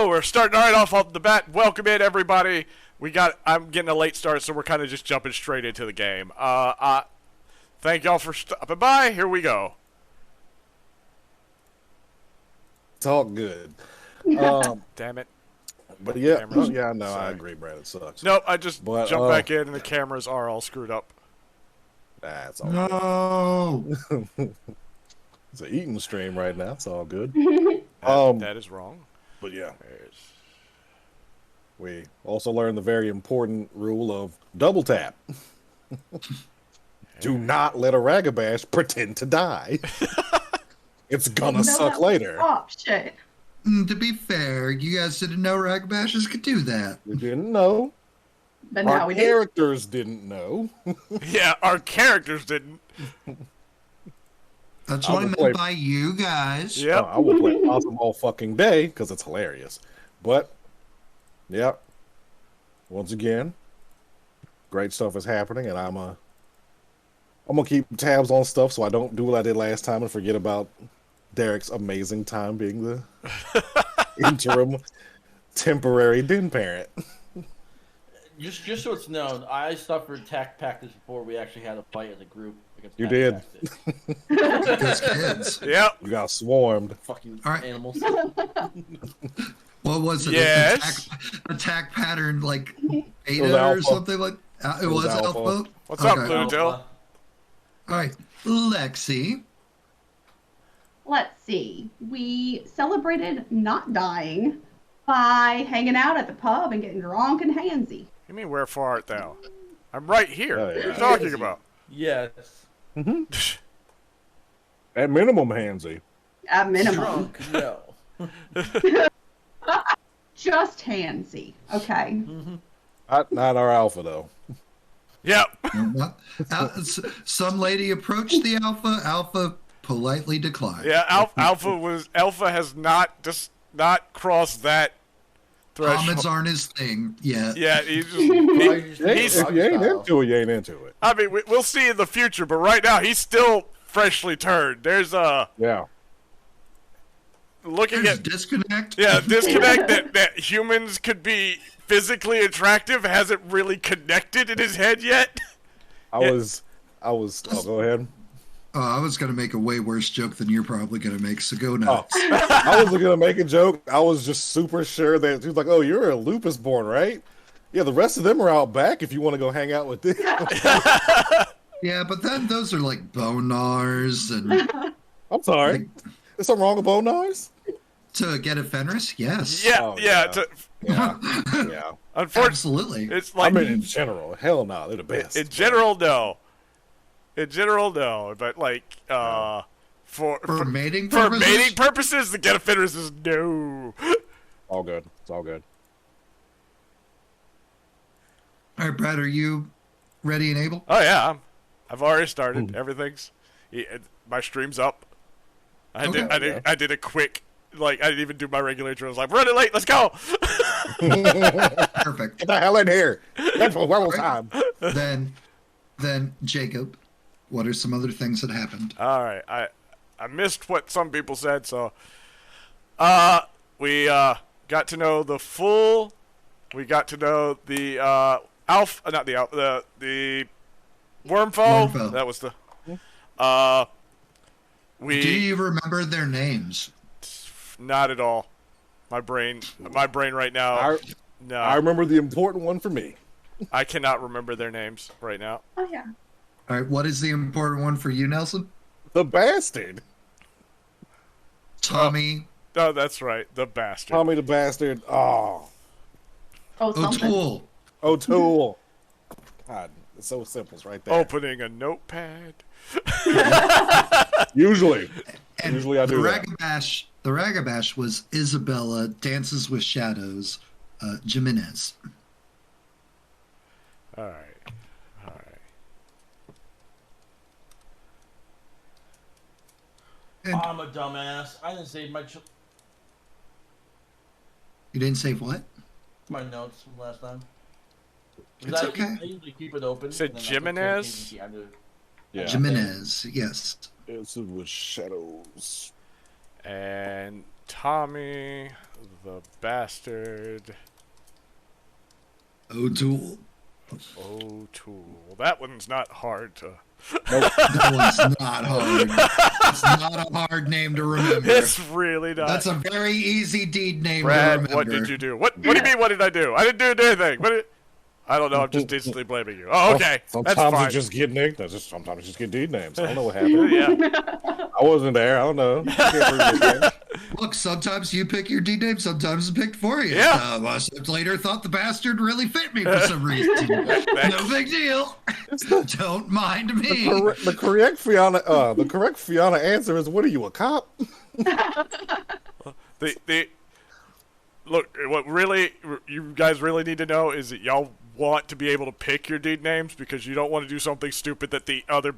go. We're starting right off the bat. Welcome in, everybody. I'm getting a late start, so we're kind of just jumping straight into the game. Thank y'all for stopping by. Here we go. It's all good. Damn it. But yeah, Cameras. yeah, no, Sorry. I agree, Brad. It sucks. Nope, I just jumped back in, and the cameras are all screwed up. That's all No. good. It's an eating stream right now. It's all good. That is wrong. But yeah, we also learned the very important rule of double tap. Do not let a ragabash pretend to die. It's gonna suck later. Oh, shit. To be fair, you guys didn't know ragabashes could do that. We didn't know. But now Our we do. characters didn't know. Yeah, our characters didn't. That's I what I will meant play- by you guys. Yep. I will play awesome all fucking day because it's hilarious. But, yeah, once again, great stuff is happening, and I'm gonna keep tabs on stuff so I don't do what I did last time and forget about Derek's amazing time being the interim temporary den parent. Just so it's known, I suffered tack practice before we actually had a fight as a group. Against You tack did. practice. Those kids. Yep. You got swarmed. Fucking All right. animals. What was it? Yes. Attack pattern like was Beta or Alpha. something like it was Alpha. Alpha. What's up, Okay. Blue Tail? Alpha. All right, Lexi. Let's see. We celebrated not dying by hanging out at the pub and getting drunk and handsy. You mean where far art thou? I'm right here. Oh, What are you yeah. talking about? Yes. At minimum, handsy. At minimum. Drunk, no. Just handsy. Okay. Not our alpha though. Yep. Some lady approached the Alpha. Alpha politely declined. Yeah, Alpha has not crossed that threshold. Comments aren't his thing yet. Yeah, he's just, If you ain't into it, you ain't into it. I mean, we'll see in the future, but right now he's still freshly turned. There's Yeah. looking There's at disconnect. disconnect that humans could be physically attractive hasn't really connected in his head yet. I was. Oh, go ahead. Oh, I was gonna make a way worse joke than you're probably gonna make. So go Oh, nuts. I wasn't gonna make a joke. I was just super sure that he was like, "Oh, you're a lupus born, right? Yeah, the rest of them are out back. If you want to go hang out with them." Yeah, but then those are like bonars and I'm sorry. like, There's something wrong with bonars? to get a Fenris. Yes. Yeah, Oh, yeah. yeah. Yeah. Unfortunately, Absolutely. it's I like mean, in general, hell no, they're the best. in general, no. In general, no. But like, for mating for purposes. mating purposes, the get a Fenris is no. All good. It's all good. All right, Brad, are you ready and able? Oh yeah, I've already started. Everything's my stream's up. I did a quick, like, I didn't even do my regular intro. I was like, running late, let's go. Perfect. Get the hell in here. That's for werewolf time. Then Jacob, what are some other things that happened? All right, I missed what some people said, so we got to know the full. We got to know the alpha, not the alpha, the wormfoe. Wormfoe. That was the. Do you remember their names? Not at all. My brain right now. No, I remember the important one for me. I cannot remember their names right now. Oh, yeah. All right, what is the important one for you, Nelson? The bastard. Tommy Oh, that's right, the bastard. Tommy the bastard. Oh. Oh, something. O'Toole. O'Toole. God, it's so simple. It's right there. Opening a notepad. Usually I The do that. The Ragabash was Isabella, Dances with Shadows, Jimenez. All right. And I'm a dumbass. I didn't save you didn't save what? my notes from last time. It's okay. I usually keep it open. Said and then Jimenez? I do- Yeah. Jimenez, yes. It's with shadows. And Tommy the Bastard O'Toole. O'Toole. That one's not hard to... That one's not hard. It's not a hard name to remember. It's really not. That's a very easy deed name to Brad, remember. what did you do? What do you mean, what did I do? I didn't do anything. I don't know, I'm just instantly blaming you. Oh, okay. Sometimes That's fine. you just get nicknames. Sometimes you just get deed names. I don't know what happened. Yeah. I wasn't there. I don't know. Can't prove it. Look, sometimes you pick your deed name, sometimes it's picked for you. Yeah. Later thought the bastard really fit me for some reason. No big deal. Don't mind me. The correct Fiona answer is, what are you, a cop? Look, what really you guys really need to know is that y'all want to be able to pick your deed names because you don't want to do something stupid that the other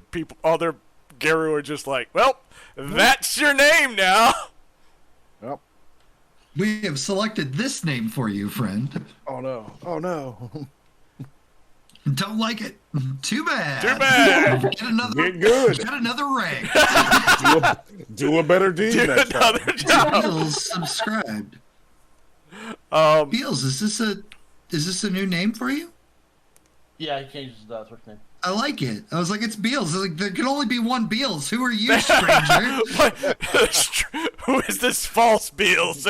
Garou are just like, well, that's your name now. Yep. We have selected this name for you, friend. Oh no. Oh no. Don't like it. Too bad. Too bad. Get good. Get another rank. Do a better deed Do next time. another job. Beals subscribed. Beals, is this a new name for you? Yeah, he changed his Twitch name. I like it. I was like, it's Beals. Like, there can only be one Beals. Who are you, stranger? Who is this false Beals?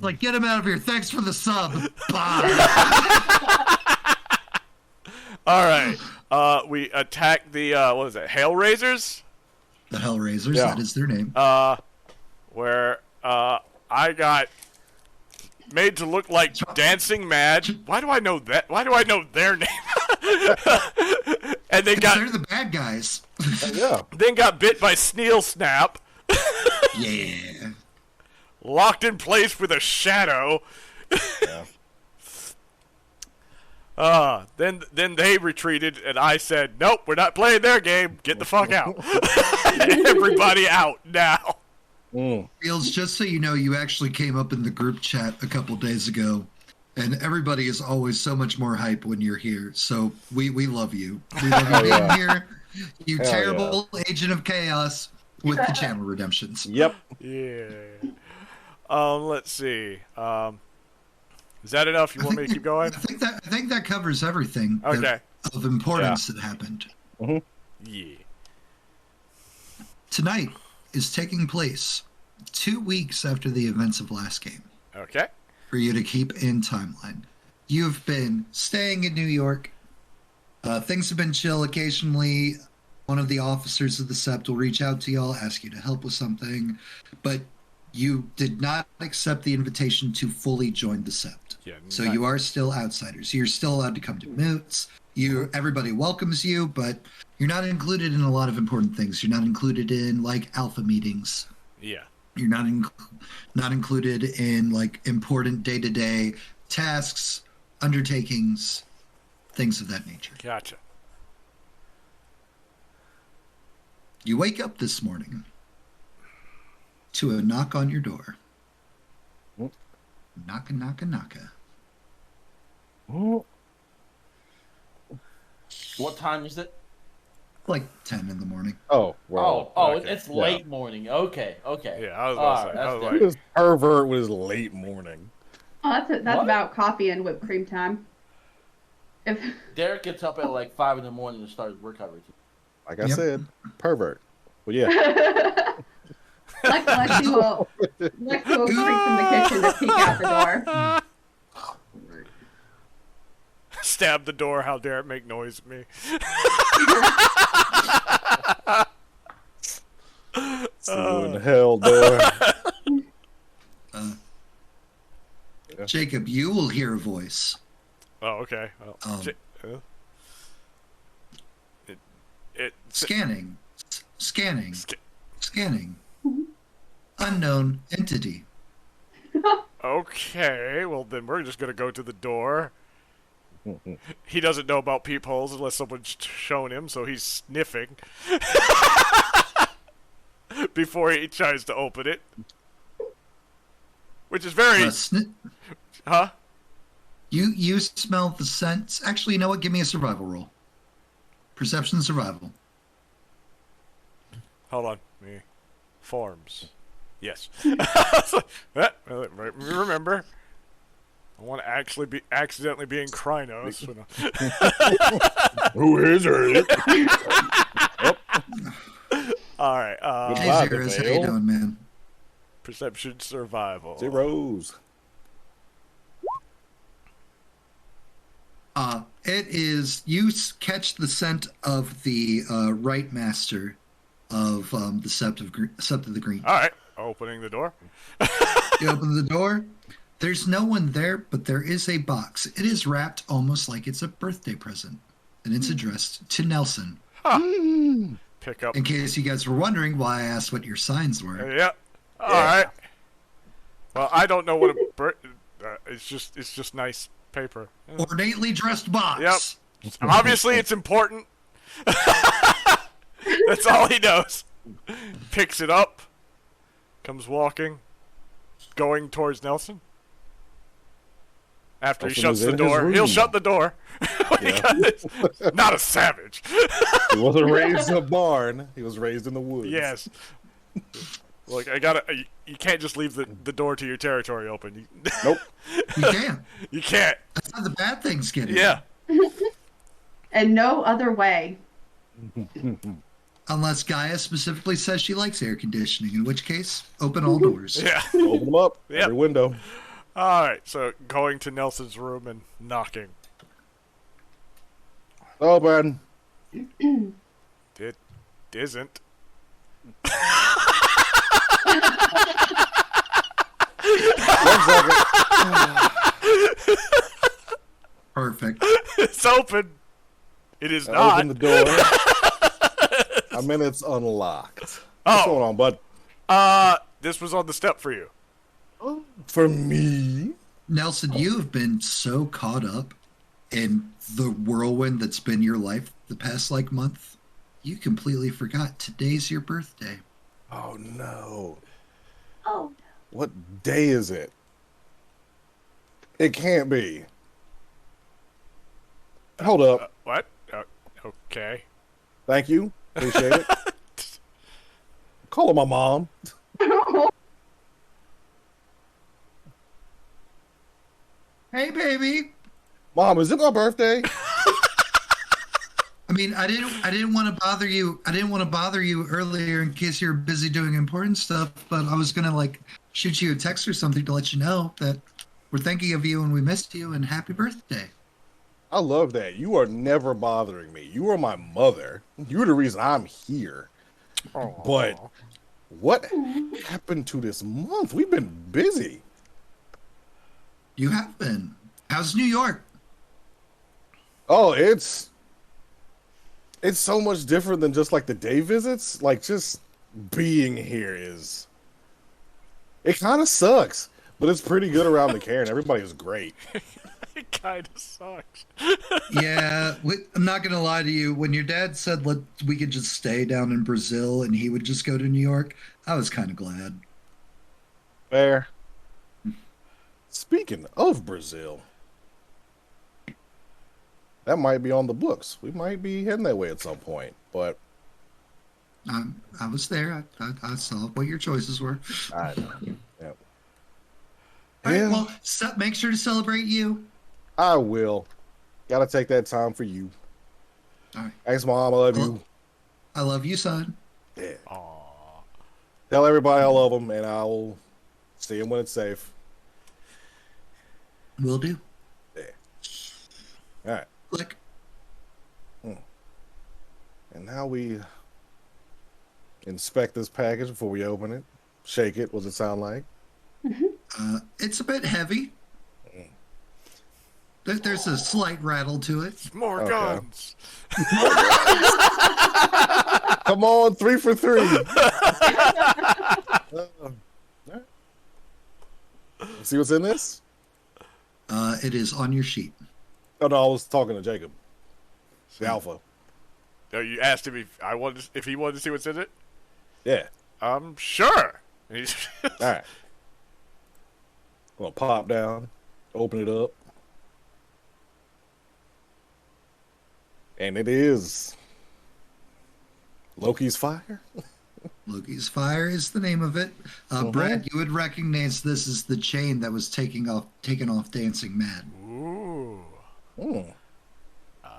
Like, get him out of here. Thanks for the sub. Bye. All right. We attack the what is it? Hellraisers? The Hellraisers. Yeah. That is their name. Where I got made to look like Dancing Mad. Why do I know that? Why do I know their name? And They're the bad guys. Yeah. then got bit by Sneal Snap. Yeah. Locked in place with a shadow. Yeah. Then they retreated, and I said, "Nope, we're not playing their game. Get the fuck out! Everybody out now." Beals, just so you know, you actually came up in the group chat a couple days ago, and everybody is always so much more hype when you're here. So we love you. We love you being here. You Hell terrible agent of chaos with the channel redemptions. Yep. Yeah. Let's see. Is that enough? You want me to keep going? I think that covers everything. Okay. Of importance that happened. Yeah. Tonight is taking place 2 weeks after the events of last game. Okay. For you to keep in timeline. You've been staying in New York. Things have been chill. Occasionally, one of the officers of the Sept will reach out to y'all, ask you to help with something, but you did not accept the invitation to fully join the Sept. Yeah, So you are still outsiders. You're still allowed to come to moots. Everybody welcomes you, but you're not included in a lot of important things. You're not included in like alpha meetings. Yeah. You're not included in like important day-to-day tasks, undertakings, things of that nature. Gotcha. You wake up this morning to a knock on your door. Knocka, knocka, knocka. What time is it? Like 10 in the morning. Oh, well. okay. It's late morning. Okay. Yeah, I was about to say. That's I was different. like, This pervert with his late morning. Oh, that's What? about coffee and whipped cream time. If Derek gets up at like 5 in the morning to start his workout routine. Like I Yep. said, pervert. Well, yeah. Lexi will streak from the kitchen to peek out the door. stab the door. How dare it make noise at me? See you in hell, door. Jacob, you will hear a voice. Oh, okay. Well, Scanning. Unknown entity. Okay, well then we're just gonna go to the door. He doesn't know about peepholes unless someone's shown him, so he's sniffing before he tries to open it. Which is very... Huh? You smell the scents. Actually, you know what? Give me a survival roll. Perception survival. Hold on. Me. forms. Yes. Remember, I want to actually be accidentally being Krynos. Who is it? All right. Hey, Goodbye, Zeros, how you Devale. doing, man? Perception survival. Zeros. It is you catch the scent of the right master of the Sept of the Green. All right. Opening the door. You open the door. There's no one there, but there is a box. It is wrapped almost like it's a birthday present, and it's addressed to Nelson. Pick up. In case you guys were wondering why I asked what your signs were. Yeah. All right. Well, I don't know what a it's just nice paper. Ornately dressed box. Yep. Obviously, it's important. That's all he knows. Picks it up. Comes walking. Going towards Nelson. After he Nelson shuts is the in his door. He'll room. shut the door. Not a savage. He wasn't raised in a barn. He was raised in the woods. Yes. Look, you can't just leave the door to your territory open. Nope. You can. You can't. That's how the bad things get in. Yeah. And no other way. Unless Gaia specifically says she likes air conditioning, in which case, open all doors. Yeah. Open them up. Yep. Every window. All right. So going to Nelson's room and knocking. Open. It isn't. One second. Perfect. It's open. It is I not. open the door. I mean, it's unlocked. What's going on, bud? This was on the step for you. For me? Nelson, you have been so caught up in the whirlwind that's been your life the past month, you completely forgot today's your birthday. Oh, no. Oh, What day is it? It can't be. Hold up. What? Okay. Thank you. Appreciate it. Call her my mom. no. Hey, baby. Mom, is it my birthday? I mean, I didn't want to bother you. I didn't want to bother you earlier in case you're busy doing important stuff. But I was gonna shoot you a text or something to let you know that we're thinking of you and we missed you and happy birthday. I love that. You are never bothering me. You are my mother. You're the reason I'm here. But what happened to this month? We've been busy. You have been. How's New York? Oh, it's so much different than just the day visits. Just being here it kind of sucks, but it's pretty good around the cairn. Everybody is great. It kind of sucks. Yeah, I'm not gonna lie to you. When your dad said we could just stay down in Brazil and he would just go to New York, I was kind of glad. Fair. Speaking of Brazil, that might be on the books. We might be heading that way at some point, but I was there. I saw what your choices were. I know. Yep. All right, Yeah. well, make sure to celebrate you. I will. Gotta take that time for you. All right. Thanks, Mom. I love you. I love you, son. Yeah. Aw. Tell everybody I love them, and I'll see them when it's safe. Will do. Yeah. All right. Click. And now we inspect this package before we open it. Shake it. What does it sound like? It's a bit heavy. There's a slight rattle to it. More Okay. guns. Come on, 3 for 3. See what's in this? It is on your sheet. Oh no, I was talking to Jacob, the alpha. No, you asked him if he wanted to see what's in it. Yeah. Sure. All right. I'm gonna pop down, open it up, and it is Loki's fire. Loki's Fire is the name of it. Brad, you would recognize this as the chain that was taken off Dancing Mad. Ooh.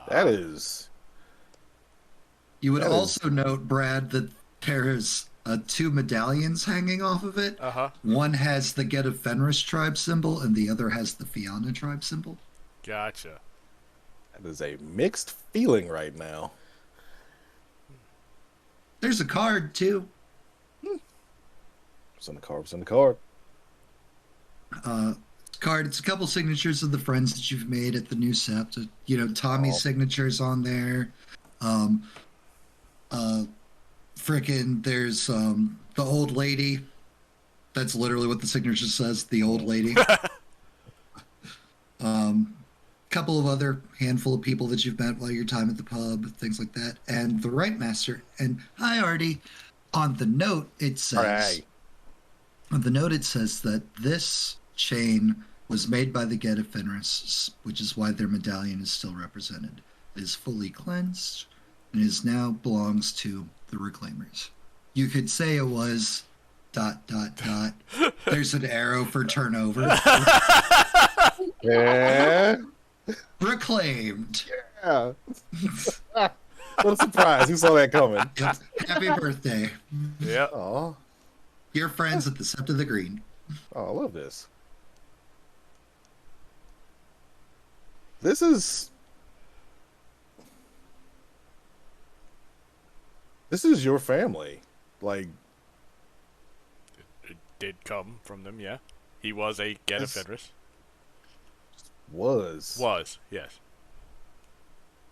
That is. You would also note, Brad, that there's 2 medallions hanging off of it. Uh-huh. One has the Get of Fenris tribe symbol, and the other has the Fianna tribe symbol. Gotcha. That is a mixed feeling right now. There's a card, too. It's in the card. It's in the card. It's a couple signatures of the friends that you've made at the new sept. Tommy's signature's on there. There's the old lady. That's literally what the signature says, the old lady. Couple of other handful of people that you've met while your time at the pub, things like that, and the Right Master. And hi, Artie. On the note, it says that this chain was made by the Get of Fenris, which is why their medallion is still represented. It is fully cleansed and is now belongs to the Reclaimers. You could say it was ... There's an arrow for turnover. Yeah. Reclaimed. Yeah. What a surprise. Who saw that coming? Yep. Happy birthday. Yeah. Oh, Your friends at the Sept of the Green. I love this. This is your family. Like, It did come from them, yeah. He was a Get of Fenris. was. Was, yes.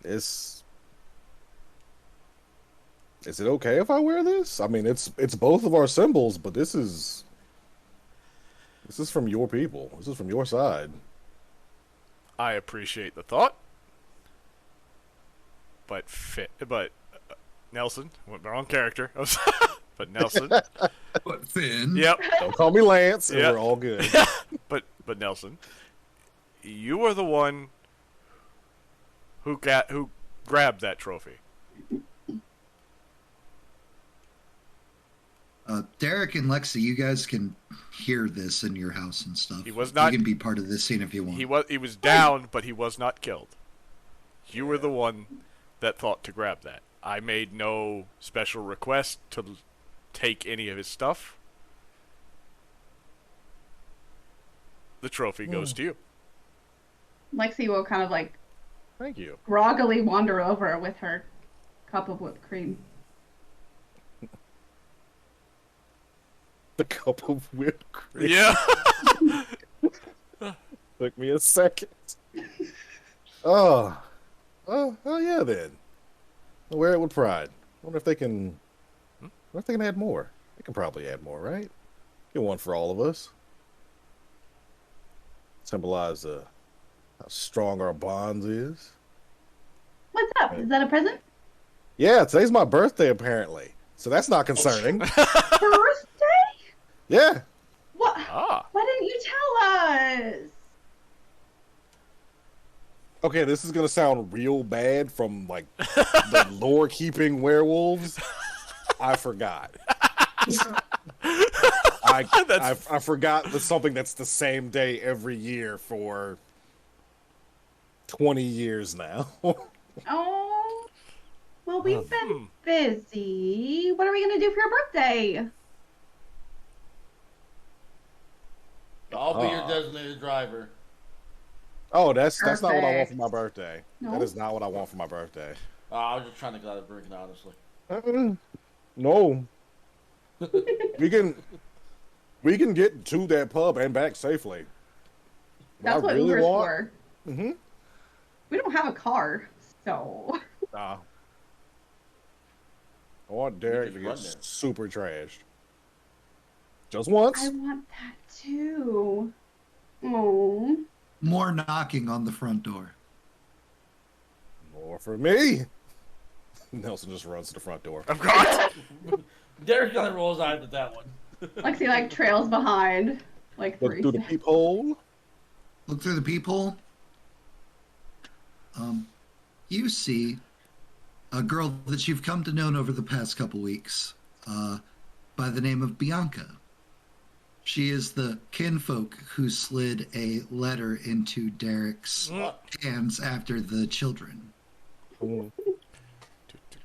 Is it okay if I wear this? I mean, it's both of our symbols, but this is from your people. This is from your side. I appreciate the thought. But Nelson, wrong character. But Nelson. But Finn. Yep. Don't call me Lance, and Yep. we're all good. But Nelson, you are the one who grabbed that trophy. Derek and Lexi, you guys can hear this in your house and stuff. He was not- You can be part of this scene if you want. He was down, but he was not killed. You were the one that thought to grab that. I made no special request to take any of his stuff. The trophy goes to you. Lexi will kind of like Thank you. groggily wander over with her cup of whipped cream. The cup of whipped cream. Yeah. Took me a second. Oh yeah, then. I'll wear it with pride. Wonder if they can. Wonder if they can add more. They can probably add more, right? Get one for all of us. Symbolize how strong our bonds is. What's up? Is that a present? Yeah, today's my birthday apparently, so that's not concerning. Birthday? Yeah. What? Ah. Why didn't you tell us? Okay, this is gonna sound real bad from like the lore keeping werewolves. I forgot. I forgot the something that's the same day every year for 20 years now. Oh. Well, we've been busy. What are we going to do for your birthday? I'll be your designated driver. Oh, that's not what I want Perfect. for my birthday. No? That is not what I want for my birthday. I was just trying to get out of drinking, honestly. No. we can get to that pub and back safely. That's what really Uber's want- for. Mm-hmm. We don't have a car, so. Nah. I want Derek to just get run there. super trashed. Just once. I want that too. Oh. More knocking on the front door. More for me. Nelson just runs to the front door. Of course. Derek kind of rolls eyes at that one. Lexi like trails behind. Like Look 3 through the peephole. Look through the peephole. You see a girl that you've come to know over the past couple weeks. by the name of Bianca. She is the kinfolk who slid a letter into Derek's hands after the children.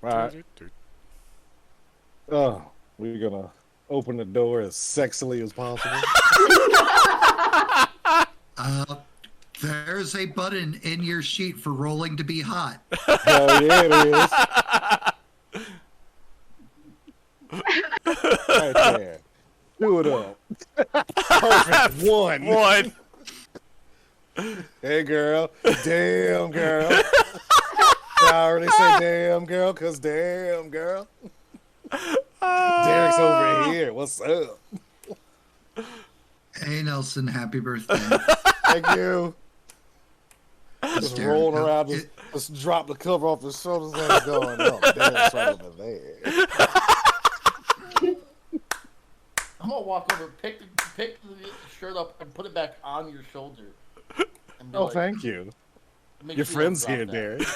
Right. Oh, we're gonna open the door as sexily as possible. There's a button in your sheet for rolling to be hot. Hell yeah, it is. Right there. Do it up. Perfect. One. Hey, girl. Damn, girl. I already say damn, girl, because damn, girl. Derek's over here. What's up? Hey, Nelson, happy birthday. Thank you. Just Derek, rolling around, just drop the cover off his shoulders and going, oh, Derek's right over there. I'm gonna walk over, pick the shirt up, and put it back on your shoulder. And be Oh, like, thank you. make Your sure you friend's don't here, drop that.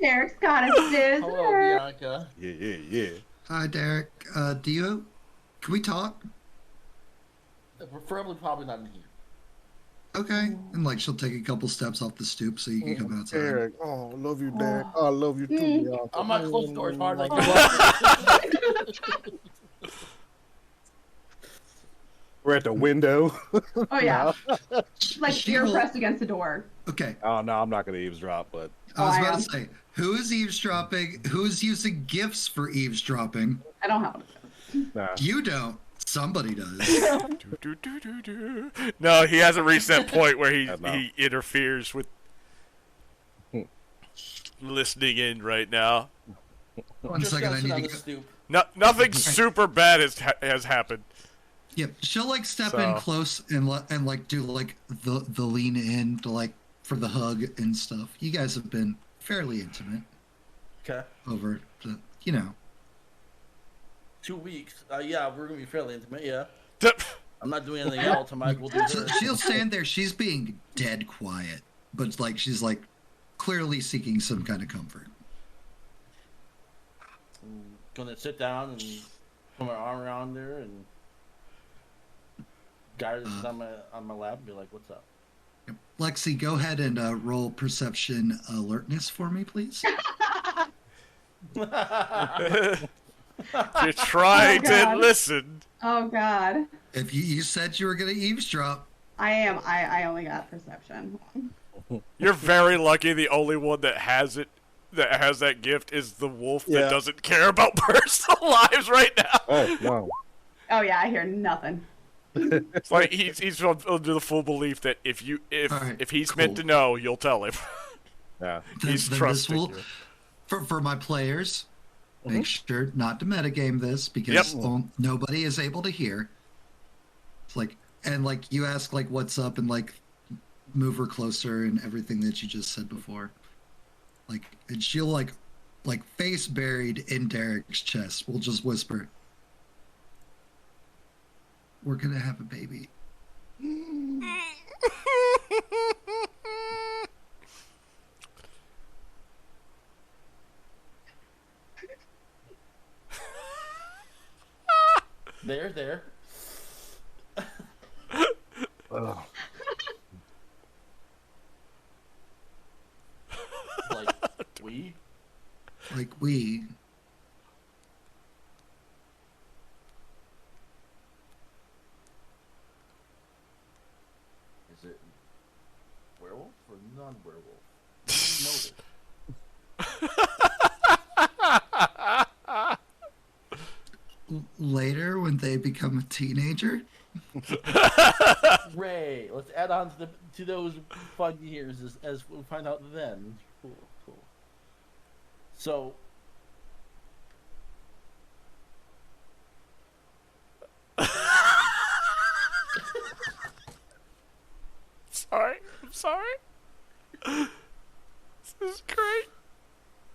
Derek. Derek's got a scissor. Hello, Bianca. Yeah. Hi, Derek. Can we talk? Preferably, probably not in here. Okay. And like she'll take a couple steps off the stoop so you can come outside. Derek. Oh, I love you, Derek. Oh, I love you too, Bianca. I'm not close the door as hard as I can. We're at the window. Oh yeah, like She ear will- pressed against the door. Okay. Oh, no, I'm not going to eavesdrop, but I was I about am. to say, who is eavesdropping? Who's using gifts for eavesdropping? I don't have it. nah. You don't. Somebody does. No, he hasn't reached that point where he No. he interferes with listening in right now. One Just second, gotta I sit need on to the go. stoop. No, nothing super bad has happened. Yep, she'll like step So- in close and like do like the lean in to like for the hug and stuff. You guys have been fairly intimate Okay. over the, you know. 2 weeks. Yeah, we're gonna be fairly intimate. Yeah. D- I'm not doing anything else. I might as well do So her. she'll stand there. She's being dead quiet, but it's like she's like clearly seeking some kind of comfort. I'm gonna sit down and put my arm around her and guide her on my lap and be like, "What's up?" Lexi, go ahead and roll perception alertness for me, please. You're trying Oh, to God. listen. Oh God, If you said you were going to eavesdrop, I am. I only got perception. You're very lucky. The only one that has it, that has that gift, is the wolf Yeah. that doesn't care about personal lives right now. Oh, wow. Oh yeah, I hear nothing. It's like he's under the full belief that if All right, he's meant cool. to know, you'll tell him. Yeah. He's then trusting this will, you. for my players, make sure not to metagame this because nobody is able to hear. It's like, and like you ask like what's up and like move her closer and everything that you just said before. Like, and she'll like face buried in Derek's chest. We'll just whisper, "We're gonna have a baby." There. Oh. Like we. Like we. Is it werewolf or non-werewolf? Noted. Later, when they become a teenager, Ray, let's add on to those fun years as we'll find out then. Cool. So, I'm sorry. This is great.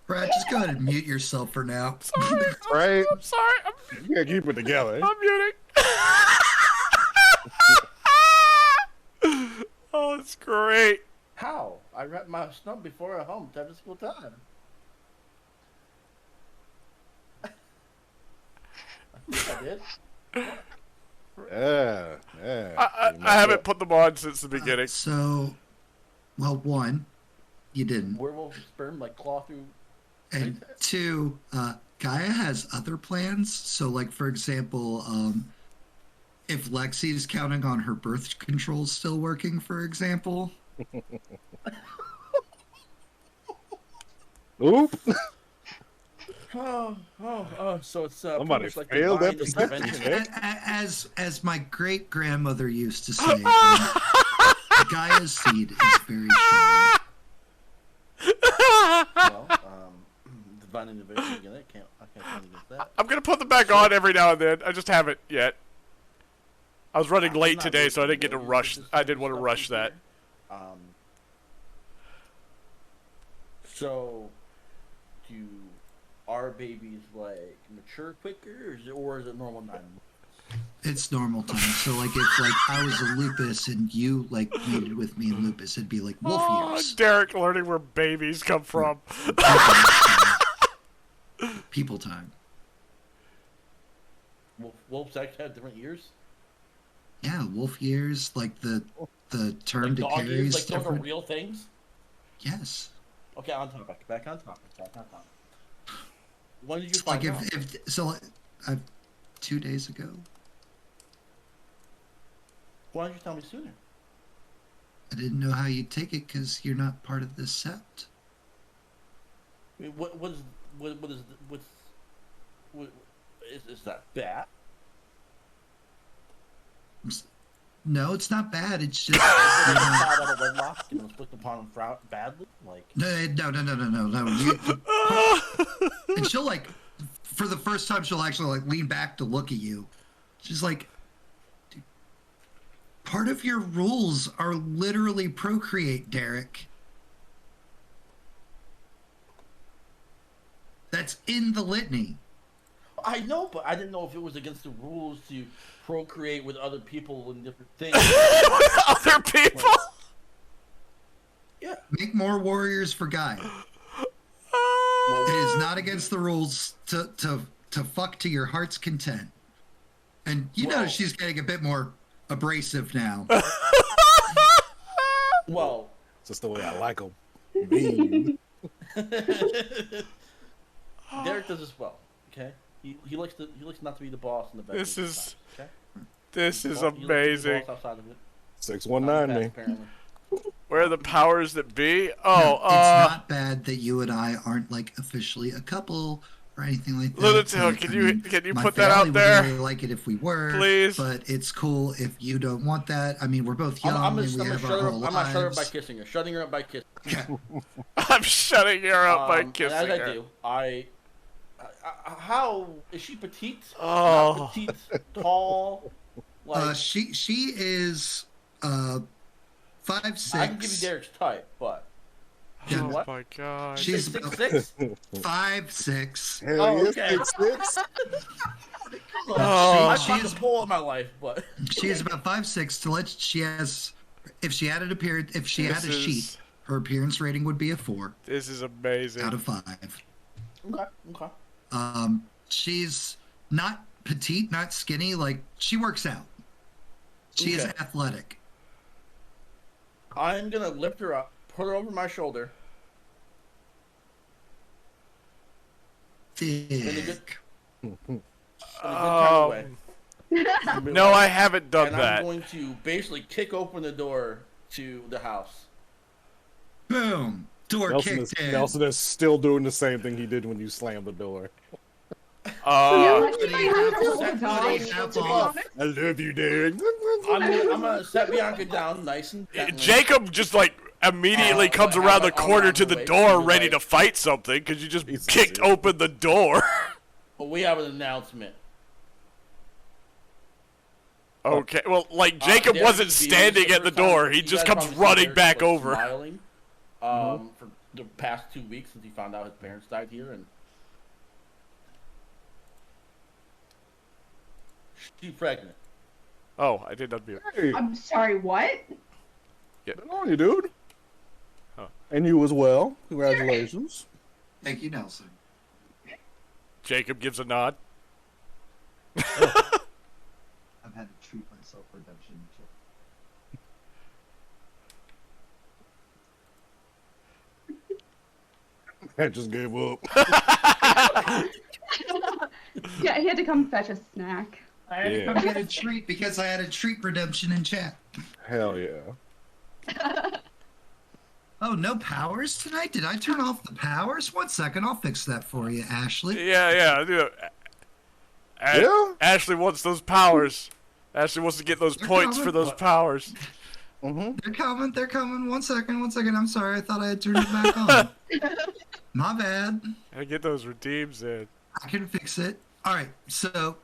Brad, just go ahead and mute yourself for now. Right? I'm sorry. You gotta keep it together. I'm muting. Oh, it's great. how? I wrapped my snub before I humped every single time. I think I did. Yeah. I haven't put them on since the beginning. Well, one, you didn't. Werewolf sperm like claw through. And two, Gaia has other plans. So, like, for example, if Lexi's counting on her birth control still working, for example. Oop. So it's Somebody pretty much like failed divine that intervention. As my great grandmother used to say, Gaia's seed is very strong. Well, divine intervention again. I can't count against that. I'm gonna put them back on every now and then. I just haven't yet. I was running late Not today, really so I didn't get to familiar rush. with this I type didn't of want to stuff rush in that. here. So, are babies like mature quicker, or is it normal 9 months? It's normal time. So, like, if like I was a lupus and you like mated with me in lupus, it'd be like wolf Oh, years. Derek learning where babies come from. People time. Wolves actually have different years. Yeah, wolf years, like the term Like to dog carry years, is like those are different. real things. Yes. Okay, on topic. Back on topic. When did you Like find out? if so, 2 days ago. Why didn't you tell me sooner? I didn't know how you'd take it because you're not part of this sept. I mean, is that bad? No, it's not bad. It's just Is it a child out of wedlock and was looked upon badly? Like, no. And she'll like, for the first time, she'll actually like lean back to look at you. She's like, dude, part of your rules are literally procreate, Derek. That's in the litany. I know, but I didn't know if it was against the rules to procreate with other people and different things. Other people. Yeah. Make more warriors for Guy. It is not against the rules to fuck to your heart's content. And you know Well- she's getting a bit more abrasive now. Well, It's just the way I like them. Mean. Derek does this well. Okay, he likes not to be the boss in the bedroom. This is- sometimes, okay? This is He likes to be the amazing. boss outside of it. 619 me. Apparently. Where are the powers that be? No, Oh, it's not bad that you and I aren't like officially a couple or anything like that. Lunatic, Like, can I you mean, my put that family out would there? really like it if we were, Please? But it's cool if you don't want that. I mean, we're both young I'm and we gonna have shut our her. whole I'm gonna shut her by lives. kissing her. Shutting her up by kissing. Okay. I'm shutting her up by And kissing as her. I do, how is she petite? Oh. Not petite, tall. Like She is 5'6". I can give you Derek's type, but Yeah. Oh what? my god. She's 6'6". 5'6". Hell Oh, yes, okay. 6'6". Oh. I've She fucked is a pole in my life, but she is about 5'6". To let she has, if she had This a is- sheet, her appearance rating would be a 4 This is amazing. out of 5. okay. She's not petite, not skinny. Like she works out. She is Okay. athletic. I'm gonna lift her up, put her over my shoulder. In a good Thick. kind of way. No, I haven't done And that. I'm going to basically kick open the door to the house. Boom. Door kicked in. Nelson is still doing the same thing he did when you slammed the door. Lucky Buddy, my husband apple, was a buddy, dog, apple. to be honest. I love you, Derek. I'm gonna set Bianca down nice and gently. Jacob just like immediately comes have around my the arm corner around to the the waist door and be ready like- to fight something because you just He's kicked serious. open the door. But we have an announcement. Okay, well, like Jacob Derek wasn't is being standing at the super door. kind. He You just guys comes probably see running Derek, back like, over. Smiling, for the past 2 weeks since he found out his parents died here, and she's pregnant. Oh, I did unmute. Hey, I'm sorry, what? good on you, dude. Huh. And you as well. Congratulations. Thank you, Nelson. Jacob gives a nod. I've had to treat myself redemption. I just gave up. Yeah, he had to come fetch a snack. I had to come get a treat because I had a treat redemption in chat. Hell yeah. Oh, no powers tonight? Did I turn off the powers? 1 second, I'll fix that for you, Ashley. Yeah, dude. Yeah? Ashley wants those powers. Ashley wants to get those They're points coming. for those powers. Mm-hmm. They're coming. 1 second. I'm sorry, I thought I had turned it back on. My bad. I get those redeems in. I can fix it. All right, so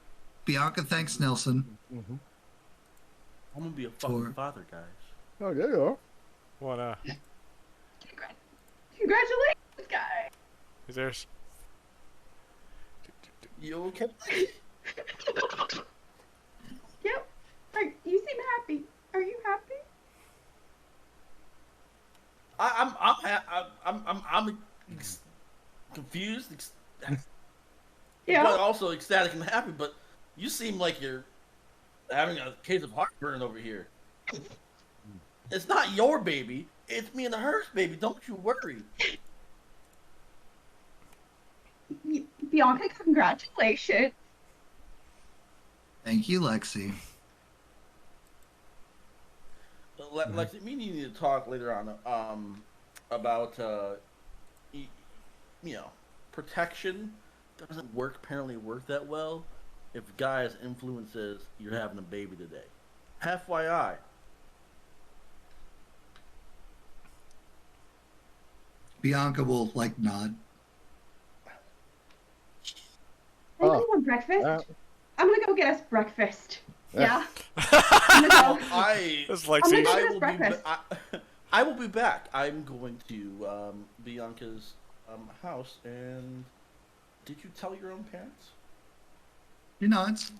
Bianca thanks Nelson. Mm-hmm. I'm gonna be a fucking For- father, guys. Oh, yeah, you are. Wanna? Congratulations, guys. Is there's? You okay? Yep. You seem happy. Are you happy? I'm confused, Yeah. but also ecstatic and happy. But you seem like you're having a case of heartburn over here. It's not your baby. It's me and hers baby. Don't you worry. Bianca, congratulations. Thank you, Lexi. Lexi, me and you need to talk later on about protection doesn't apparently work that well if guys influences you're having a baby today. FYI. Bianca will nod. Anybody want breakfast? I'm gonna go get us breakfast. Yeah. Yeah. I'm gonna go. It's like I'm see, gonna- I will breakfast. I will be back. I'm going to Bianca's house. And did you tell your own parents? He nods.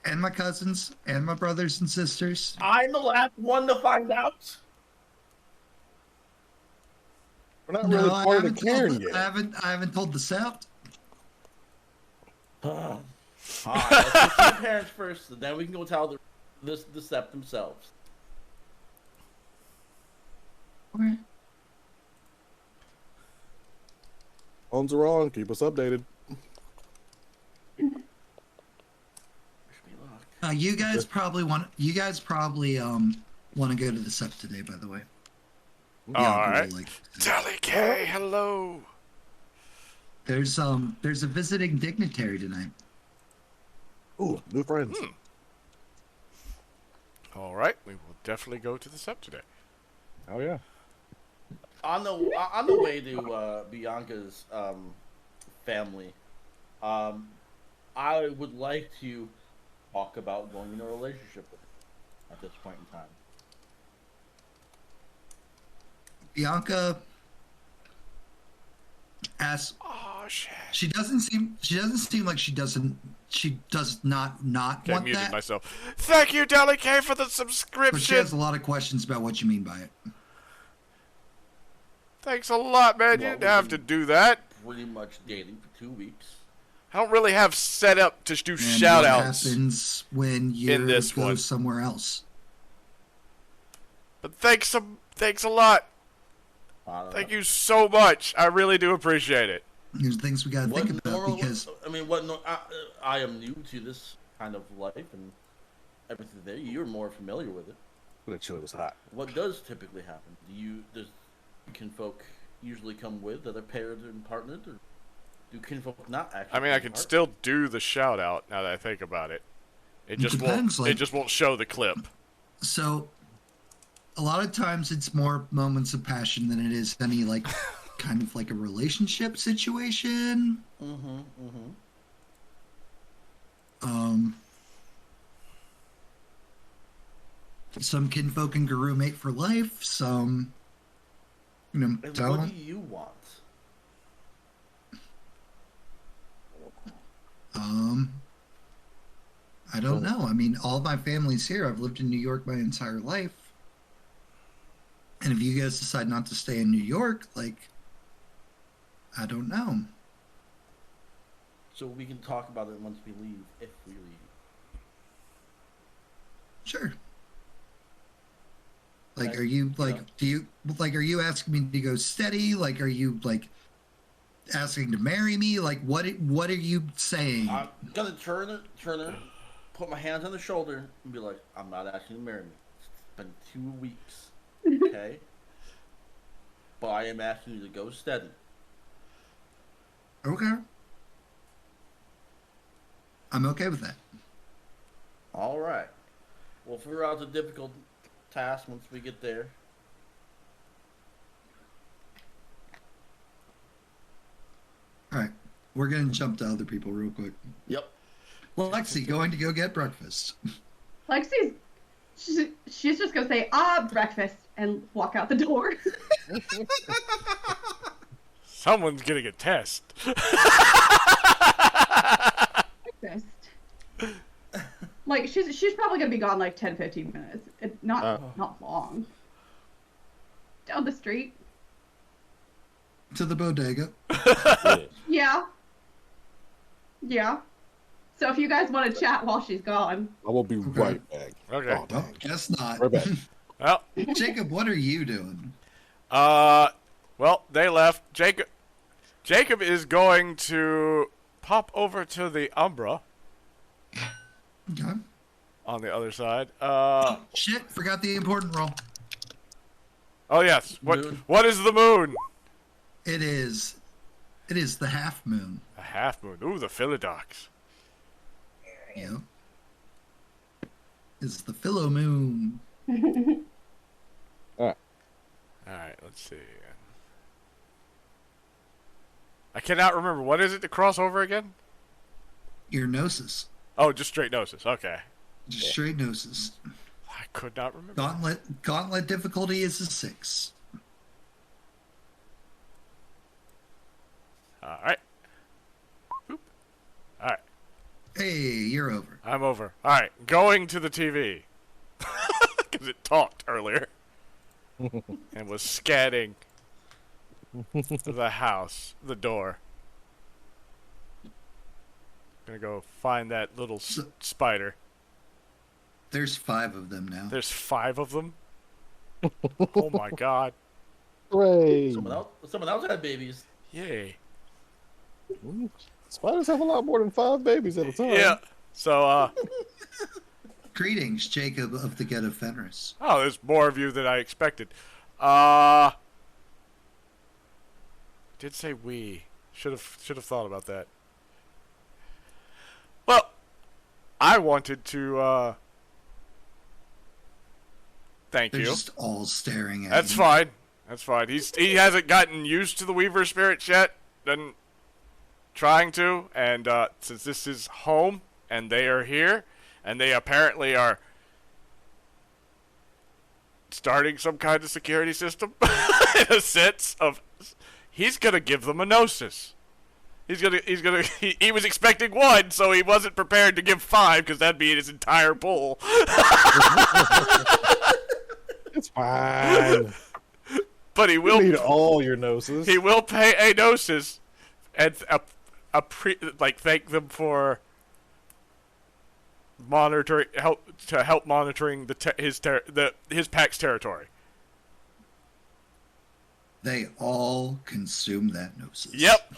And my cousins and my brothers and sisters. I'm the last one to find out. We're not really I part of haven't the caring told yet. I haven't told the Sept. Alright, let's get to your parents first, and then we can go tell the Sept themselves. Okay. Phones are on. Keep us updated. Wish me luck. You guys probably want to go to the Sept today, by the way. All Bianca right. will, Tally K, hello. There's a visiting dignitary tonight. Ooh, new friends. All right, we will definitely go to the Sept today. Oh, yeah. On the way to Bianca's family, I would like to talk about going in a relationship with her at this point in time. Bianca asks. Oh shit. She doesn't seem like she does not Okay, I want muted that. myself. Thank you, Tally K, for the But she subscription. has a lot of questions about what you mean by it. Thanks a lot, man. You Well, didn't have to do that. Pretty much dating for 2 weeks. I don't really have set up to do And shout what outs. happens when you in this go one. somewhere else? But thanks a lot. I don't Thank know. you so much. I really do appreciate it. There's things we gotta What think about normal- because I am new to this kind of life and everything there. You're more familiar with it. The chili was hot. What does typically happen? Does kinfolk usually come with that are paired and partnered, or do kinfolk not actually? I mean, I come can apart? still do the shout out now that I think about it. It just depends, won't. It just won't show the clip. so a lot of times it's more moments of passion than it is any kind of a relationship situation. Some kinfolk and Garou mate for life. Some, And what don't. do you want? I don't know. I mean, all my family's here. I've lived in New York my entire life. And if you guys decide not to stay in New York, I don't know. so we can talk about it once we leave, if we leave. Sure. Like, Okay. are you like? Yeah. Do you like? Are you asking me to go steady? Like, are you like asking to marry me? Like, what? What are you saying? I'm gonna turn her, put my hands on the shoulder, and be like, "I'm not asking you to marry me. It's been 2 weeks, okay? But I am asking you to go steady." Okay. I'm okay with that. All right. We'll figure out the difficult task once we get there. All right. We're gonna jump to other people real quick. Yep. Well, Lexi, going to go get breakfast. She's just gonna say breakfast and walk out the door. Someone's getting a test. Breakfast. Like she's probably gonna be gone like 10-15 minutes. Not long. Down the street. To the bodega. Yeah. So if you guys want to chat while she's gone. I will be right back. Okay. Oh, Oh, dang. guess not. Right back. Well, Jacob, what are you doing? well, they left. Jacob is going to pop over to the Umbra Okay. on the other side. Shit, forgot the important role. Oh yes. Moon. What is the moon? It is the half moon. A half moon. Ooh, the Philodox. Yeah. It's the Philo moon. All right, let's see. I cannot remember. What is it to cross over again? Your gnosis. Oh, just straight gnosis. Okay. Just straight gnosis. I could not remember. Gauntlet difficulty is a 6. All right. Boop. All right. Hey, you're over. I'm over. All right. Going to the TV. Because it talked earlier. And was scanning the house, the door. Gonna go find that little spider. There's 5 of them now. There's 5 of them. Oh my god. Hooray! Someone else had babies. Yay. Spiders have a lot more than 5 babies at a time. Yeah. So, Greetings, Jacob of the Get of Fenris. oh, there's more of you than I expected. Did say we. Should have thought about that. Well, I wanted to, thank They're you. just all staring at That's you. fine. That's fine. He hasn't gotten used to the Weaver spirits yet. Then trying to, and since this is home and they are here, and they apparently are starting some kind of security system in a sense of, he's gonna give them a gnosis. He was expecting 1, so he wasn't prepared to give 5 because that'd be his entire pool. It's fine. But he You will need all your noses. He will pay a gnosis and thank them for help monitoring his pack's territory. They all consume that gnosis. Yep.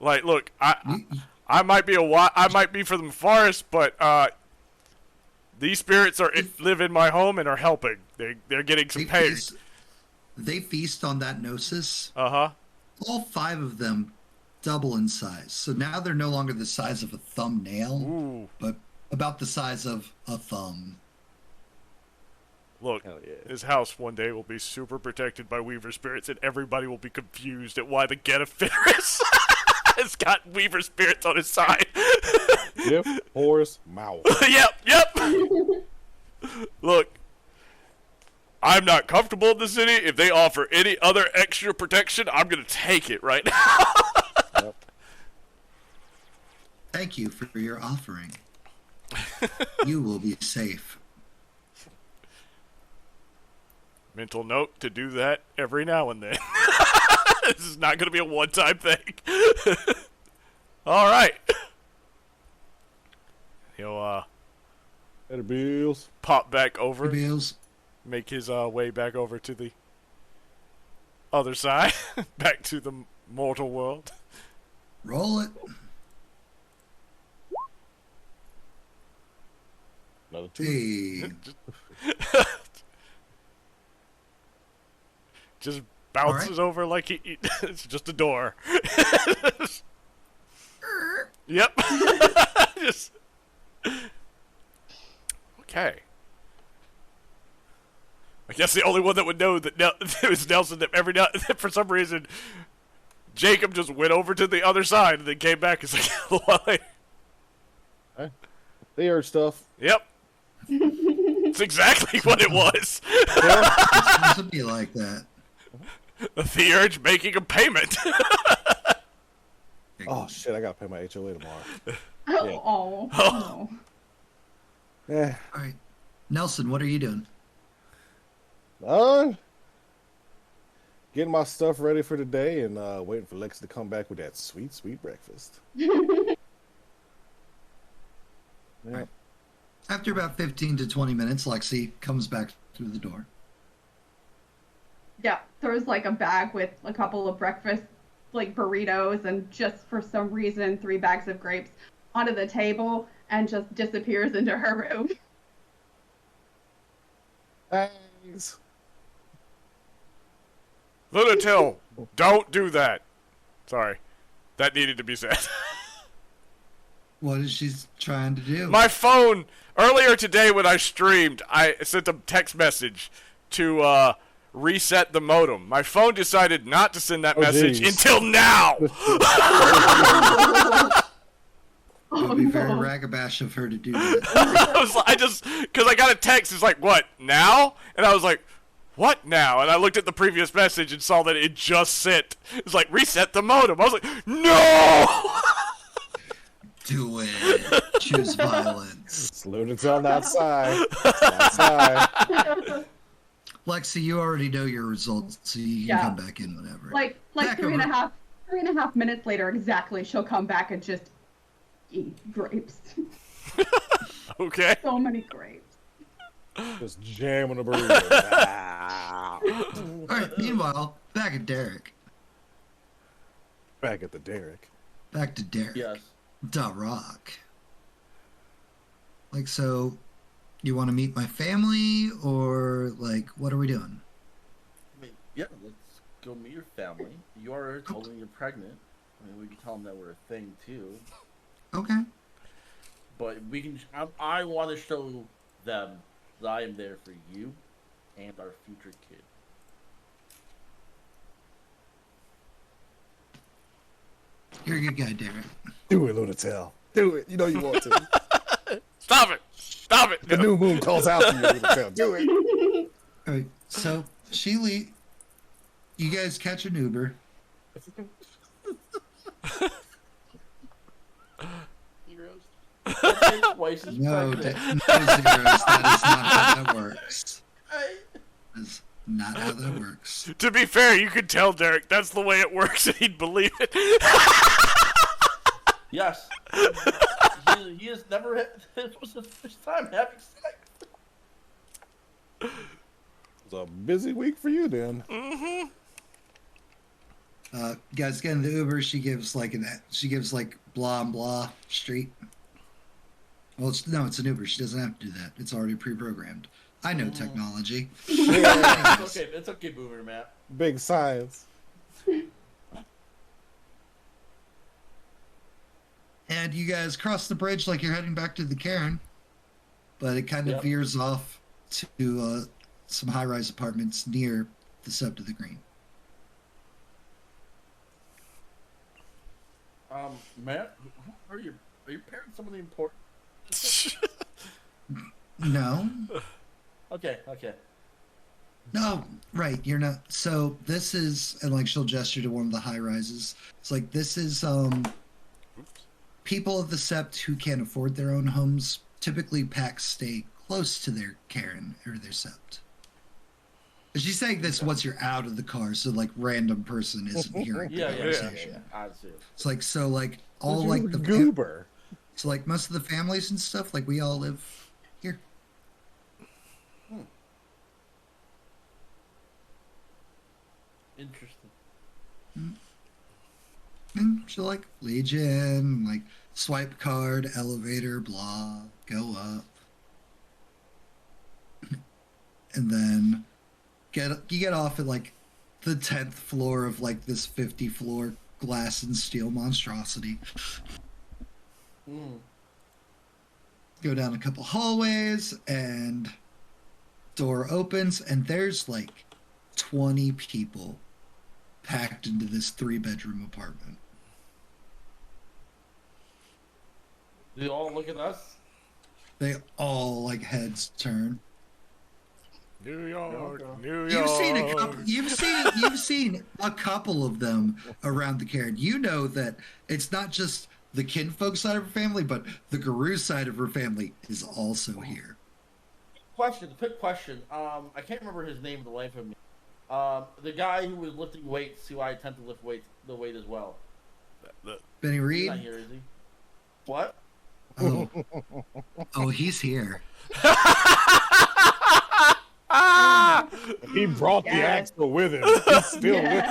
Like, look, I might be I might be from the forest, but these spirits live in my home and are helping. They're getting some pay. They feast on that gnosis. Uh-huh. All 5 of them double in size. So now they're no longer the size of a thumbnail, Ooh. but about the size of a thumb. Look, Hell yeah. his house one day will be super protected by Weaver spirits, and everybody will be confused at why the Get of Fenris has got Weaver spirits on his side. Yep. Horse mouth. Yep. Look, I'm not comfortable in the city. If they offer any other extra protection, I'm gonna take it right now. Yep. Thank you for your offering. You will be safe. Mental note to do that every now and then. This is not going to be a one-time thing. All right. He'll Better bills. pop back over, Bills. make his way back over to the other side, back to the mortal world. Roll it. Another 2. Hey. Just bounces All over like it's just a door. Yep. Just okay. I guess the only one that would know that it was Nelson. That every now for some reason, Jacob just went over to the other side and then came back. It's like, why? They heard stuff. Yep. It's exactly what it was. It's supposed to be like that. The urge making a payment. Oh shit! I gotta pay my HOA tomorrow. Oh, no. Yeah. All right. Nelson, what are you doing? Getting my stuff ready for the day and waiting for Lex to come back with that sweet, sweet breakfast. Yeah. After about 15 to 20 minutes, Lexi comes back through the door. Yeah, throws like a bag with a couple of breakfast like burritos and just for some reason 3 bags of grapes onto the table and just disappears into her room. Thanks. Lunatil, don't do that. Sorry. That needed to be said. What is she trying to do? My phone, earlier today when I streamed, I sent a text message to reset the modem. My phone decided not to send that message geez. until now. It would be very no. ragabash of her to do that. Because I got a text, it's like, what, now? And I was like, what now? And I looked at the previous message and saw that it just sent. It's like, reset the modem. I was like, no! Do it. Choose violence. It's Lunatil outside. Outside. Lexi, you already know your results, so you can Yeah. come back in whenever. Like Back three and a over. half minutes later exactly, she'll come back and just eat grapes. Okay. So many grapes. Just jamming the burrito. Ah. All right. Meanwhile, back at Derek. Back at the Derek. Back to Derek. Yes. Da Rock. Like, so, you want to meet my family, or like, what are we doing? I mean, yeah, let's go meet your family. You already told them you're pregnant. I mean, we can tell them that we're a thing too. Okay. But we can. I want to show them that I am there for you and our future kid. You're a good guy, Derek. Do it, Lunatil. Do it. You know you want to. Stop it. Stop it. The new moon calls out to you, Lunatil. Do it. All right. So, Sheely, you guys catch an Uber. Heroes. Let's say twice as No, pregnant. no zeros. That is not how that works. I- That's not how that works. To be fair, you could tell Derek that's the way it works and he'd believe it. Yes. He has never had. This was his first time having sex. It was a busy week for you then. Guys, get in the Uber. She gives like blah and blah street. Well, it's an Uber. She doesn't have to do that. It's already pre-programmed. I know technology. It's okay, Boomer, man. Big science. And you guys cross the bridge like you're heading back to the cairn, but it kind of Yep. veers off to some high-rise apartments near the Sept of the Green. Matt, are your parents somebody important? No, Okay. no, right. You're not. So this is, and like she'll gesture to one of the high rises. It's like this is people of the Sept who can't afford their own homes typically packs stay close to their cairn or their Sept. She's saying this once you're out of the car, so like random person isn't hearing the Yeah. conversation. I see. It's like so like all You like the goober. so like most of the families and stuff, like we all live here. Interesting. And she'll like lead you in, like swipe card, elevator, blah, go up. And then you get off at like the 10th floor of like this 50-floor glass and steel monstrosity. Go down a couple hallways and door opens and there's like 20 people packed into this 3-bedroom apartment. They all look at us. They all like heads turn. New York, New York. You've seen a couple. You've seen a couple of them around the cairn. You know that it's not just the kinfolk side of her family, but the Garou side of her family is also here. Quick question. I can't remember his name. The life of me. The guy who was lifting weights, who I attempt to lift the weight as well. Benny He's Reed. not here, is he? What? Oh, he's here. He brought the axle with him. He's still with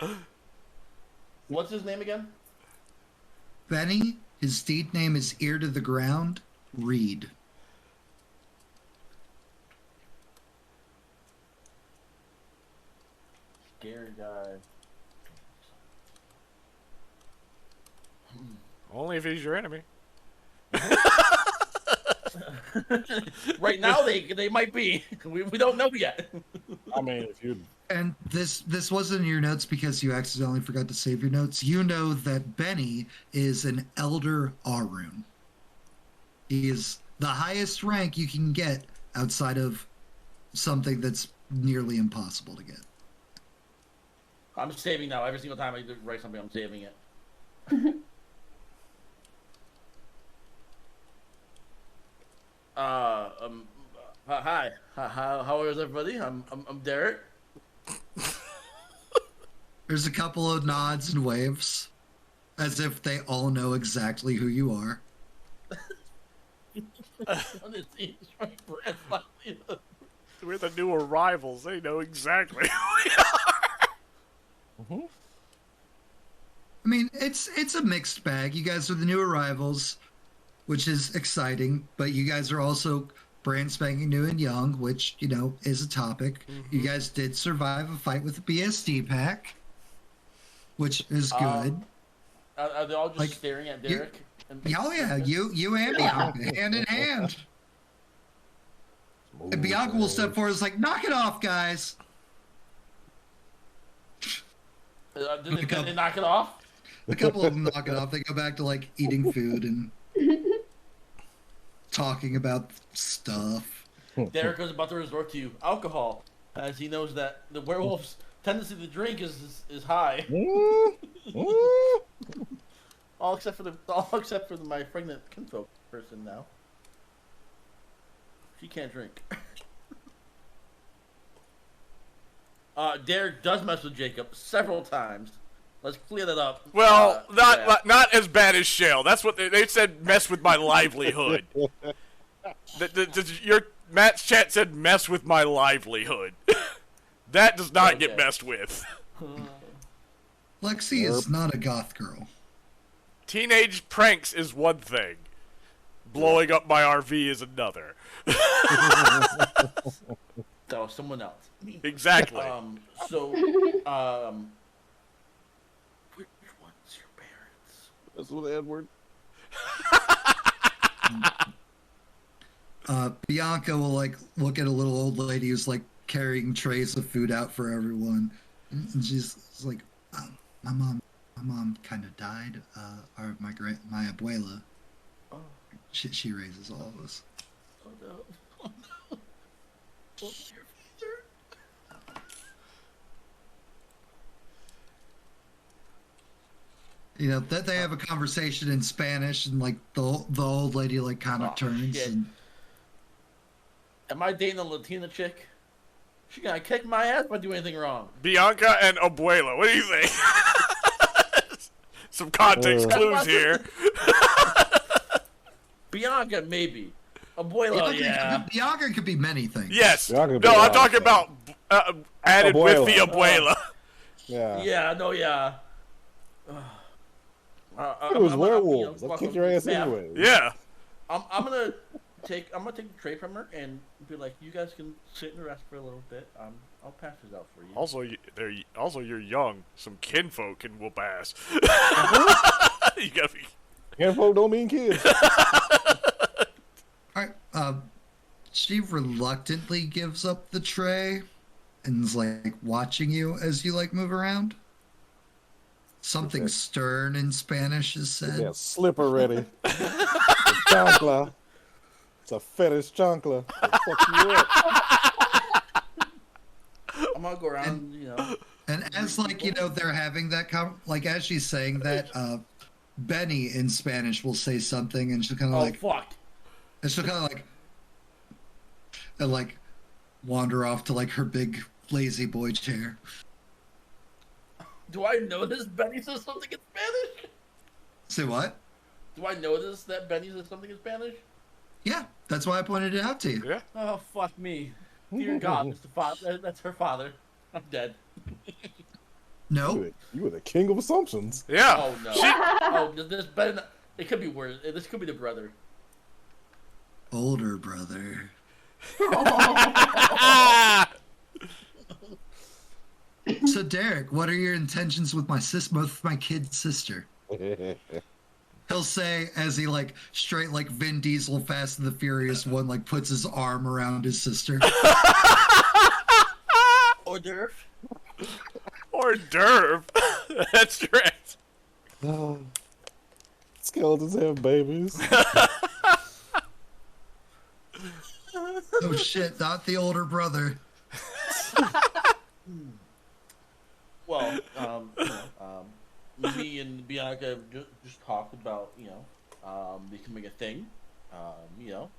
me. What's his name again? Benny. His deed name is Ear to the Ground. Reed. Scary guy. Only if he's your enemy. Right now, they might be. We don't know yet. I mean, if you And this wasn't in your notes because you accidentally forgot to save your notes. You know that Benny is an Elder Arun. He is the highest rank you can get outside of something that's nearly impossible to get. I'm saving now. Every single time I write something, I'm saving it. Hi. How is everybody? I'm Derek. There's a couple of nods and waves, as if they all know exactly who you are. We're the new arrivals. They know exactly who we are. I mean, it's a mixed bag. You guys are the new arrivals, which is exciting, but you guys are also brand spanking new and young, which, you know, is a topic. You guys did survive a fight with the BSD pack, which is good. Are they all just Like, staring at Derek? Oh yeah, you and Bianca, hand in hand. And Bianca will step forward and is like, knock it off, guys. Did they knock it off? A couple of them knock it off. They go back to like eating food and talking about stuff. Derek is about to resort to alcohol, as he knows that the werewolf's tendency to drink is high. all except for my pregnant kinfolk person now. She can't drink. Derek does mess with Jacob several times. Let's clear that up. Well, yeah. not as bad as Shell. That's what they said. Mess with my livelihood. Your Matt's chat said mess with my livelihood. That does not get messed with. Lexi is not a goth girl. Teenage pranks is one thing. Blowing up my RV is another. That was someone else. Exactly. So, which one's your parents? That's with Edward. Bianca will like look at a little old lady who's like carrying trays of food out for everyone, and she's like, "My mom kind of died. Or my abuela. Oh. She raises all of us." Oh no! Oh no! What's your father? You know that they have a conversation in Spanish, and like the old lady like kind of turns Shit. and Am I dating a Latina chick? She gonna kick my ass if I do anything wrong. Bianca and Abuela. What do you think? Some context clues here. Bianca, maybe. Abuela, yeah. Bianca could be many things. Yes. No, Bianca could be I'm talking about added with Abuela. the Abuela. Yeah. Yeah, no, yeah. It was werewolves. I'll kick your ass anyway. Yeah. I'm gonna take the tray from her and be like, you guys can sit and rest for a little bit. I'll pass this out for you. Also, you're young. Some kinfolk can whoop ass. You gotta be. Kinfolk don't mean kids. All right. She reluctantly gives up the tray and is like watching you as you like move around. Something stern in Spanish is said. Yeah, slipper ready. Chancla. It's a fetish chancla. Fuck you up. I'm gonna go around, you know. And as like, you know, they're having that like as she's saying that, Benny in Spanish will say something and she'll kind of Oh like, fuck! and she'll kind of like, and like wander off to like her big lazy boy chair. Do I notice Benny says something in Spanish? Say what? Do I notice that Benny says something in Spanish? Yeah, that's why I pointed it out to you. Yeah. Oh fuck me! Dear God, it's the father. That's her father. I'm dead. No, You were the king of assumptions. Yeah. Oh no! Oh, this better not. It could be worse. This could be the brother. older brother. So Derek, what are your intentions with my kid sister? He'll say as he like straight like Vin Diesel Fast and the Furious one like puts his arm around his sister. Hors d'oeuvre. Or Derv. That's right. Skeletons have babies. Oh shit, not the older brother. Well, me and Bianca have just talked about, becoming a thing. You know.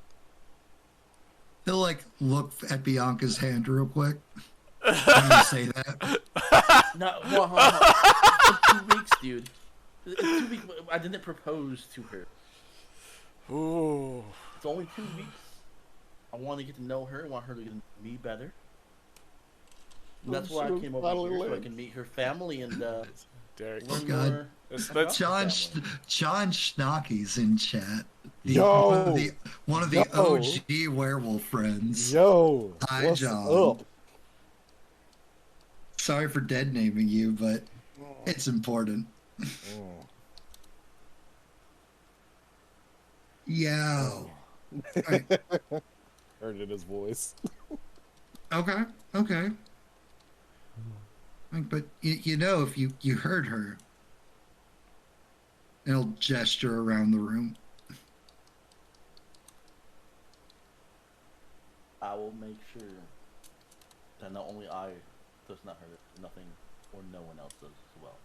He'll like look at Bianca's hand real quick. When you say that. No, well, it's 2 weeks, dude. It's 2 weeks. I didn't propose to her. Ooh. It's only 2 weeks. I want to get to know her. I want her to get to know me better. And that's why I came over here, so I can meet her family and Derek. learn God. more. That's John family. Schnocky's in chat. Yo. One of the Yo. OG werewolf friends. Yo. Hi, What's John. up? Sorry for dead naming you, but it's important. Yo. Right. Heard it in his voice. Okay. But you know, if you heard her, it'll gesture around the room. I will make sure that not only I does not hurt nothing, or no one else does as well.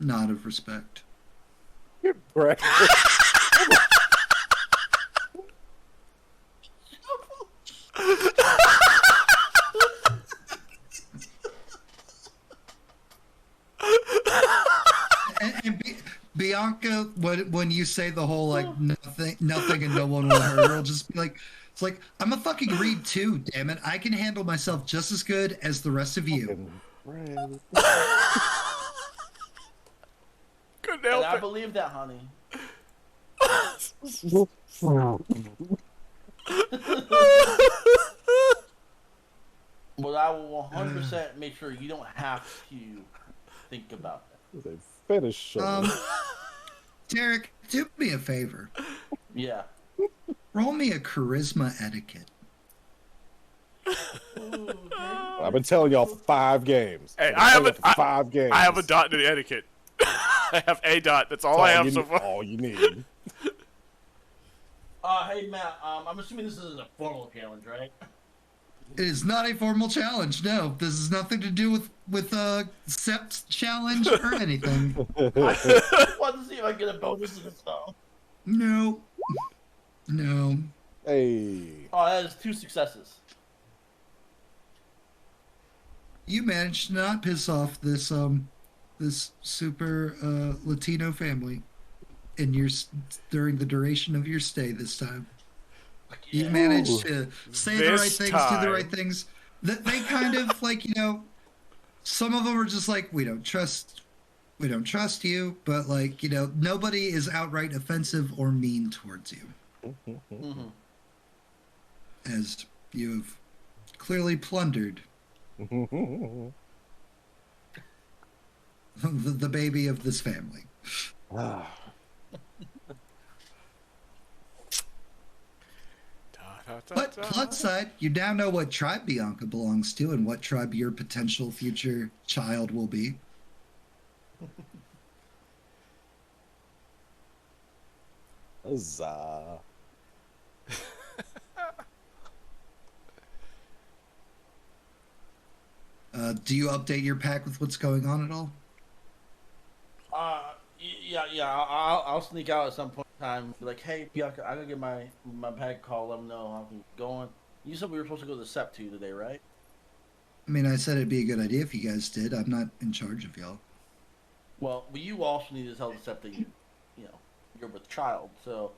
Nod of respect. Brett. And Bianca, when you say the whole like nothing and no one will hurt her, it'll just be like, it's like I'm a fucking reed too. Damn it, I can handle myself just as good as the rest of you. Couldn't And help I it. believe that, honey. But I will 100% make sure you don't have to think about that. It's a fetish show. Derek, do me a favor. Yeah. Roll me a charisma etiquette. I've been telling y'all for 5 games. Hey, I've been telling y'all for 5 games. I have a dot in the etiquette. I have a dot. That's all I have so far. All you need. Hey Matt, I'm assuming this isn't a formal challenge, right? It is not a formal challenge. No, this has nothing to do with a sept challenge or anything. I want to see if I get a bonus in this song. No. No. Hey. Oh, that is 2 successes. You managed to not piss off this this super Latino family in your during the duration of your stay this time. You Yeah. managed to say the right This things, do the right time. things. They kind of like, you know, some of them are just like, we don't trust you, but like, you know, nobody is outright offensive or mean towards you, Mm-hmm. as you have clearly plundered the baby of this family. But plus side, you now know what tribe Bianca belongs to and what tribe your potential future child will be. Huzzah. Do you update your pack with what's going on at all? Yeah. I'll sneak out at some point in time. Be like, hey, Bianca, I gotta get my pack call. Let them know how I'm going. You said we were supposed to go to the Sept today, right? I mean, I said it'd be a good idea if you guys did. I'm not in charge of y'all. Well, you also need to tell the Sept that you're with child. So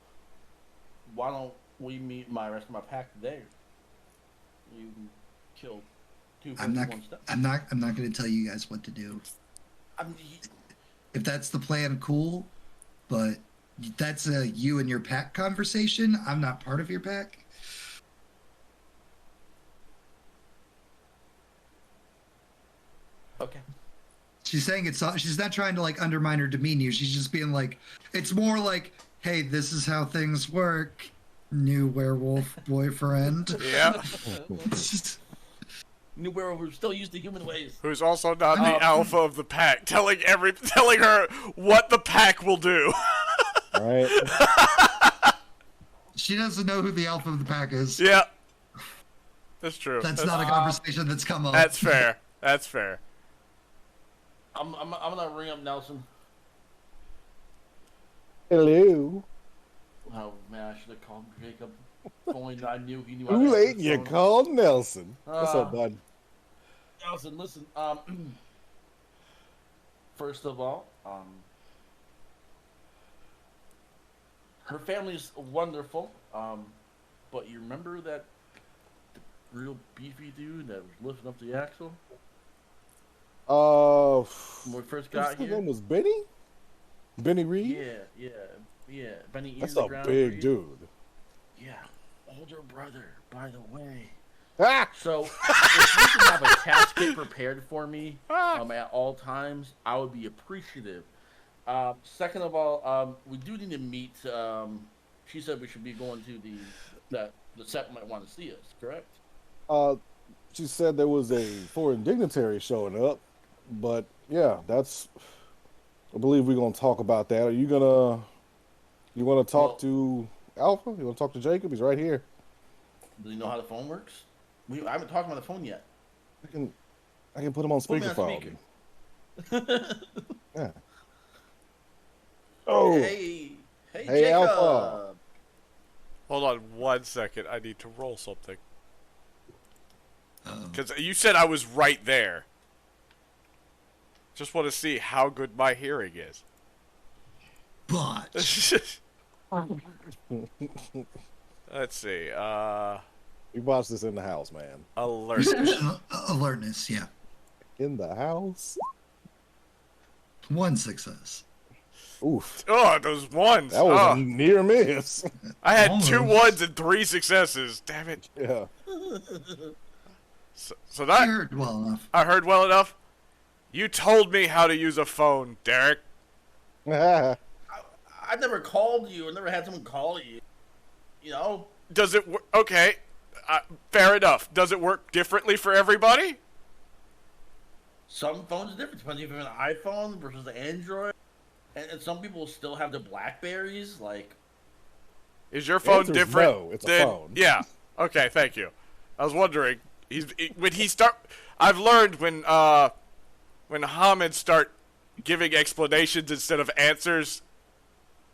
why don't we meet my rest of my pack today? You can kill 2 birds I'm with not. 1 stone. I'm not going to tell you guys what to do. If that's the plan, cool. But that's a you and your pack conversation. I'm not part of your pack. Okay. She's saying it's. She's not trying to like undermine or demean you. She's just being like, it's more like, hey, this is how things work. New werewolf boyfriend. Yeah. New werewolf who's still used to human ways. Who's also not the alpha of the pack, telling her what the pack will do. All right. She doesn't know who the alpha of the pack is. Yeah. That's true. That's not a conversation that's come up. That's fair. That's fair. I'm gonna ring up Nelson. Hello. Oh man, I should have called Jacob. If only I knew he knew. Too late. You called Nelson. What's up, bud? Nelson, listen. First of all, her family's wonderful. But you remember that the real beefy dude that was lifting up the axle when we first got his here? name was Benny. Benny Reed. Yeah. Benny. That's ears the a ground big Reed. dude. Yeah, older brother, by the way. Ah! So, if you can have a casket prepared for me at all times, I would be appreciative. Second of all, we do need to meet. She said we should be going to the set might want to see us, correct? She said there was a foreign dignitary showing up, but yeah, that's. I believe we're gonna talk about that. Are you gonna? You want to talk to Alpha? You want to talk to Jacob? He's right here. Do you know how the phone works? I haven't talked on the phone yet. I can put him on Put me on speakerphone. speaker. Yeah. Oh. Hey, Hey, Jacob. Alpha. Hold on 1 second. I need to roll something. Uh-oh. Because you said I was right there. Just want to see how good my hearing is. But Let's see. We watched this in the house, man. Alert. alertness, yeah. In the house. 1 success. Oof. Oh, those ones. That was Oh, a near miss. I had 2 almost. 1s and 3 successes. Damn it. Yeah. So I that heard well enough. I heard well enough. You told me how to use a phone, Derek. I've never called you. I've never had someone call you. You know? Does it work? Okay. Fair enough. Does it work differently for everybody? Some phones are different, depending if you have an iPhone versus an Android. And some people still have the Blackberries, like... Is your phone Answer's different? no, it's a phone. Yeah. Okay, thank you. I was wondering. I've learned when Hamids start giving explanations instead of answers,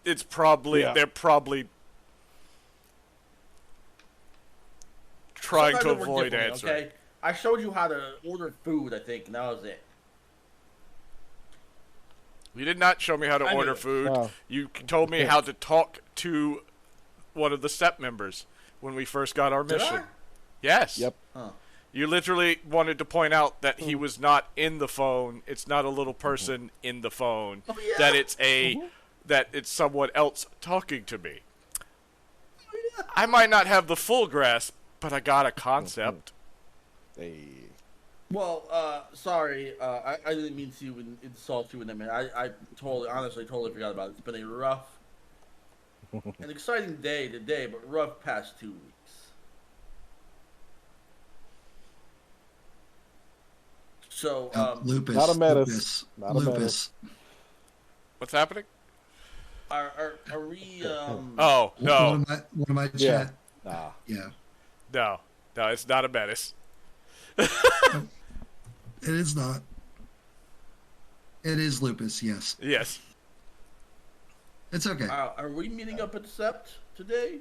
it's probably Yeah. they're probably trying to sometimes we're avoid different, answering. Okay, I showed you how to order food. I think and that was it. You did not show me how to I knew order it. food. Oh. You told me how to talk to one of the SEP members when we first got our Did mission. I? Yes. Yep. Huh. You literally wanted to point out that he was not in the phone. It's not a little person in the phone. Oh, yeah. That it's that it's someone else talking to me. I might not have the full grasp, but I got a concept. Hey. Well, sorry, I didn't mean to insult you in a minute. I honestly totally forgot about it. It's been a rough, an exciting day today, but rough past 2 weeks. So, Lupus. Not a menace. Lupus. Not a Lupus. What's happening? are we, Oh, no. One of my Yeah. chat. Nah. Yeah. No, it's not a menace. It is not. It is Lupus, yes. Yes. It's okay. are we meeting up at Sept today?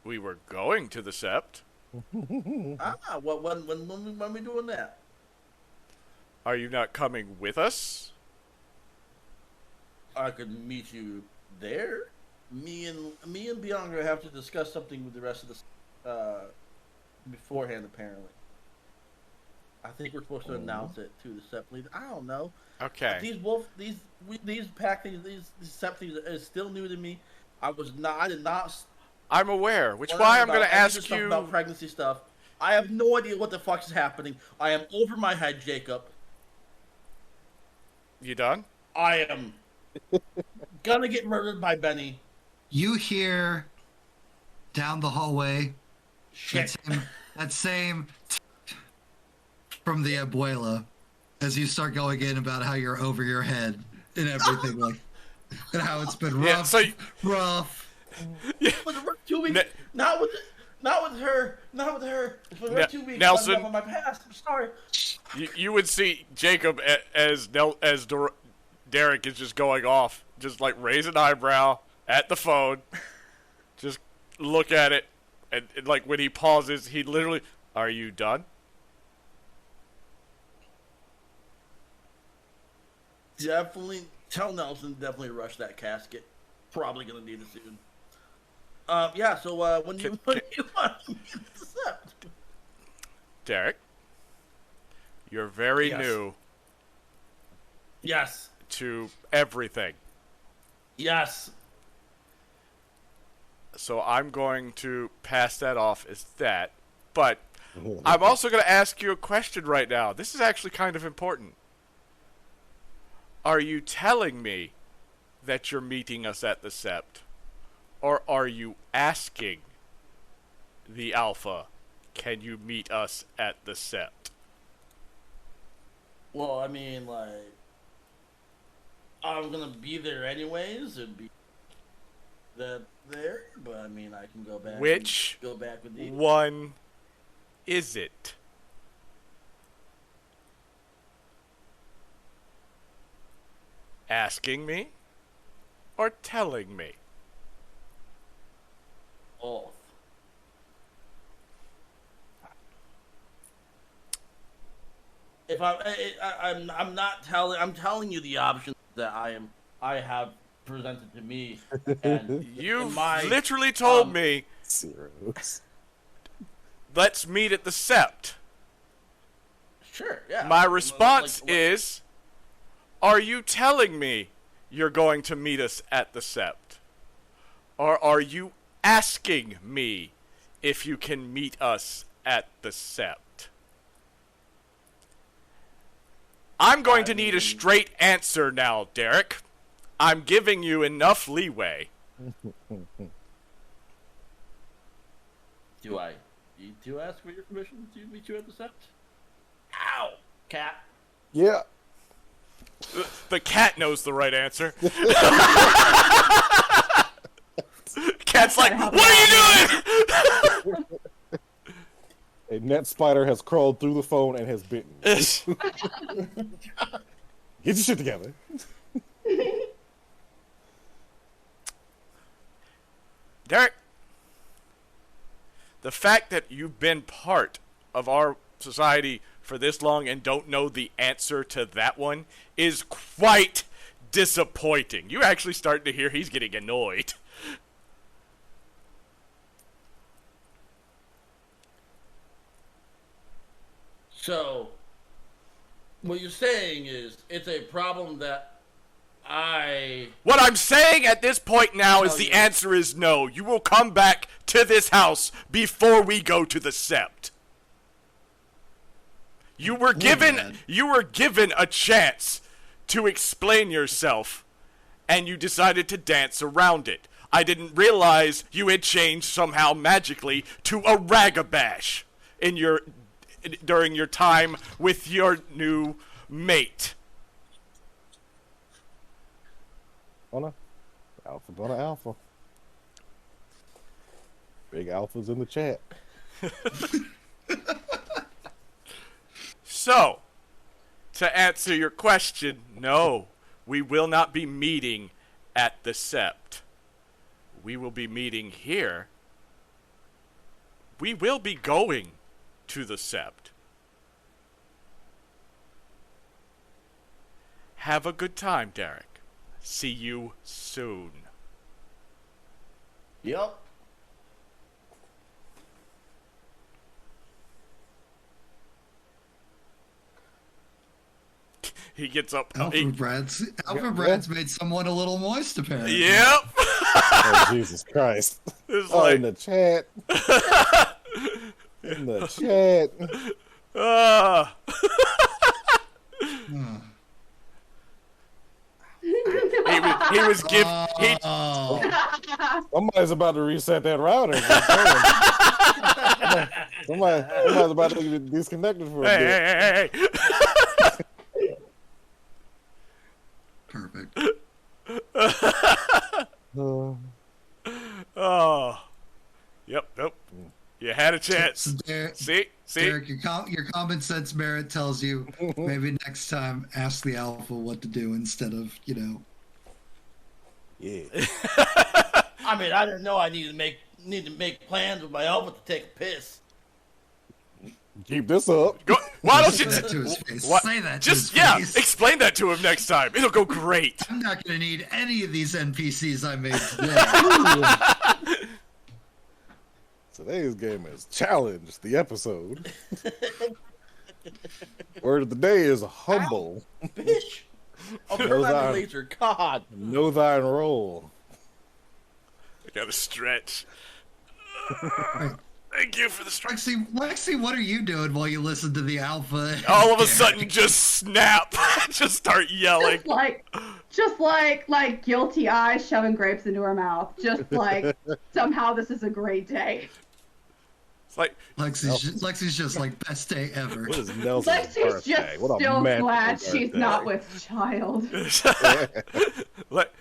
We were going to the Sept. When we doing that? Are you not coming with us? I could meet you there. Me and Bianca have to discuss something with the rest of the beforehand. Apparently, I think we're supposed to announce it to the Sept leader. I don't know. Okay. These pack things, these Sept things is still new to me. I did not. I'm aware, which learn why I'm going about to any of ask this stuff you. about pregnancy stuff. I have no idea what the fuck is happening. I am over my head, Jacob. You done? I am gonna get murdered by Benny. You hear down the hallway Shit. that same from the abuela as you start going in about how you're over your head and everything like and how it's been rough. Yeah, so rough. Was it rough 2 weeks? Not with her. It's been rough 2 weeks. Nelson. I'm on my past. I'm sorry. you would see Jacob as Derek is just going off, just like raise an eyebrow at the phone, just look at it, and like when he pauses, he literally, "Are you done?" Definitely tell Nelson definitely rush that casket. Probably gonna need it soon. Yeah. So when you want to accept? Derek, you're very Yes. new Yes. to everything, Yes. so I'm going to pass that off as that. But I'm also going to ask you a question right now. This is actually kind of important. Are you telling me that you're meeting us at the Sept? Or are you asking the Alpha, can you meet us at the Sept? Well, I mean, like, I'm gonna be there anyways and be there. But I mean, I can go back. Which go back with you. one is it? Asking me or telling me? Both. If I'm not telling. I'm telling you the options that I have presented to me. And You've my, literally told me, Serious. let's meet at the Sept. Sure. Yeah. My response Like, is, are you telling me you're going to meet us at the Sept? Or are you asking me if you can meet us at the Sept? I'm going to need a straight answer now, Derek. I'm giving you enough leeway. Do I need to ask for your permission to meet you at the Sept? Ow, cat. Yeah. The cat knows the right answer. Cat's like, what are you doing? A net spider has crawled through the phone and has bitten. Get your shit together. Derek, the fact that you've been part of our society for this long and don't know the answer to that one is quite disappointing. You're actually starting to hear he's getting annoyed. So, what you're saying is it's a problem that What I'm saying at this point now is Oh, the yeah. answer is no. You will come back to this house before we go to the Sept. You were given a chance to explain yourself, and you decided to dance around it. I didn't realize you had changed somehow magically to a ragabash during your time with your new mate. On a alpha. Big alphas in the chat. So, to answer your question, no, we will not be meeting at the Sept. We will be meeting here. We will be going to the Sept. Have a good time, Derek. See you soon. Yep. He gets up. Alpha Brad's made someone a little moist, apparently. Yep. Oh, Jesus Christ. It's Oh, like, in the chat. In the chat. he was give he Oh, Somebody's about to reset that router. Somebody's about to get disconnected for a bit. hey. perfect. Oh. Yep, nope. You had a chance. So See? Derek, your common sense merit tells you maybe next time ask the alpha what to do instead of, Yeah. I mean, I didn't know I need to make plans with my alpha to take a piss. Keep this up. Go, why don't Say you that to his face. what- Say that just to his face. explain that to him next time. It'll go great. I'm not going to need any of these NPCs I made today. Today's game is Challenge, the episode. Word of the day is humble. Bitch. I'll turn Those on are- the laser. God. Know thine role. I gotta stretch. Right. Thank you for the stretch. Lexi, what are you doing while you listen to the alpha? All of a sudden, just snap. Just start yelling. Just like guilty eyes shoving grapes into her mouth. Just like somehow this is a great day. It's like, Lexi's just like best day ever. What is Nelson's Lexi's birthday? just What a still magical glad she's birthday. not with child. like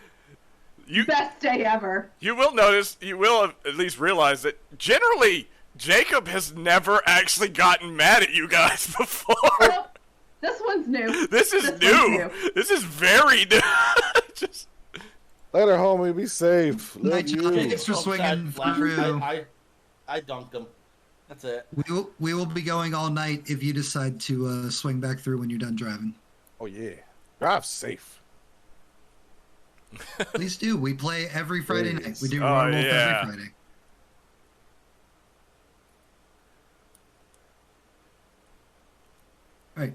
you Best day ever. you will notice, you will at least realize that generally Jacob has never actually gotten mad at you guys before. Well, this one's new. This is one's new. This is very new. Just Later, homie. Be safe. Love Night, John. you. Thanks for swinging Flash. through. I dunked him. That's it. We will be going all night if you decide to swing back through when you're done driving. Oh, yeah. Drive safe. Please do. We play every Friday night. We do Oh, Werewolf yeah. every Friday. All right,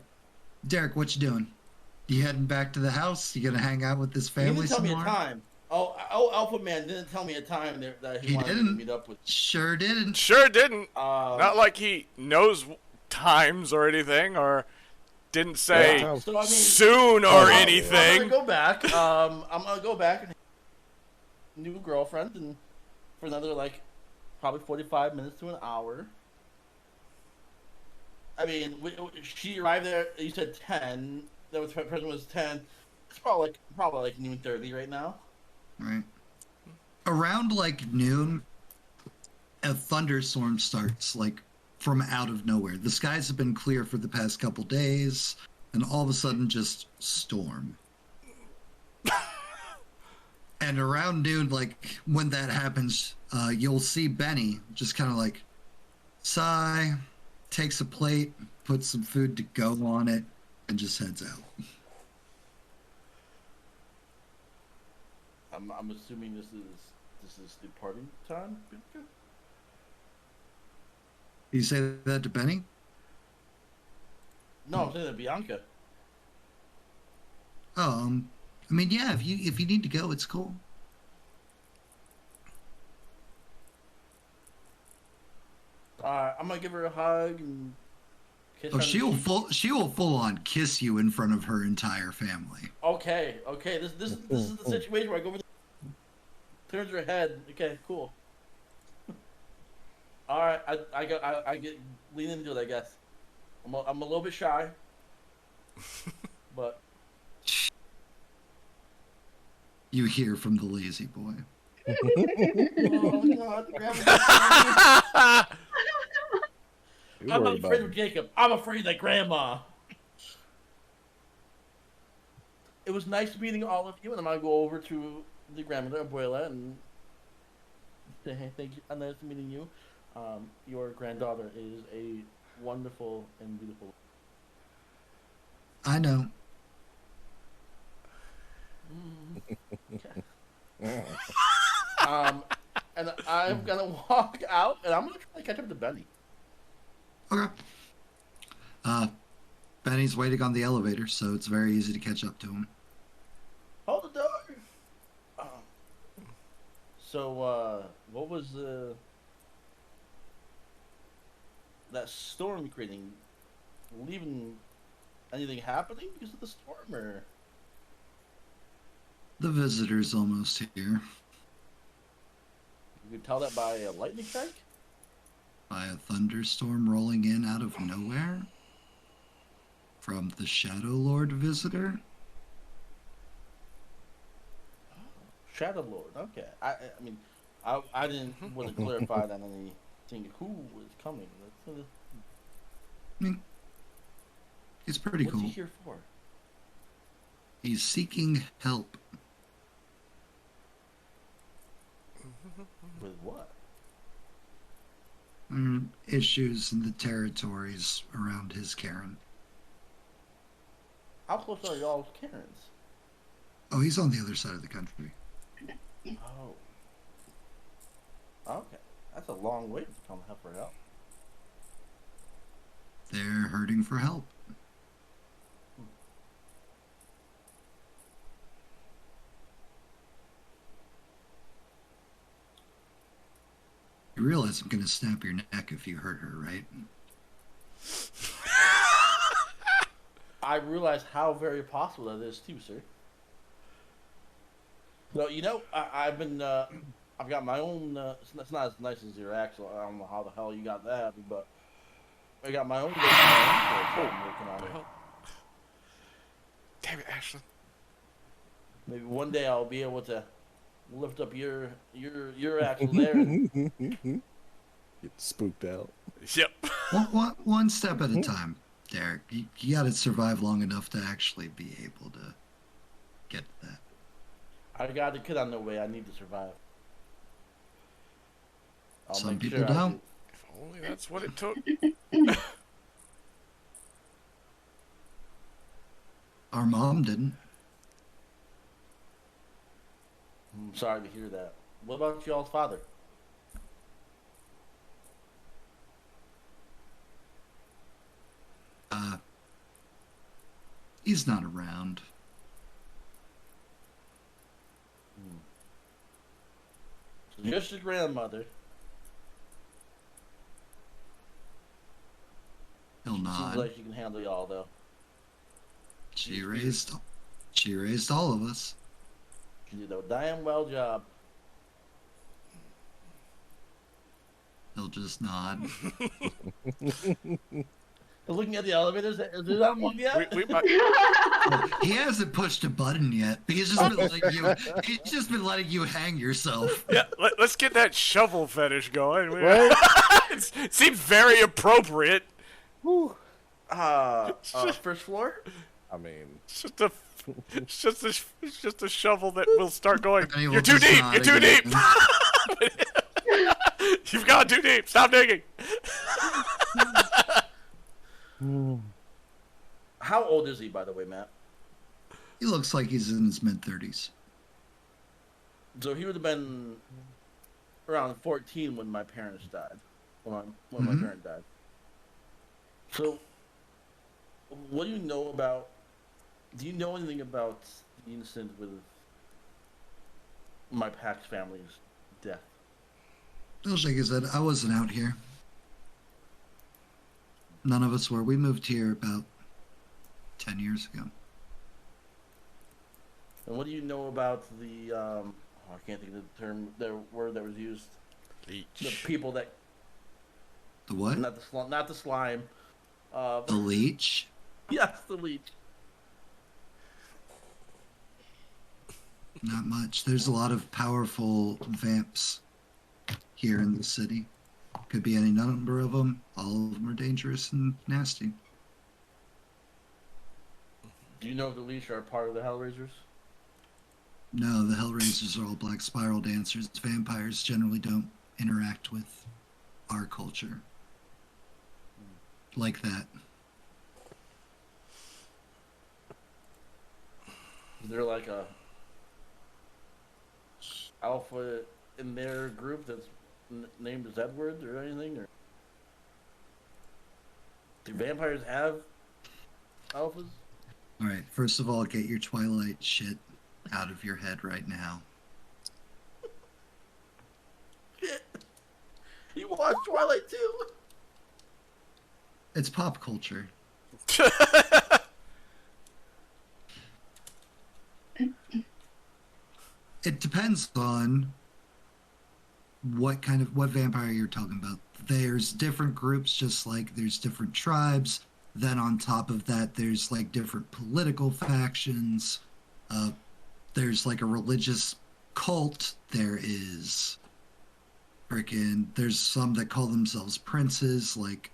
Derek, what you doing? You heading back to the house? You gonna hang out with this He family didn't tell some me a more? time. Oh, Alpha Man didn't tell me a time that he wanted me didn't. to meet up with. Sure didn't. sure didn't. Um, Not like he knows times or anything, or didn't say Yeah. So I mean, soon or I'm anything. gonna go back. I'm gonna go back and new girlfriend and for another probably 45 minutes to an hour. I mean, she arrived there. You said 10. That was present was 10. It's probably like noon 30 right now. Right. Around like noon, a thunderstorm starts from out of nowhere. The skies have been clear for the past couple days, and all of a sudden just storm. And around noon, when that happens, you'll see Benny just kind of sigh, takes a plate, puts some food to go on it, and just heads out. I'm assuming this is departing time. You say that to Benny? No, I'm saying to Bianca. Oh, I mean, yeah. If you need to go, it's cool. I'm gonna give her a hug and kiss her. Oh, she will full on kiss you in front of her entire family. Okay. This is the situation where I go over. Turns her head. Okay, cool. All right, I get lean into it. I guess I'm a little bit shy, but You hear from the lazy boy. oh God, I'm not afraid of Jacob. I'm afraid of Grandma. It was nice meeting all of you, and I'm gonna go over to the grandmother, Abuela, and say, hey, thank you. Nice meeting you. Your granddaughter is a wonderful and beautiful. I know. Okay. And I'm gonna walk out, and I'm gonna try to catch up to Benny. Okay. Benny's waiting on the elevator, so it's very easy to catch up to him. Hold the door. So, what was that storm creating? Leaving anything happening because of the storm, or? The visitor's almost here. You could tell that by a lightning strike? By a thunderstorm rolling in out of nowhere? From the Shadow Lord visitor? Shadow Lord, okay. I mean, I didn't want to clarify that anything. Who was coming? I mean, it's pretty What's cool. he here for? He's seeking help. With what? Issues in the territories around his Karen. How close are y'all's Karens? Oh, he's on the other side of the country. Oh. Okay. That's a long way to come help her out. They're hurting for help. You realize I'm going to snap your neck if you hurt her, right? I realize how very possible that is too, sir. So, I've got my own, it's not as nice as your actual, I don't know how the hell you got that, but I got my own working on it. Damn it, Ashley. Maybe one day I'll be able to lift up your axle there. Get spooked out. Yep. One step at a time, Derek. You got to survive long enough to actually be able to get to that. I got a kid on the way. I need to survive. Some people don't. If only that's what it took. Our mom didn't. I'm sorry to hear that. What about y'all's father? He's not around. So just your grandmother. He'll nod. Seems like she can handle y'all, though. She raised all of us. She did a damn well job. He'll just nod. Looking at the elevators, is there that one yet? We might... He hasn't pushed a button yet. He's just been letting you hang yourself. Yeah, let's get that shovel fetish going. Right? It seems very appropriate. First floor? I mean, It's just a shovel that will start going. And You're too deep. You're too deep. again. You've gone too deep. Stop digging. How old is he, by the way, Matt? He looks like he's in his mid-30s. So he would have been around 14 when my parents died. When my parent died. So, what do you know about? Do you know anything about the incident with my Pax family's death? Well, like I said, I wasn't out here. None of us were. We moved here about 10 years ago. And what do you know about the? I can't think of the word that was used. Leech. The people that. The what? Not the slime. The leech? Yes, the leech. Not much. There's a lot of powerful vamps here in the city. Could be any number of them. All of them are dangerous and nasty. Do you know if the leech are part of the Hellraisers? No, the Hellraisers are all black spiral dancers. Vampires generally don't interact with our culture like that. Is there like a alpha in their group that's named as Edward or anything? Or do vampires have alphas? All right, first of all, get your Twilight shit out of your head right now. You watched Twilight too? It's pop culture. It depends on what vampire you're talking about. There's different groups, just like there's different tribes. Then on top of that, there's like different political factions. There's like a religious cult. There's some that call themselves princes. Like,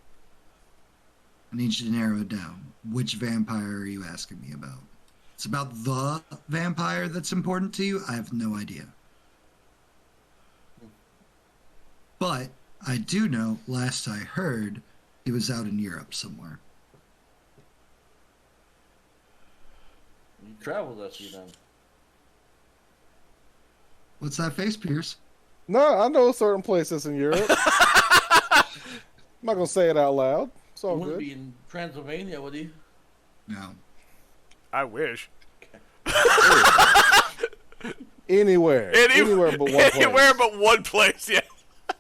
I need you to narrow it down. Which vampire are you asking me about? It's about the vampire that's important to you? I have no idea. But I do know, last I heard, he was out in Europe somewhere. You traveled us, you then. What's that face, Pierce? No, I know certain places in Europe. I'm not gonna say it out loud. It's all He wouldn't good. be in Transylvania, would he? No. I wish. Anywhere but one place. Anywhere but one place, yeah.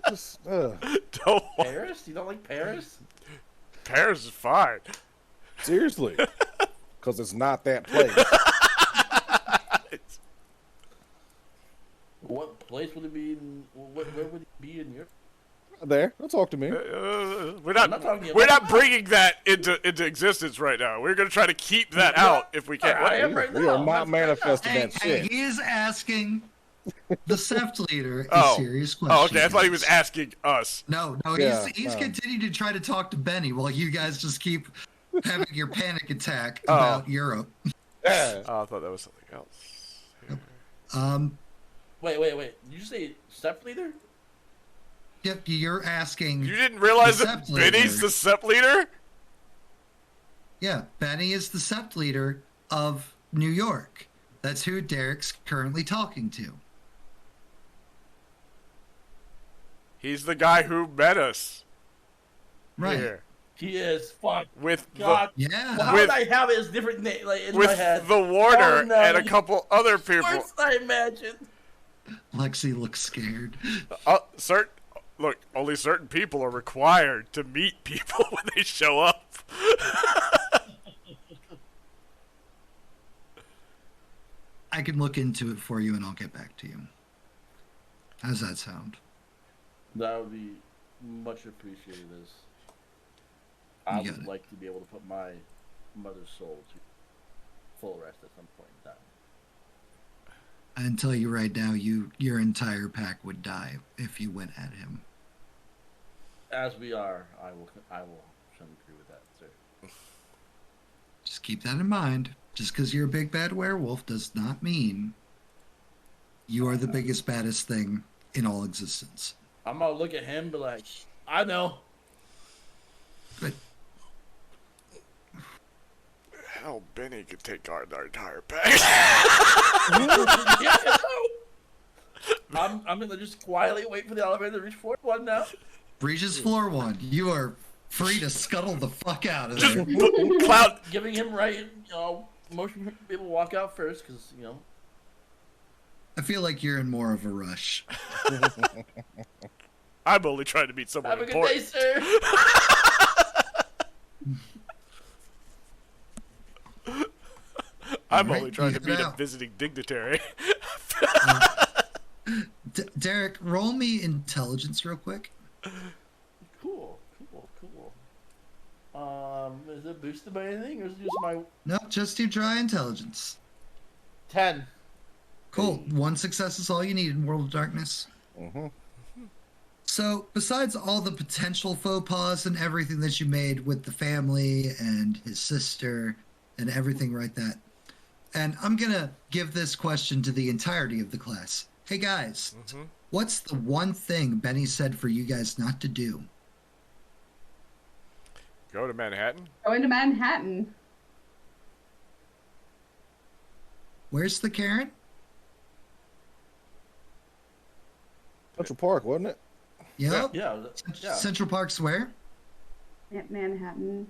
Just, Don't want- Paris? You don't like Paris? Paris is fine. seriously, because it's not that place. What place would it be in? Where would it be in Europe? There, don't talk to me. We're I'm not talking we're about- not bringing that into existence right now. We're gonna try to keep that out if we can. I am right We now. are not manifesting Hey, that shit. he is asking the Sept leader Oh. a serious question. Oh, okay. I thought he was asking us. No, Yeah, he's no. continuing to try to talk to Benny while you guys just keep having your panic attack Oh. about Europe. Yeah. Oh, I thought that was something else. Wait. Did you say Sept leader? Yep, you're asking. You didn't realize The that Sept leader. Benny's the Sept leader? Yeah, Benny is the Sept leader of New York. That's who Derek's currently talking to. He's the guy who met us Right. here He is. Fuck. with God. Yeah. How With- did I have it as different name like in with my head? the warder Oh, no. and a couple other people. Worse than I imagined. Lexi looks scared. Only certain people are required to meet people when they show up. I can look into it for you and I'll get back to you. How's that sound? That would be much appreciated. As I You got would it. like to be able to put my mother's soul to full rest at some point in time. I can tell you right now, your entire pack would die if you went at him. As we are, I will certainly agree with that, sir. Just keep that in mind. Just because you're a big bad werewolf does not mean you are the biggest, baddest thing in all existence. I'm gonna look at him and be like, I know. But hell, Benny could take our entire pack. Yeah, I'm gonna just quietly wait for the elevator to reach floor 1 now. Reaches floor 1. You are free to scuttle the fuck out of there. Cloud. Giving him motion for him to be able to walk out first, because I feel like you're in more of a rush. I'm only trying to meet someone Have a good important. day, sir. I'm Alright, only trying to you meet get a out. visiting dignitary. Derek, roll me intelligence real quick. Cool. Is it boosted by anything, or is it just my No, just your dry intelligence. 10? Cool. 1 success is all you need in World of Darkness. Mm-hmm. So, besides all the potential faux pas and everything that you made with the family and his sister and everything like that, and I'm gonna give this question to the entirety of the class. Hey guys, what's the one thing Benny said for you guys not to do? Go to Manhattan. Going to Manhattan. Where's the Karen? Central Park, wasn't it? Yep. Yeah. Central Park's where? At Manhattan.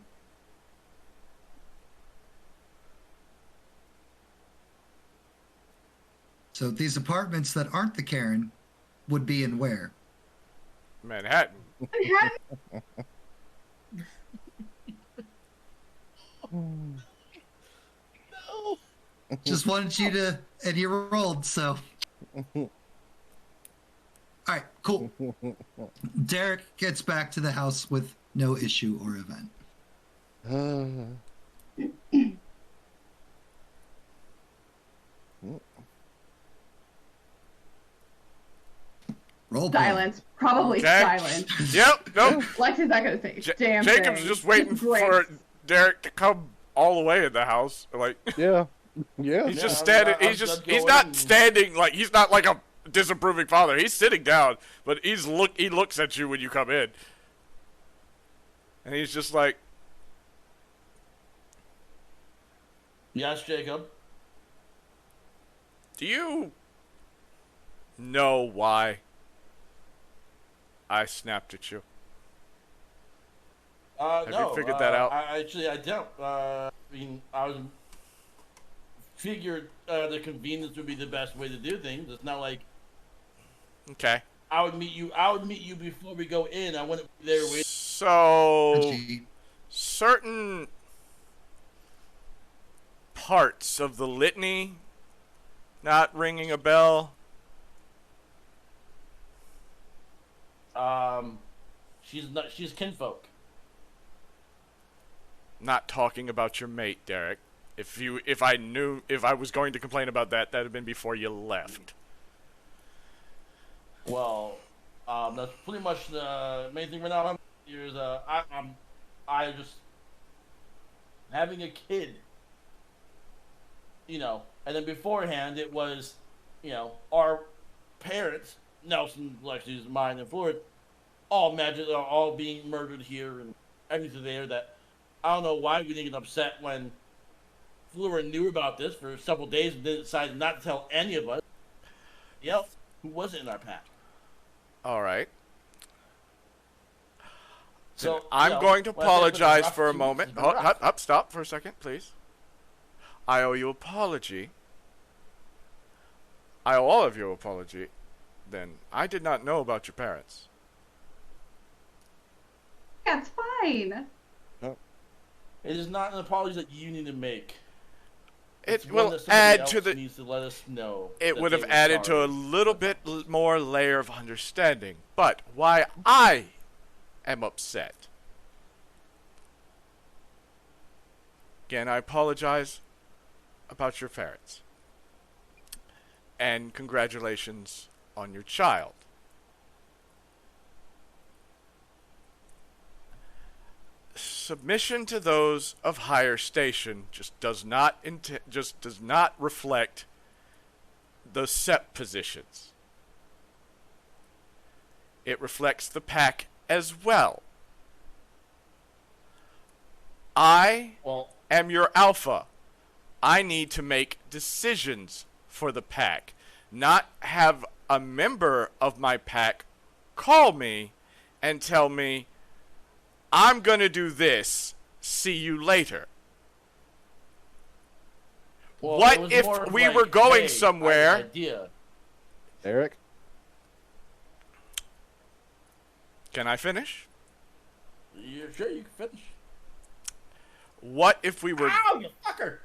So these apartments that aren't the Karen would be in where? Manhattan. Manhattan? No. Just wanted you to, and you rolled, so. All right, cool. Derek gets back to the house with no issue or event. Roll play. Silence. Probably Okay. silence. Yep. Nope. Lexi's not gonna say damn Jacob's thing. just waiting for Derek to come all the way in the house. Like Yeah. Yeah. he's Yeah, just standing. I'm He's just. not He's going not in. standing. Like he's not like a disapproving father. He's sitting down, but He looks at you when you come in, and he's just like, Yes, Jacob. "Do you know why I snapped at you?" No, you figured that out? I don't. I mean, I was figured the convenience would be the best way to do things. It's not like Okay. I would meet you before we go in. I wouldn't be there waiting. So certain parts of the litany not ringing a bell. She's kinfolk. Not talking about your mate, Derek. If I was going to complain about that, that'd have been before you left. Well, that's pretty much the main thing right now. I just having a kid, and then beforehand it was, our parents, Nelson, Lexi's, mine, and Floyd, all being murdered here and everything there. That I don't know why we didn't get upset when Fleur knew about this for several days and then decided not to tell any of us. Yep, who wasn't in our pack. All right. So I'm going to well, I think apologize rough for a two moment. weeks has been rough. Up, stop for a second, please. I owe you an apology. I owe all of you an apology. Then I did not know about your parents. Yeah, it's fine. It is not an apology that you need to make. It It's one will that somebody add else to the. needs to let us know. It that would they have were added to sorry. a little bit more layer of understanding. But why I am upset. Again, I apologize about your parents. And congratulations on your child. Submission to those of higher station just does not reflect the set positions. It reflects the pack as well. I Well, am your alpha. I need to make decisions for the pack, not have a member of my pack call me and tell me, I'm going to do this, see you later. Well, What if we were going somewhere? Idea. Eric? Can I finish? You're sure you can finish? What if we were... Ow, you fucker!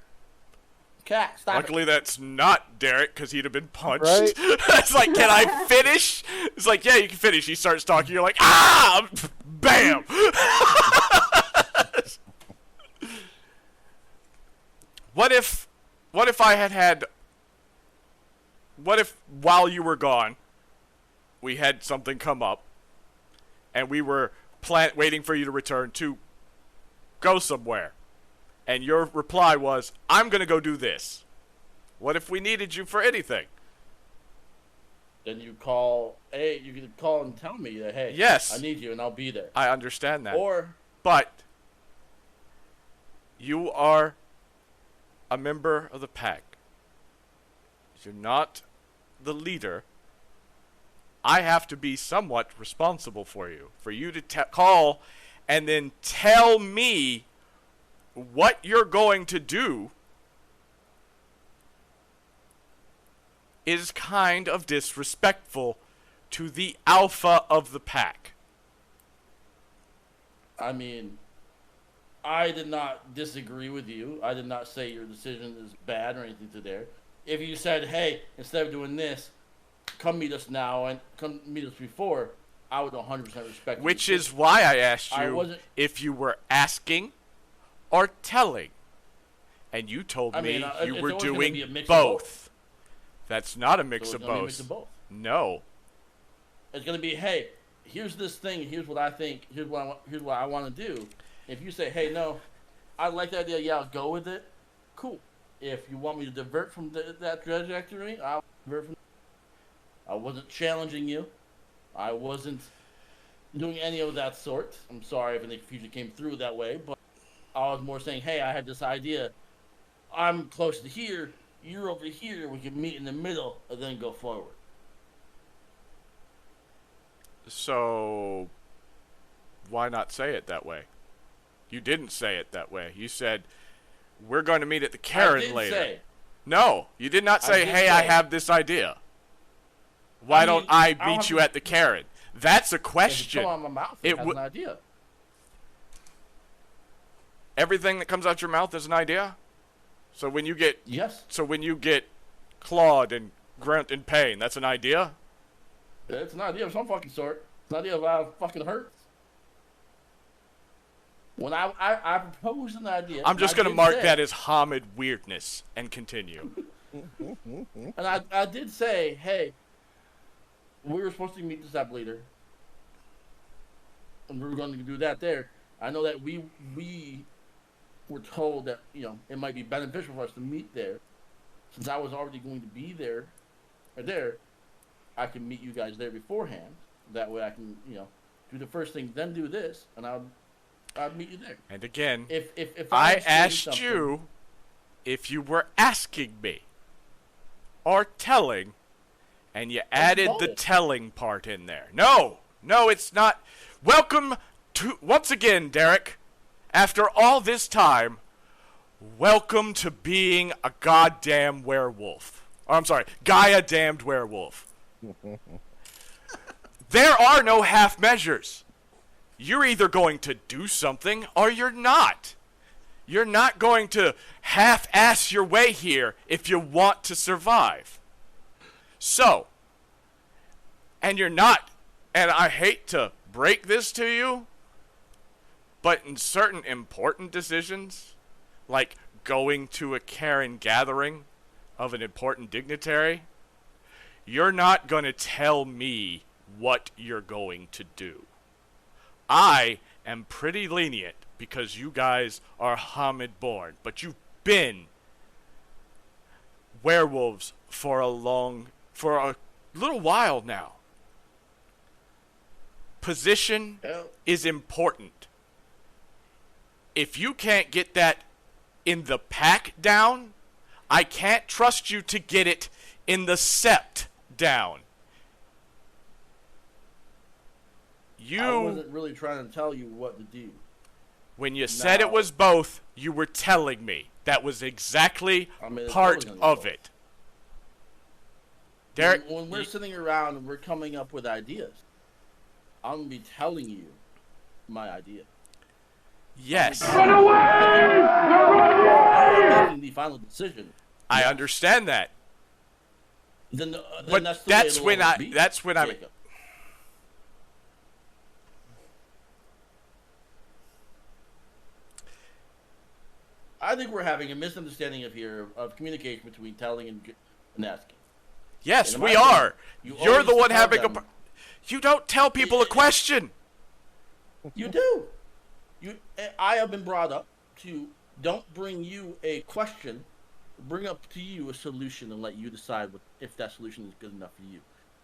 Cat, stop Luckily, that's not Derek, because he'd have been punched. Right? It's like, can I finish? It's like, yeah, you can finish. He starts talking. You're like, ah! Bam! What if I had... What if, while you were gone, we had something come up, and we were waiting for you to return to go somewhere, and your reply was, I'm going to go do this. What if we needed you for anything? Then you call, hey, you can call and tell me that, hey, Yes. I need you and I'll be there. I understand that. Or, But you are a member of the pack. You're not the leader. I have to be somewhat responsible for you. For you to call and then tell me what you're going to do is kind of disrespectful to the alpha of the pack. I mean, I did not disagree with you. I did not say your decision is bad or anything to there. If you said, hey, instead of doing this, come meet us now and come meet us before, I would 100% respect Which you. is why I asked I you wasn't- if you were asking or telling. And you told I me mean, you it's were always gonna doing be a mix of both. That's not a mix So of it's gonna be a both. mix of both. No. It's gonna be, hey, here's this thing, here's what I think, here's what I want to do. If you say, hey, no, I like that idea, yeah, I'll go with it. Cool. If you want me to divert from that trajectory, I'll divert from. I wasn't challenging you. I wasn't doing any of that sort. I'm sorry if any confusion came through that way, but I was more saying, hey, I had this idea. I'm close to here. You're over here. We can meet in the middle and then go forward. So, why not say it that way? You didn't say it that way. You said, we're going to meet at the Karen I did later. say, No, you did not say, did hey, I say- have this idea. Why I don't mean, I I don't meet have you to- at the Karen? That's a if it question. come out of my mouth, It it has would- an idea. Everything that comes out your mouth is an idea? So when you get Yes, clawed and grunt in pain, that's an idea? it's an idea of some fucking sort. It's an idea of how it fucking hurts. When I proposed an idea, I'm just and I going to did mark say- that as Hamid weirdness and continue. And I did say, hey, we were supposed to meet the sub leader, and we were going to do that there. I know that we were told that, you know, it might be beneficial for us to meet there. Since I was already going to be there, I can meet you guys there beforehand. That way I can, you know, do the first thing, then do this, and I'll meet you there. And again, If I was doing asked something- you if you were asking me or telling, and you added the both. telling part in there. No, it's not. Welcome to, once again, Derek, after all this time, welcome to being a goddamn werewolf. Or, I'm sorry, Gaia-damned werewolf. There are no half measures. You're either going to do something or you're not. You're not going to half-ass your way here if you want to survive. So, and you're not, and I hate to break this to you, but in certain important decisions, like going to a Karen gathering of an important dignitary, you're not going to tell me what you're going to do. I am pretty lenient because you guys are Hamid born, but you've been werewolves for a little while now. Position Hell, is important. If you can't get that in the pack down. I can't trust you to get it in the sept down. I wasn't really trying to tell you what to do. When you said it was both, you were telling me. That was exactly part of it. Derek, when we're sitting around and we're coming up with ideas, I'm going to be telling you my idea. Yes. Run away! I'm making the final decision. I understand that. Then But that's when I'm... I think we're having a misunderstanding of communication between telling and asking. Yes, we are. You're the one having a... You don't tell people a question. You do. I have been brought up to don't bring you a question, bring up to you a solution and let you decide if that solution is good enough for you.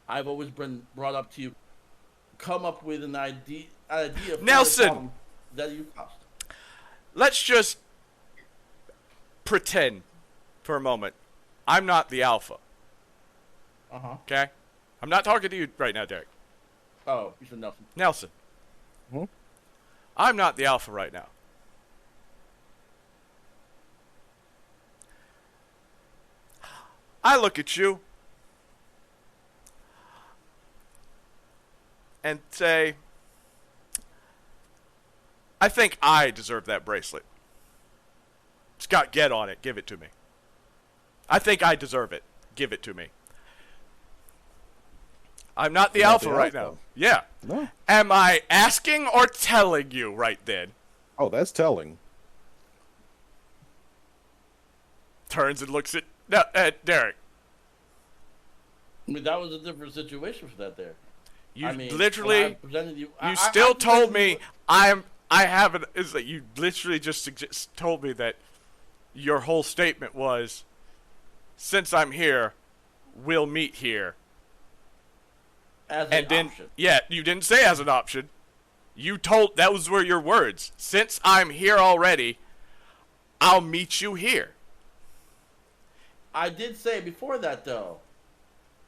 I've always been brought up to come up with an idea for Nelson, that you caused. Let's just pretend for a moment I'm not the alpha. Okay? I'm not talking to you right now, Derek. Oh, you said Nelson. Nelson. Hmm? I'm not the alpha right now. I look at you and say, I think I deserve that bracelet. It's got get on it. Give it to me. I think I deserve it. Give it to me. I'm not the alpha right now. Yeah. No. Am I asking or telling you right then? Oh, that's telling. Turns and looks at Derek. I mean, that was a different situation for that there. You literally told me is that you literally just told me that your whole statement was, since I'm here, we'll meet here. As an option. Yeah, you didn't say as an option. Those were your words. Since I'm here already, I'll meet you here. I did say before that though.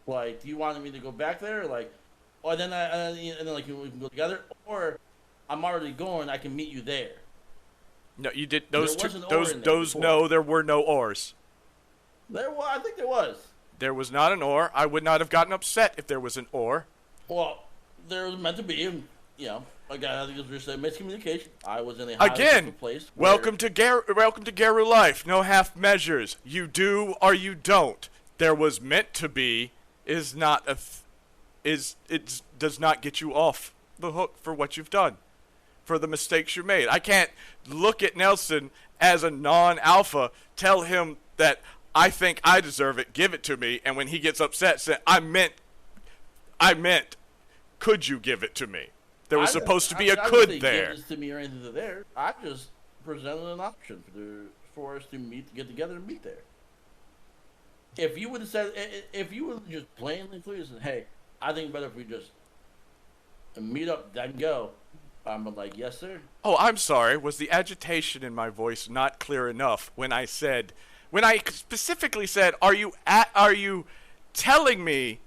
Like, do you want me to go back there? Like, or then we can go together, or I'm already going. I can meet you there. No, you did. There were no ors. I think there was. There was not an or. I would not have gotten upset if there was an or. Well, there was meant to be, and again, I think it was just a miscommunication. I was in a highly different place. Welcome to Garou life. No half measures. You do or you don't. There was meant to be. Does not get you off the hook for what you've done, for the mistakes you made. I can't look at Nelson as a non-alpha, tell him that I think I deserve it, give it to me, and when he gets upset, say, I meant, could you give it to me? There was supposed to be a could there. Give this to me or anything there. I just presented an option for us to get together and meet there. If you would have said, if you would just plainly clear said, hey, I think better if we just meet up, then go. I'm like, yes, sir. Oh, I'm sorry. Was the agitation in my voice not clear enough when I specifically said, are you telling me,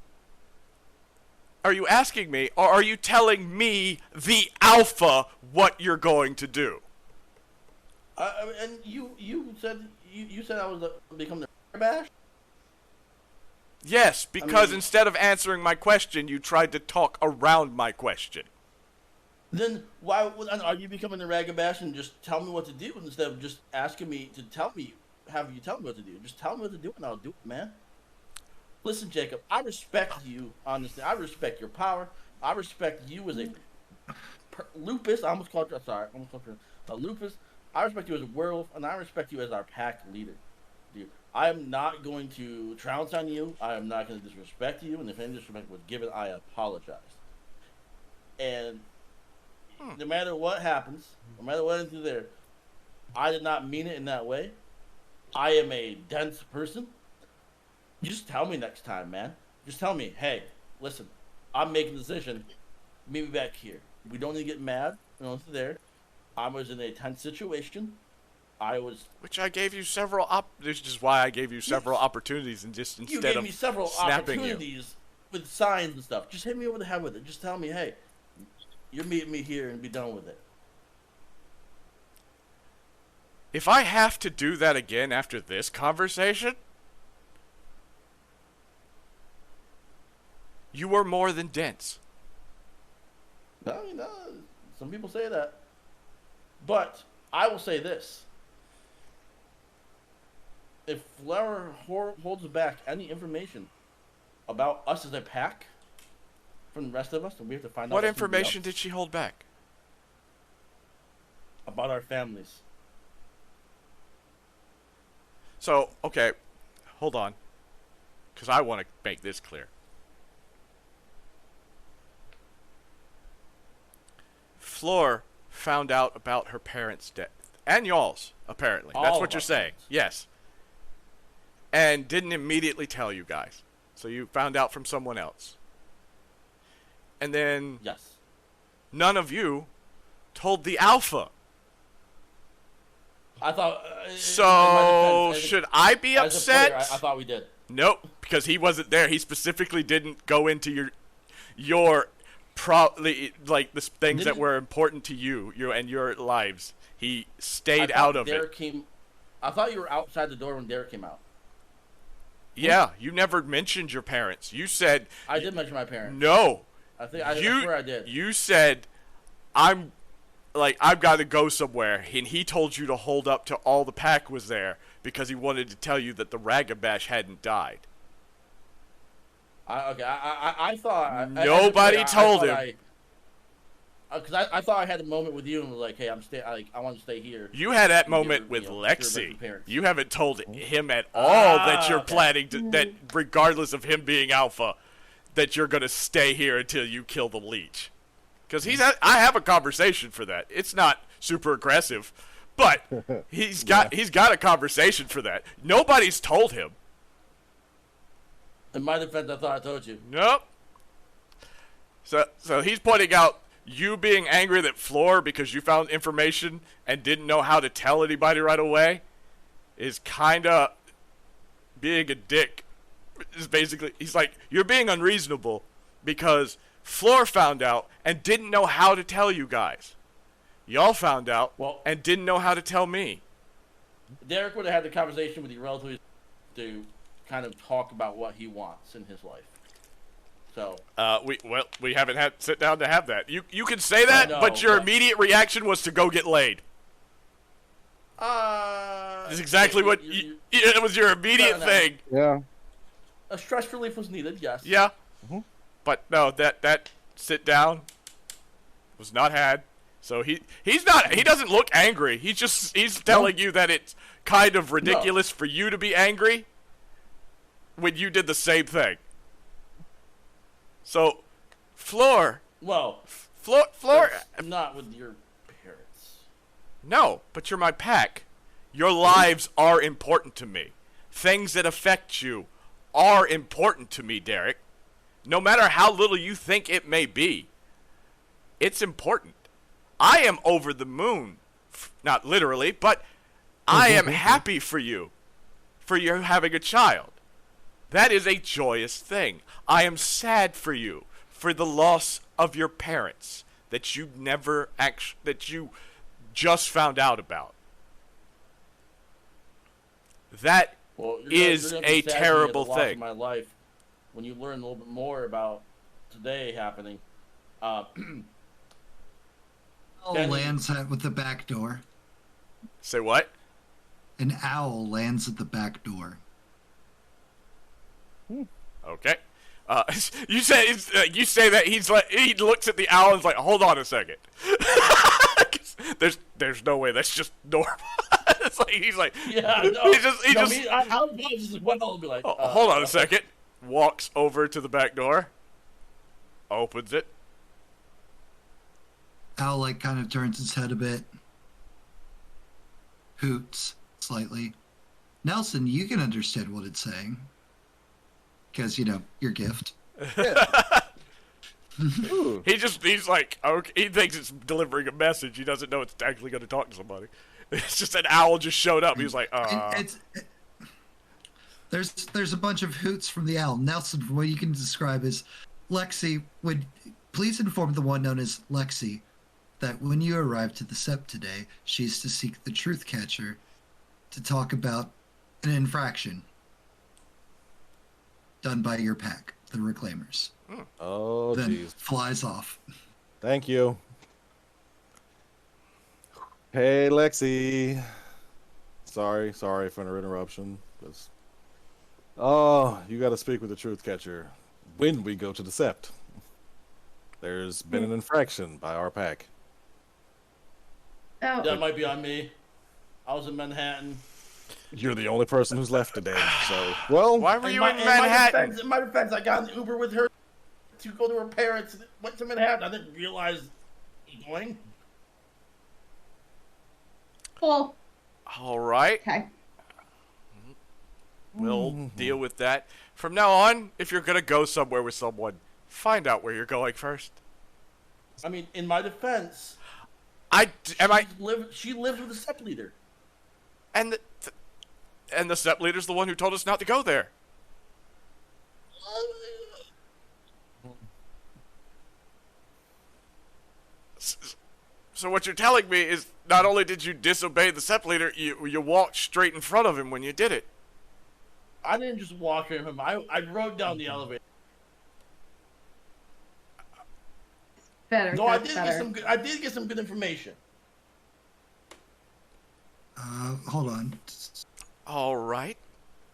are you asking me, or are you telling me, the alpha, what you're going to do? And you said I was become the bash? Yes, because instead of answering my question, you tried to talk around my question. Then why are you becoming the ragabash and just tell me what to do instead of just asking me to have you tell me what to do? Just tell me what to do and I'll do it, man. Listen, Jacob, I respect you, honestly. I respect your power. I respect you as a lupus. I almost called you a lupus. I respect you as a werewolf, and I respect you as our pack leader, dude. I am not going to trounce on you. I am not going to disrespect you. And if any disrespect was given, I apologize. And no matter what happens, no matter what happens there, I did not mean it in that way. I am a dense person. You just tell me next time, man. Just tell me, hey, listen, I'm making a decision. Meet me back here. We don't need to get mad. You know, it's there. I was in a tense situation. Which I gave you several this is why I gave you several opportunities, and just You instead gave me of several snapping opportunities with signs and stuff. Just hit me over the head with it. Just tell me, hey, you're meeting me here and be done with it. If I have to do that again after this conversation, you are more than dense. No, some people say that. But I will say this. If Flower holds back any information about us as a pack from the rest of us, then we have to find out. What information did she hold back? About our families. So, okay, hold on, because I want to make this clear. Fleur found out about her parents' death, and y'all's, apparently. That's All what of you're our saying. parents. Yes. And didn't immediately tell you guys. So you found out from someone else. And then Yes. none of you told the Alpha. I thought. So should I be as a upset? player, I thought we did. Nope, because he wasn't there. He specifically didn't go into like the things that were important to you, and your lives. He stayed out of it. I thought you were outside the door when Derek came out. Yeah, you never mentioned your parents. You said I did mention my parents. no. I swear I did. You said I've got to go somewhere, and he told you to hold up till all the pack was there because he wanted to tell you that the Ragabash hadn't died. I thought Nobody told him. Because I thought I had a moment with you and was like, hey, I want to stay here. You had that And moment give with her, Lexi. parents. You haven't told him at all that you're okay. planning to, that regardless of him being alpha, that you're going to stay here until you kill the leech. Because I have a conversation for that. It's not super aggressive, but he's got a conversation for that. Nobody's told him. In my defense, I thought I told you. Nope. So he's pointing out you being angry that Floor, because you found information and didn't know how to tell anybody right away, is kind of being a dick. Is basically, he's like, you're being unreasonable because Floor found out and didn't know how to tell you guys. Y'all found out and didn't know how to tell me. Derek would have had the conversation with you relatively to kind of talk about what he wants in his life. So we haven't had sit down to have that. You can say that, but your immediate reaction was to go get laid. That's exactly what it was. Your immediate thing. Yeah. A stress relief was needed. Yes. Yeah. Mm-hmm. But no, that sit down was not had. So he doesn't look angry. He's telling you that it's kind of ridiculous for you to be angry when you did the same thing. So, Floor. Not with your parents. No, but you're my pack. Your lives are important to me. Things that affect you are important to me, Derek. No matter how little you think it may be, it's important. I am over the moon. Not literally, but I am happy for you having a child. That is a joyous thing. I am sad for you for the loss of your parents that you just found out about. That is a terrible thing. In my life, when you learn a little bit more about today happening, lands with the back door. Say what? An owl lands at the back door. Okay. You say that he looks at the owl and is like, hold on a second. there's no way that's just normal. It's like he's like, yeah, no, I'll be like, hold on a second. Walks over to the back door, opens it. Owl kind of turns his head a bit, hoots slightly. Nelson, you can understand what it's saying. Because, your gift. Ooh. He's like, okay, he thinks it's delivering a message. He doesn't know it's actually going to talk to somebody. It's just an owl just showed up. He was like, There's a bunch of hoots from the owl. Nelson, from what you can describe as Lexi, would please inform the one known as Lexi that when you arrived to the Sept today, she's to seek the Truth Catcher to talk about an infraction done by your pack, the Reclaimers. Oh, then jeez. flies off. Thank you. Hey, Lexi. Sorry for an interruption. Oh, you got to speak with the Truth Catcher when we go to the Sept. There's been an infraction by our pack. Oh, That might be on me. I was in Manhattan. You're the only person who's left today, so... Well, why were you in Manhattan? In my defense, I got an Uber with her to go to her parents. Went to Manhattan. I didn't realize he was going. well, All right. okay. We'll deal with that. From now on, if you're going to go somewhere with someone, find out where you're going first. I mean, in my defense, she lives with the Sept leader. And the Sept leader's the one who told us not to go there. So what you're telling me is not only did you disobey the Sept leader, you walked straight in front of him when you did it. I didn't just walk in him. I rode down the elevator. Better. No, I that's did better. I did get some good information. Hold on. All right.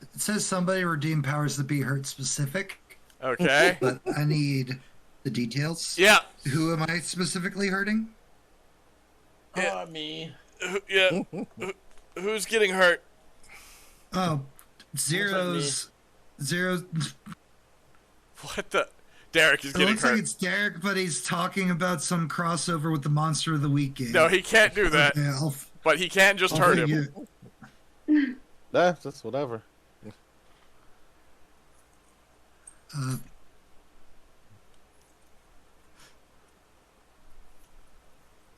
It says somebody redeemed powers that be hurt specific, Okay. but I need the details. Yeah. Who am I specifically hurting? Yeah. Me. Yeah. Who's getting hurt? Oh, Zero's. What the? Derek is It getting looks like hurt. it's Derek, but he's talking about some crossover with the Monster of the Week game. No, he can't do that. Yeah, But he can just I'll hurt figure him. that's whatever.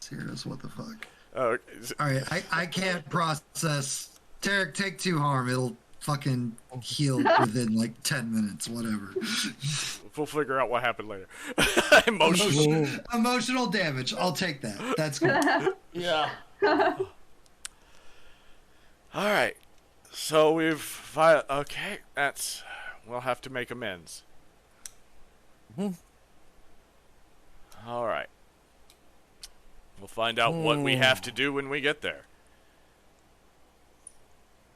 Zero's what the fuck? Oh, All right, I can't process. Derek, take 2 harm. It'll fucking heal within like 10 minutes, whatever. we'll figure out what happened later. Emotional. Emotional damage. I'll take that. That's cool. Yeah. All right. So okay, we'll have to make amends. All right. We'll find out what we have to do when we get there.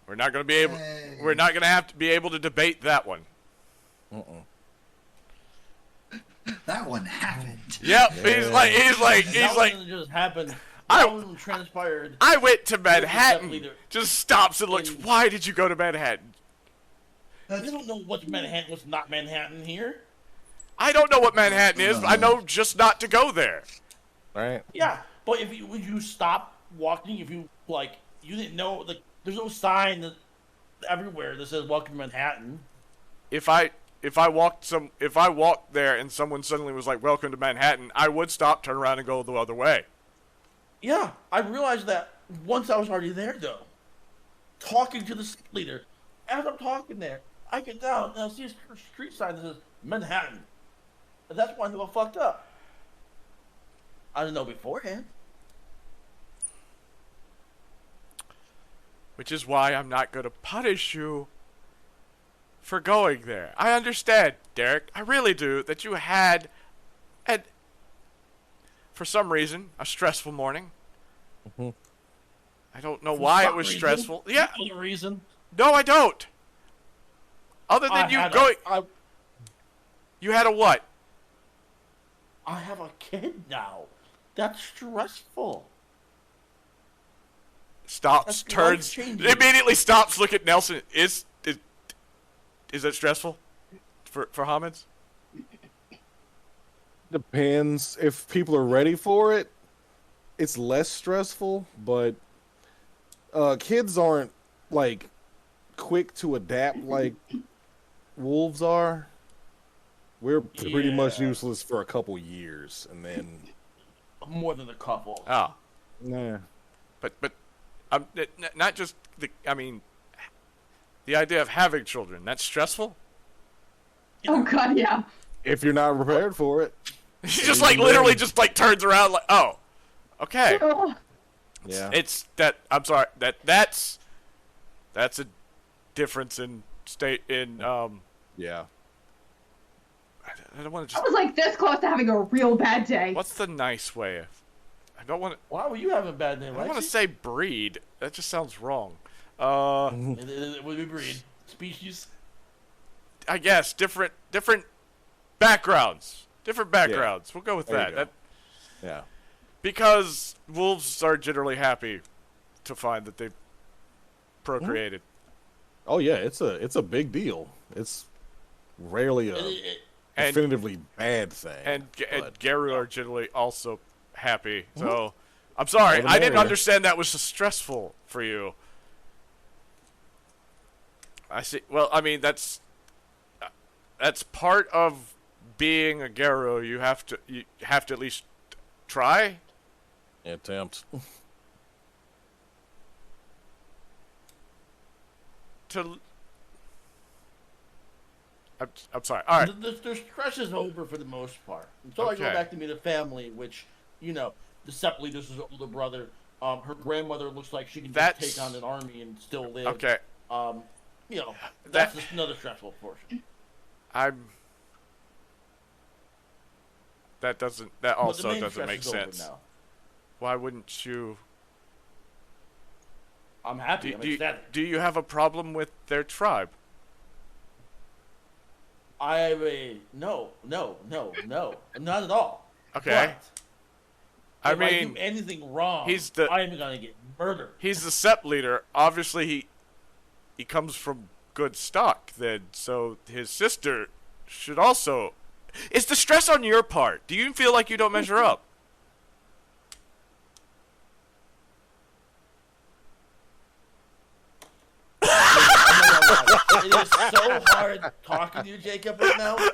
We're not going to be able. We're not going to have to be able to debate that one. That one happened. Yep. He's like. That wasn't just happened. That wasn't transpired. I went to Sept Manhattan. leader. Just stops and looks. Why did you go to Manhattan? You don't know what's Manhattan, what's not Manhattan here. I don't know what Manhattan is. But I know just not to go there. Right? Yeah, but would you stop walking if you you didn't know there's no sign everywhere that says "Welcome to Manhattan." If I walked there and someone suddenly was like, "Welcome to Manhattan," I would stop, turn around, and go the other way. Yeah, I realized that once I was already there, though. Talking to the leader. As I'm talking there, I get down and I see a street sign that says Manhattan. And that's why I got fucked up. I didn't know beforehand. Which is why I'm not going to punish you for going there. I understand, Derek. I really do, that you had, for some reason, a stressful morning. I don't know why it was stressful. Yeah. No reason. No, I don't. Other than you going... You had a what? I have a kid now. That's stressful. Stops, That's turns, life-changing. immediately stops, look at Nelson. Is that stressful for Hamids? Depends. If people are ready for it, it's less stressful, but kids aren't like quick to adapt like wolves are. We're pretty much useless for a couple years, and then More than a couple. Oh. nah. But not just the idea of having children. That's stressful. Oh God, yeah. If you're not prepared for it. She just literally just turns around like, oh, okay. Yeah. It's that. I'm sorry. That's a difference in state in Yeah. I don't want to I just. was like this close to having a real bad day. What's the nice way of? I don't want to. Why were you having a bad name? I don't want to say breed. That just sounds wrong. It would be breed. Species. I guess different backgrounds. Different backgrounds. We'll go with There you that. go. Yeah. Because wolves are generally happy to find that they've procreated. Oh yeah, it's a big deal. It's rarely a definitively bad thing. And Garou are generally also happy. So I'm sorry, I didn't understand that was so stressful for you. I see. Well, I mean that's part of being a Garou. You have to at least try. Attempt. I'm sorry. All right. The stress is over for the most part. Until I go back to meet a family, which, the Sept leader's his older brother. Her grandmother looks like she can just take on an army and still live. Okay. That's just another stressful portion. That also doesn't make sense. Now. Why wouldn't you? I'm happy. I'm ecstatic. Do you have a problem with their tribe? I have no, not at all. Okay. But if I do anything wrong, I'm gonna get murdered. He's the Sept leader. Obviously, he comes from good stock. Then, so his sister should also. Is the stress on your part? Do you feel like you don't measure up? It is so hard talking to you, Jacob, right now in your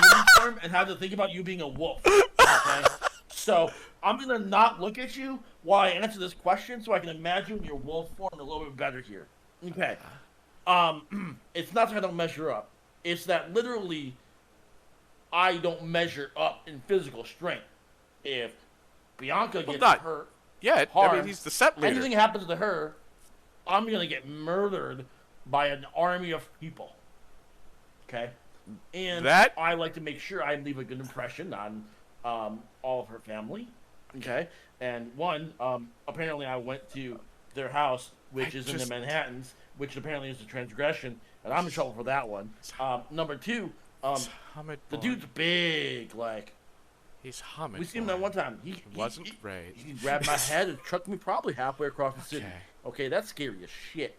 uniform and how to think about you being a wolf. Okay? So I'm gonna not look at you while I answer this question, so I can imagine your wolf form a little bit better here. Okay. It's not that I don't measure up. It's that literally I don't measure up in physical strength. If Bianca gets hurt, harmed, he's the Sept leader. Anything happens to her, I'm gonna get murdered by an army of people. Okay? And I like to make sure I leave a good impression on all of her family. Okay? And apparently I went to their house, which is in the Manhattans, which apparently is a transgression, and I'm in trouble for that one. Number two, the dude's big, he's humming. We seen him that one time. He wasn't raised. He grabbed my head and chucked me probably halfway across the city. Okay, that's scary as shit.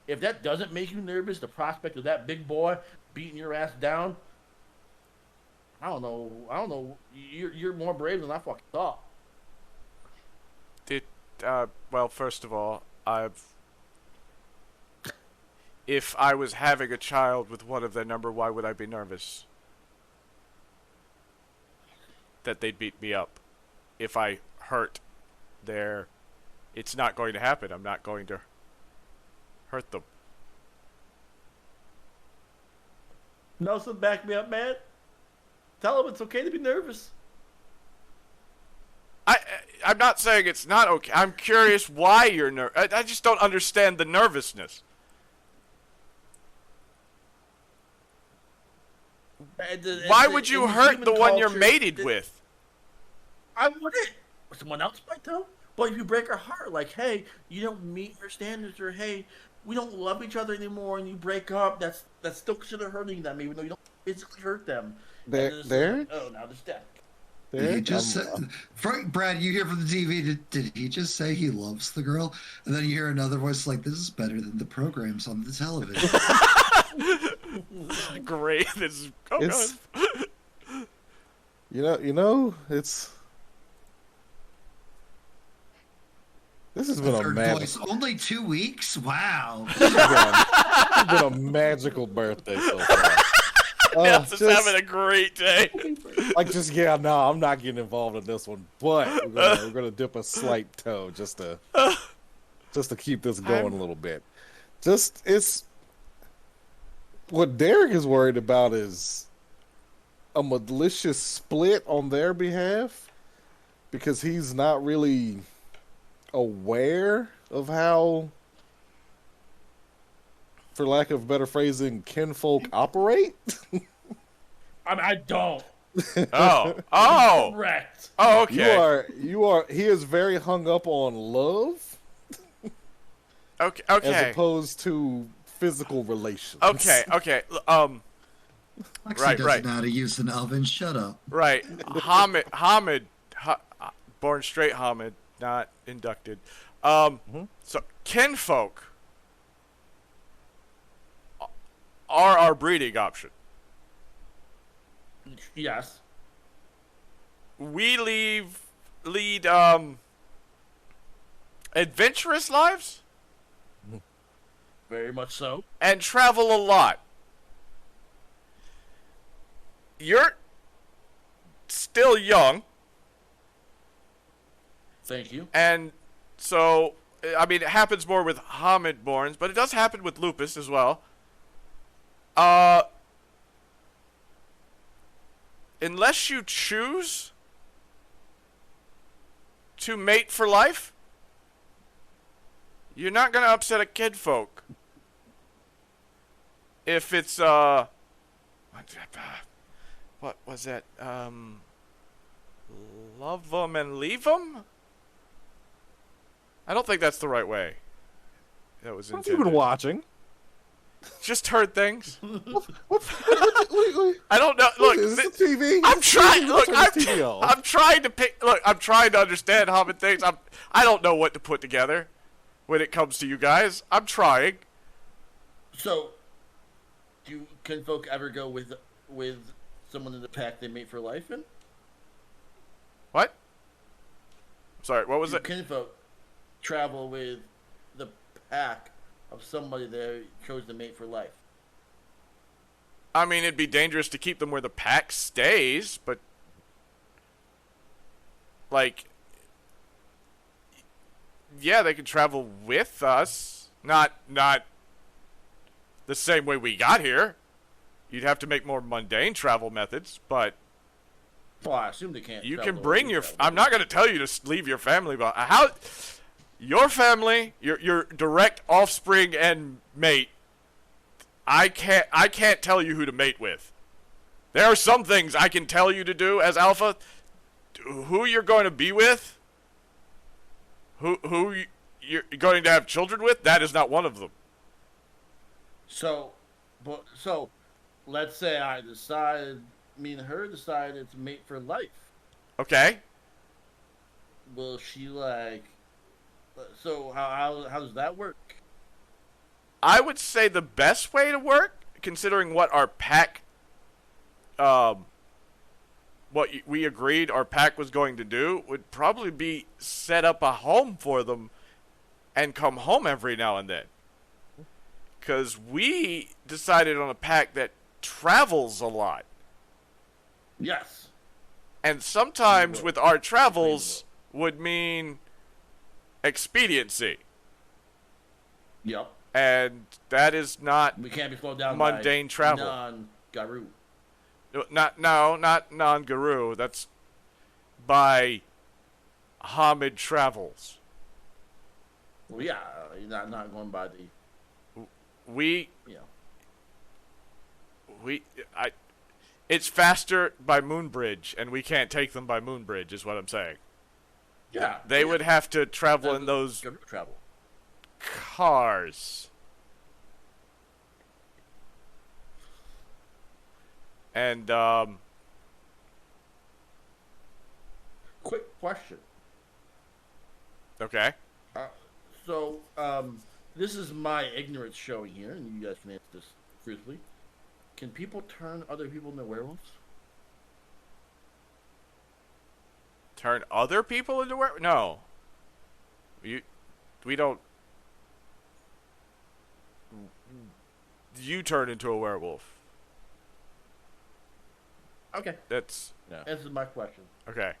If that doesn't make you nervous, the prospect of that big boy beating your ass down, I don't know. You're more brave than I fucking thought. Well, first of all, if I was having a child with one of their number, why would I be nervous that they'd beat me up? If I hurt it's not going to happen. I'm not going to hurt them. Nelson, back me up, man. Tell them it's okay to be nervous. I'm not saying it's not okay. I'm curious why you're nervous. I just don't understand the nervousness. Why would you hurt the one you're mated with? I wouldn't. Someone else might though. But if you break her heart, like, hey, you don't meet her standards, or hey, we don't love each other anymore, and you break up, that's still considered hurting them, even though you don't physically hurt them. There? Oh, now there's death. Did he just say, Brad, you hear from the TV, did he just say he loves the girl? And then you hear another voice like, this is better than the programs on the television. Great. This has been a magical. Only 2 weeks? Wow. This has been a magical birthday so far. else is having a great day. Like, just no, I'm not getting involved in this one, but we're gonna dip a slight toe just to keep this going a little bit. It's what Derek is worried about is a malicious split on their behalf because he's not really aware of how, for lack of better phrasing, kinfolk operate. I don't. Oh. Correct. Oh, okay. You are. He is very hung up on love. Okay. As opposed to physical relations. Okay. Lexi Right. doesn't know how to use an oven. Shut up. Right. Hamid, born straight Hamid, not inducted. So kinfolk are our breeding option. Yes. We lead adventurous lives Very much so. and travel a lot. You're still young, Thank you. and so I mean it happens more with Hamid borns, but it does happen with lupus as well. Unless you choose to mate for life, you're not gonna upset a kinfolk. If it's what was that? Love them and leave them? I don't think that's the right way. That was What have intended. you been watching? Just heard things. What, I don't know. Look, is this TV? I'm trying. Look, Turn this TV off. I'm trying to pick. Look, I'm trying to understand Hobbit things. I don't know what to put together when it comes to you guys. I'm trying. So, do kinfolk ever go with someone in the pack they mate for life in? What? Sorry, what was Do it? kinfolk travel with the pack of somebody they chose to mate for life? I mean, it'd be dangerous to keep them where the pack stays, but like, yeah, they could travel with us. Not the same way we got here. You'd have to make more mundane travel methods, but Well, I assume they can't. you travel can the bring way your. we travel. I'm not going to tell you to leave your family, but how your family, your direct offspring and mate. I can't tell you who to mate with. There are some things I can tell you to do as alpha. Who you're going to be with, who you're going to have children with, that is not one of them. So, let's say me and her decided to mate for life. Okay. Will she like? So how does that work? I would say the best way to work, considering what our pack, what we agreed our pack was going to do, would probably be set up a home for them and come home every now and then. Because we decided on a pack that travels a lot. Yes. And sometimes with our travels would mean expediency. Yep. And that is not We can't be slowed down mundane by travel. non-Garou. Not non-Garou. That's by Hamid Travels. Well, yeah, you're not going by the, We you know. it's faster by Moonbridge, and we can't take them by Moonbridge, is what I'm saying. Yeah. They would have to travel in those Garou travel. cars. And Quick question. okay. So, this is my ignorance showing here, and you guys can answer this truthfully. Can people turn other people into werewolves? Turn other people into werewolves? No. We don't. You turn into a werewolf. Okay. That's Answers my question. okay.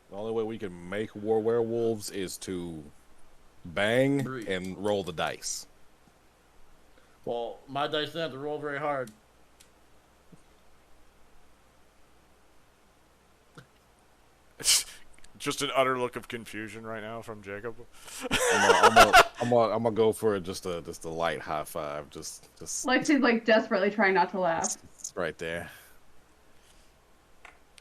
The only way we can make war werewolves is to bang Breathe. and roll the dice. Well, my dice didn't have to roll very hard. Just an utter look of confusion right now from Jacob. I'm gonna go for just a light high five, just Lexi's like desperately trying not to laugh. right there.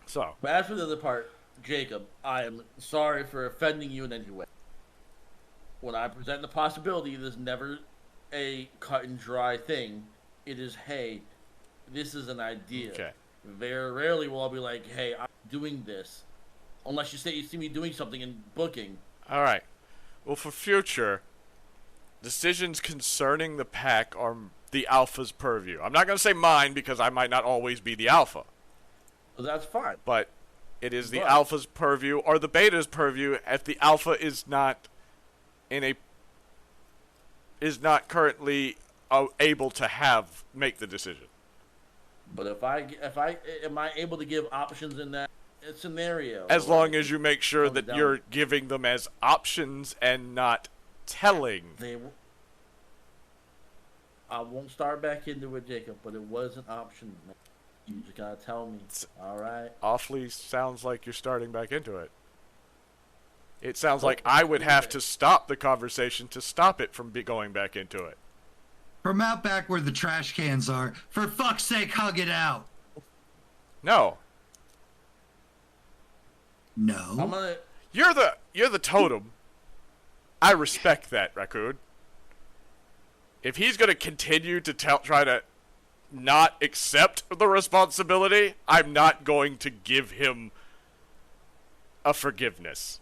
So, But as for the other part, Jacob, I am sorry for offending you in any way. When I present the possibility, there's never a cut and dry thing. It is, hey, this is an idea. okay. Very rarely will I be like, hey, I'm doing this. Unless you say you see me doing something in booking. All right. Well, for future, decisions concerning the pack are the alpha's purview. I'm not going to say mine because I might not always be the alpha, So that's fine. but it is the But- alpha's purview or the beta's purview if the alpha is not currently able to make the decision. But if I am I able to give options in that scenario? As long as you make sure Comes that down- you're giving them as options and not telling. I won't start back into it, Jacob, but it was an option. Man. You just gotta tell me. All right. Awfully sounds like you're starting back into it. It sounds like I would have to stop the conversation to stop it from going back into it. From out back where the trash cans are, for fuck's sake, hug it out. No, No. I'm gonna. you're the totem. I respect that, Raccoon. If he's gonna continue to try to not accept the responsibility, I'm not going to give him a forgiveness.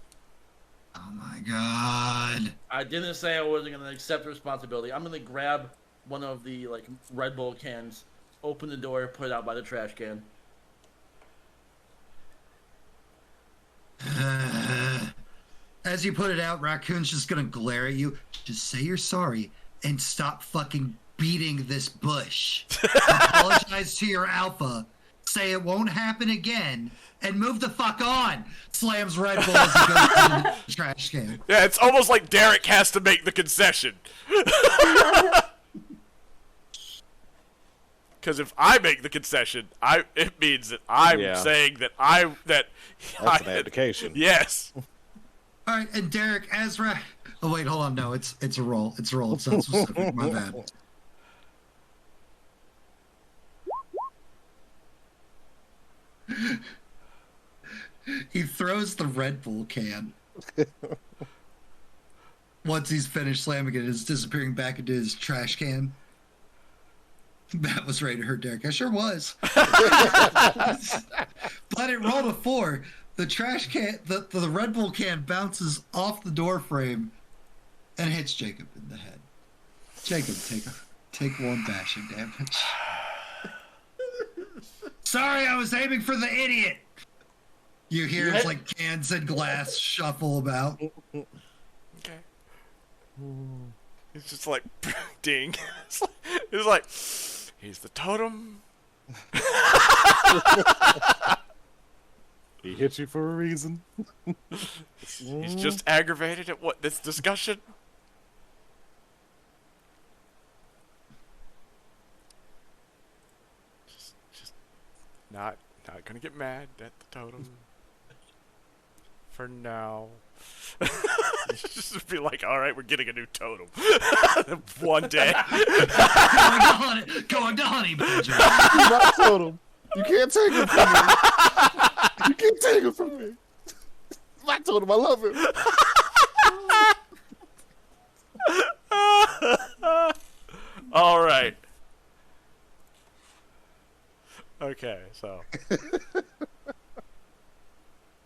Oh my god. I didn't say I wasn't gonna accept responsibility. I'm gonna grab one of the Red Bull cans, open the door, put it out by the trash can. As you put it out, Raccoon's just gonna glare at you. Just say you're sorry and stop fucking beating this bush. Apologize to your alpha. Say it won't happen again. And move the fuck on. Slams Red Bull as he goes to the trash can. Yeah, it's almost like Derek has to make the concession. Because if I make the concession, it means that I'm saying that That's an abdication. Yes. All right, and Derek, Ezra. Oh wait, hold on. No, it's a roll. It's a roll. It's not specific. My bad. He throws the Red Bull can. Once he's finished slamming it, it's disappearing back into his trash can. That was ready to hurt Derek. I sure was. But it rolled a 4. The trash can, the Red Bull can bounces off the door frame and hits Jacob in the head. Jacob, take 1 bashing damage. Sorry, I was aiming for the idiot. You hear it's like cans and glass shuffle about. Okay. It's just like, ding. It's like, he's the totem. He hit you for a reason. He's just aggravated at this discussion. Just not gonna get mad at the totem. For now. Just be like, all right, we're getting a new totem. One day. Going to Honey Badger. My totem. You can't take it from me. You can't take it from me. My totem, I love it. All right. Okay, so.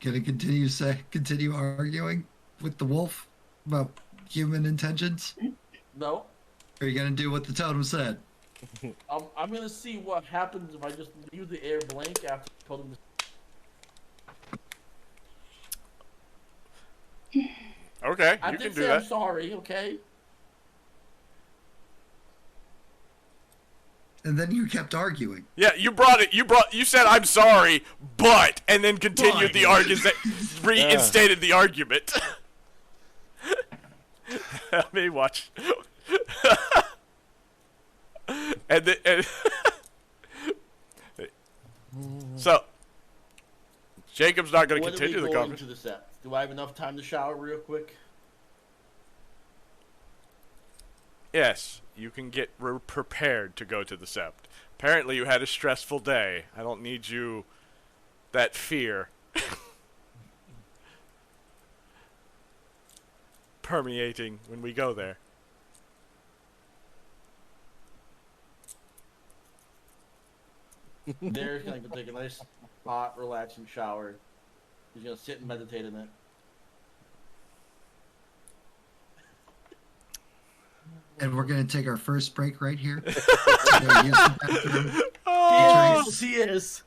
Gonna continue arguing with the wolf about human intentions? No. Or are you gonna do what the totem said? I'm gonna see what happens if I just leave the air blank after I told him to. Okay, I you did can do say I'm that. sorry, okay? And then you kept arguing. Yeah, you said I'm sorry, but, and then continued the argument, reinstated the argument. Let me watch. So, Jacob's not going to continue the conversation. To the set? Do I have enough time to shower real quick? Yes, you can get prepared to go to the Sept. Apparently you had a stressful day. I don't need you... that fear. permeating when we go there. There's gonna take a nice, hot, relaxing shower. He's gonna sit and meditate in it. And we're going to take our first break right here. He is.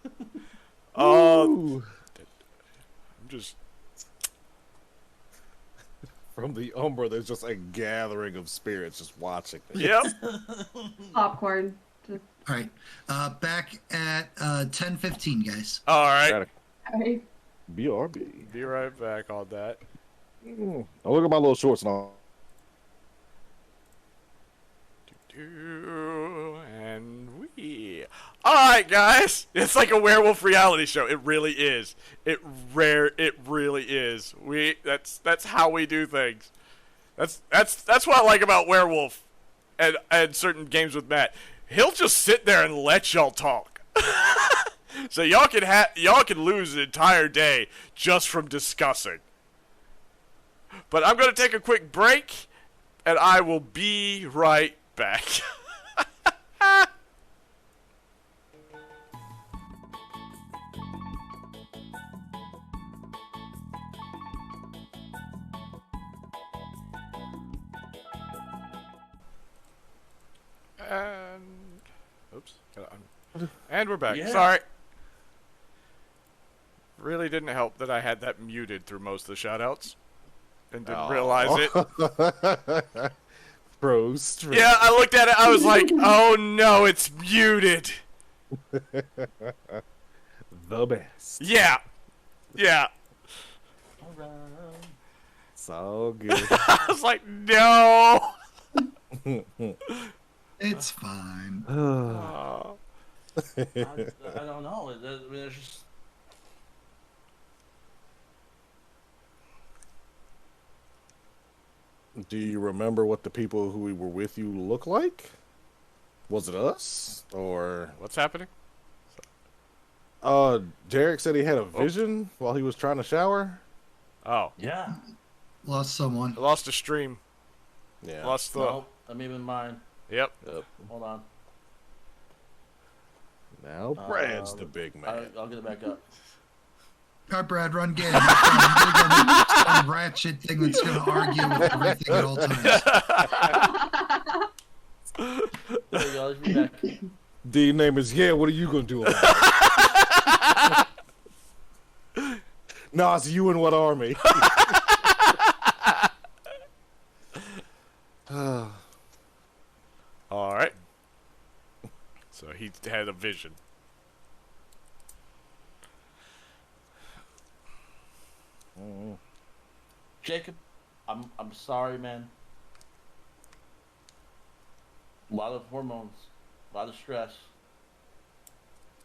I'm just... From the Umbra, there's just a gathering of spirits just watching this. Yep. Popcorn. All right. Back at 10:15, guys. All right. Okay. BRB. Be right back on that. Oh, look at my little shorts and all. And we... Alright, guys! It's like a werewolf reality show. It really is. It really is. That's how we do things. That's what I like about Werewolf and certain games with Matt. He'll just sit there and let y'all talk. So y'all can lose an entire day just from discussing. But I'm gonna take a quick break, and I will be right back. And oops, and we're back. Yeah. Sorry. Really didn't help that I had that muted through most of the shoutouts and didn't realize it. Pro strength. Yeah, I looked at it. I was like, "Oh no, it's muted." The best. Yeah. It's all good. I was like, "No." It's fine. I don't know. I mean, it's just... Do you remember what the people who were with you look like? Was it us? Or... What's happening? Derek said he had a vision while he was trying to shower. Oh, Yeah. Lost someone. I lost a stream. Yeah. Lost the. No, that may have been mine. Yep. Hold on. Now Brad's the big man. I'll get it back up. All right, Brad, run game. I'm going to some ratchet thing that's going to argue with everything at all times. There you go. Let's be back. The name is what are you gonna do about it? Nas, you in what army? All right. So he had a vision. Jacob, I'm sorry, man. A lot of hormones, a lot of stress,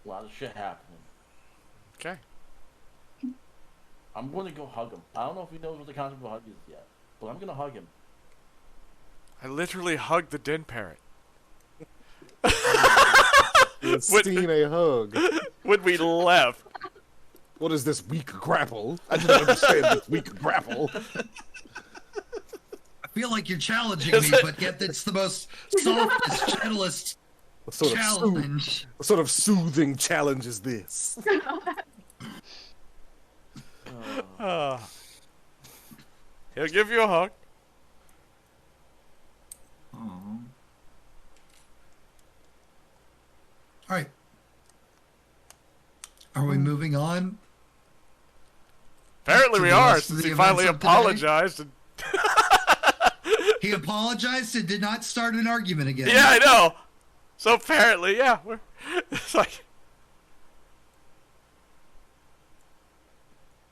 a lot of shit happening. Okay. I'm going to go hug him. I don't know if he knows what the concept of a hug is yet, but I'm going to hug him. I literally hugged the den parrot. It's seen a hug. When we left. What is this weak grapple? I didn't understand this weak grapple. I feel like you're challenging me, but yet it's the most softest, gentlest challenge. What sort of soothing challenge is this? He'll give you a hug. All right. Are we moving on? Apparently To we the are, rest of since the he finally events of today? apologized. And He apologized and did not start an argument again. yeah, I know. So apparently, yeah, it's like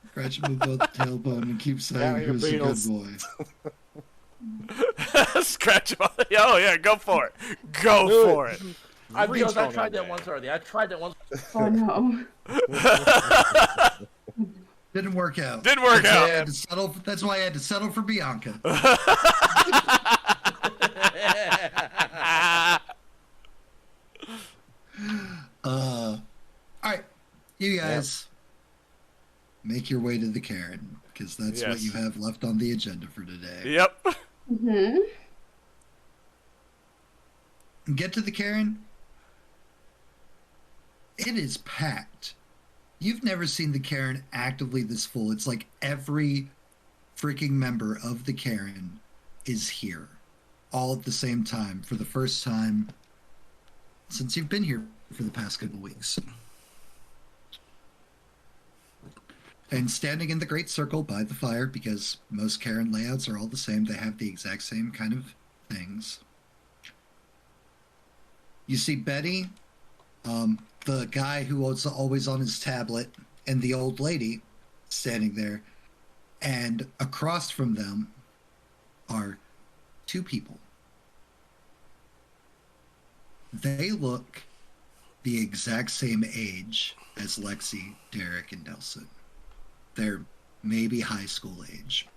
Scratch him above the tailbone and keep saying your who's a good Beals. boy. scratch him. Oh yeah, go for it. Go Do for it. it. I Reach on tried that that once man. already. I tried that once. Oh no. Didn't work out. Didn't work That's why out. I had to settle. That's why I had to settle for Bianca. All right, you guys make your way to the Karen because that's what Yes. you have left on the agenda for today. Yep. Mm-hmm. Get to the Karen. It is packed. You've never seen the Karen actively this full. It's like every freaking member of the Karen is here all at the same time for the first time since you've been here for the past couple weeks. And standing in the great circle by the fire, because most Karen layouts are all the same, they have the exact same kind of things. You see Betty, the guy who was always on his tablet, and the old lady standing there. And across from them are two people. They look the exact same age as Lexi, Derek, and Nelson. They're maybe high school age.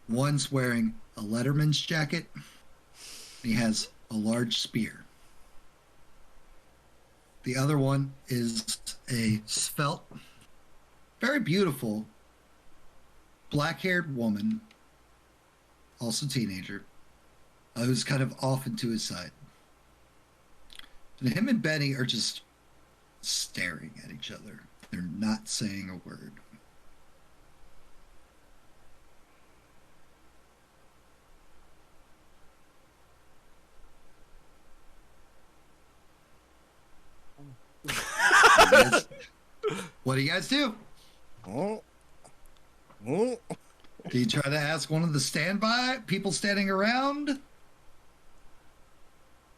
One's wearing a Letterman's jacket. He has a large spear. The other one is a svelte, very beautiful, black-haired woman, also teenager, who's kind of off and to his side. And him and Benny are just staring at each other. They're not saying a word. What do you guys do? Mm. Mm. Do you try to ask one of the standby people standing around?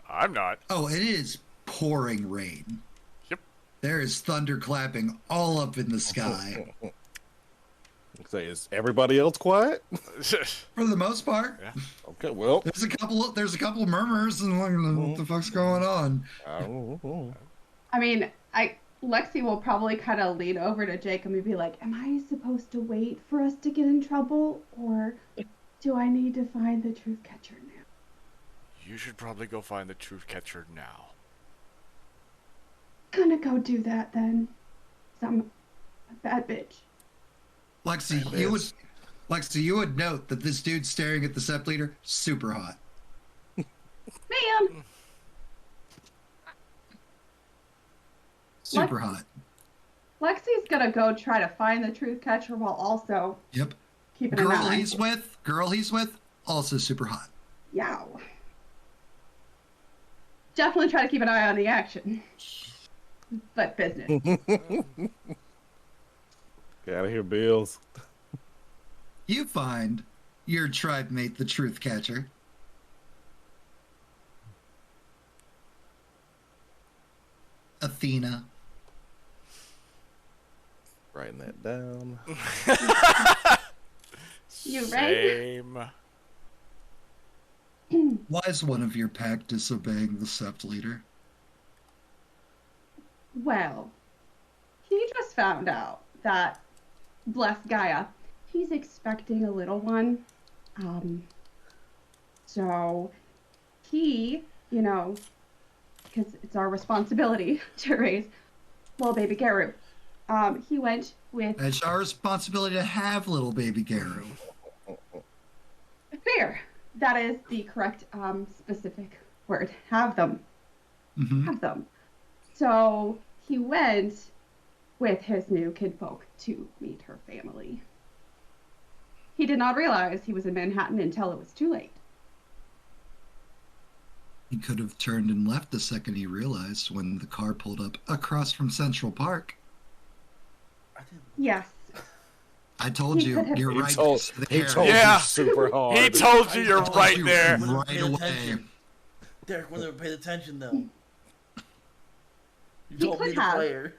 I'm not. Oh, it is pouring rain. Yep. There is thunder clapping all up in the sky. Say, is everybody else quiet? For the most part. Yeah. Okay, well. There's a couple of murmurs and like, what the fuck's going on? I don't know. I mean, Lexi will probably kind of lean over to Jacob and be like, "Am I supposed to wait for us to get in trouble, or do I need to find the truth catcher now?" You should probably go find the truth catcher now. Gonna go do that then. 'Cause I'm a bad bitch. Lexi, you would note that this dude staring at the sept leader, super hot. Man! Super hot. Lexi's gonna go try to find the truth catcher while also Yep. keeping an eye. Girl he's with, also super hot. Yow. Definitely try to keep an eye on the action. But business. Get out of here, Bills. You find your tribe mate, the truth catcher. Athena. Writing that down. You ready? Same. Why is one of your pack disobeying the sept leader? Well, he just found out that, bless Gaia, he's expecting a little one. So he, because it's our responsibility to raise little baby Garou. He went with It's our responsibility to have little baby Garou. fair. That is the correct specific word. Have them. Mm-hmm. Have them. So he went with his new kinfolk to meet her family. He did not realize he was in Manhattan until it was too late. He could have turned and left the second he realized when the car pulled up across from Central Park. Yes. I told He you, could have- you're He right. told, there. he told Yeah. you super hard. He told you I you're told right you there. right Paid away. attention. Derek wouldn't have paid attention though. You He told me could the have. player.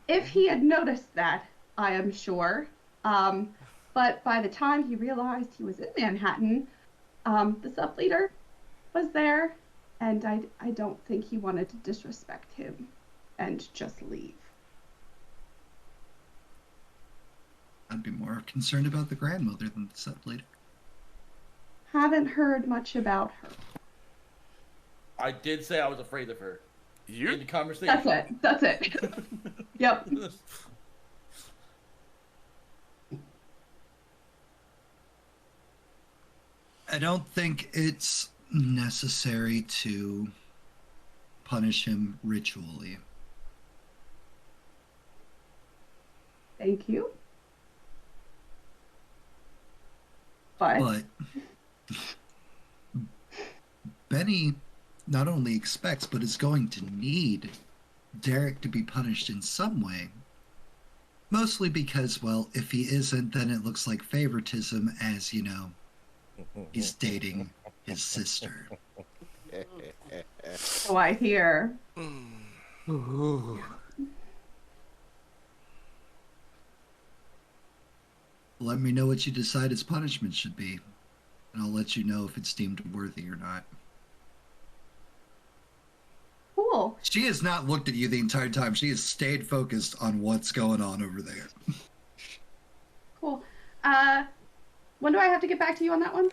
If he had noticed that, I am sure. But by the time he realized he was in Manhattan, the sub leader was there, and I don't think he wanted to disrespect him and just leave. I'd be more concerned about the grandmother than the sub leader. Haven't heard much about her. I did say I was afraid of her. In You the conversation. That's it. Yep. I don't think it's necessary to punish him ritually. Thank you. But But Benny not only expects, but is going to need Derek to be punished in some way. Mostly because, well, if he isn't, then it looks like favoritism, as, you know, he's dating his sister. so I hear. Let me know what you decide his punishment should be, and I'll let you know if it's deemed worthy or not. Cool. She has not looked at you the entire time. She has stayed focused on what's going on over there. Cool. When do I have to get back to you on that one?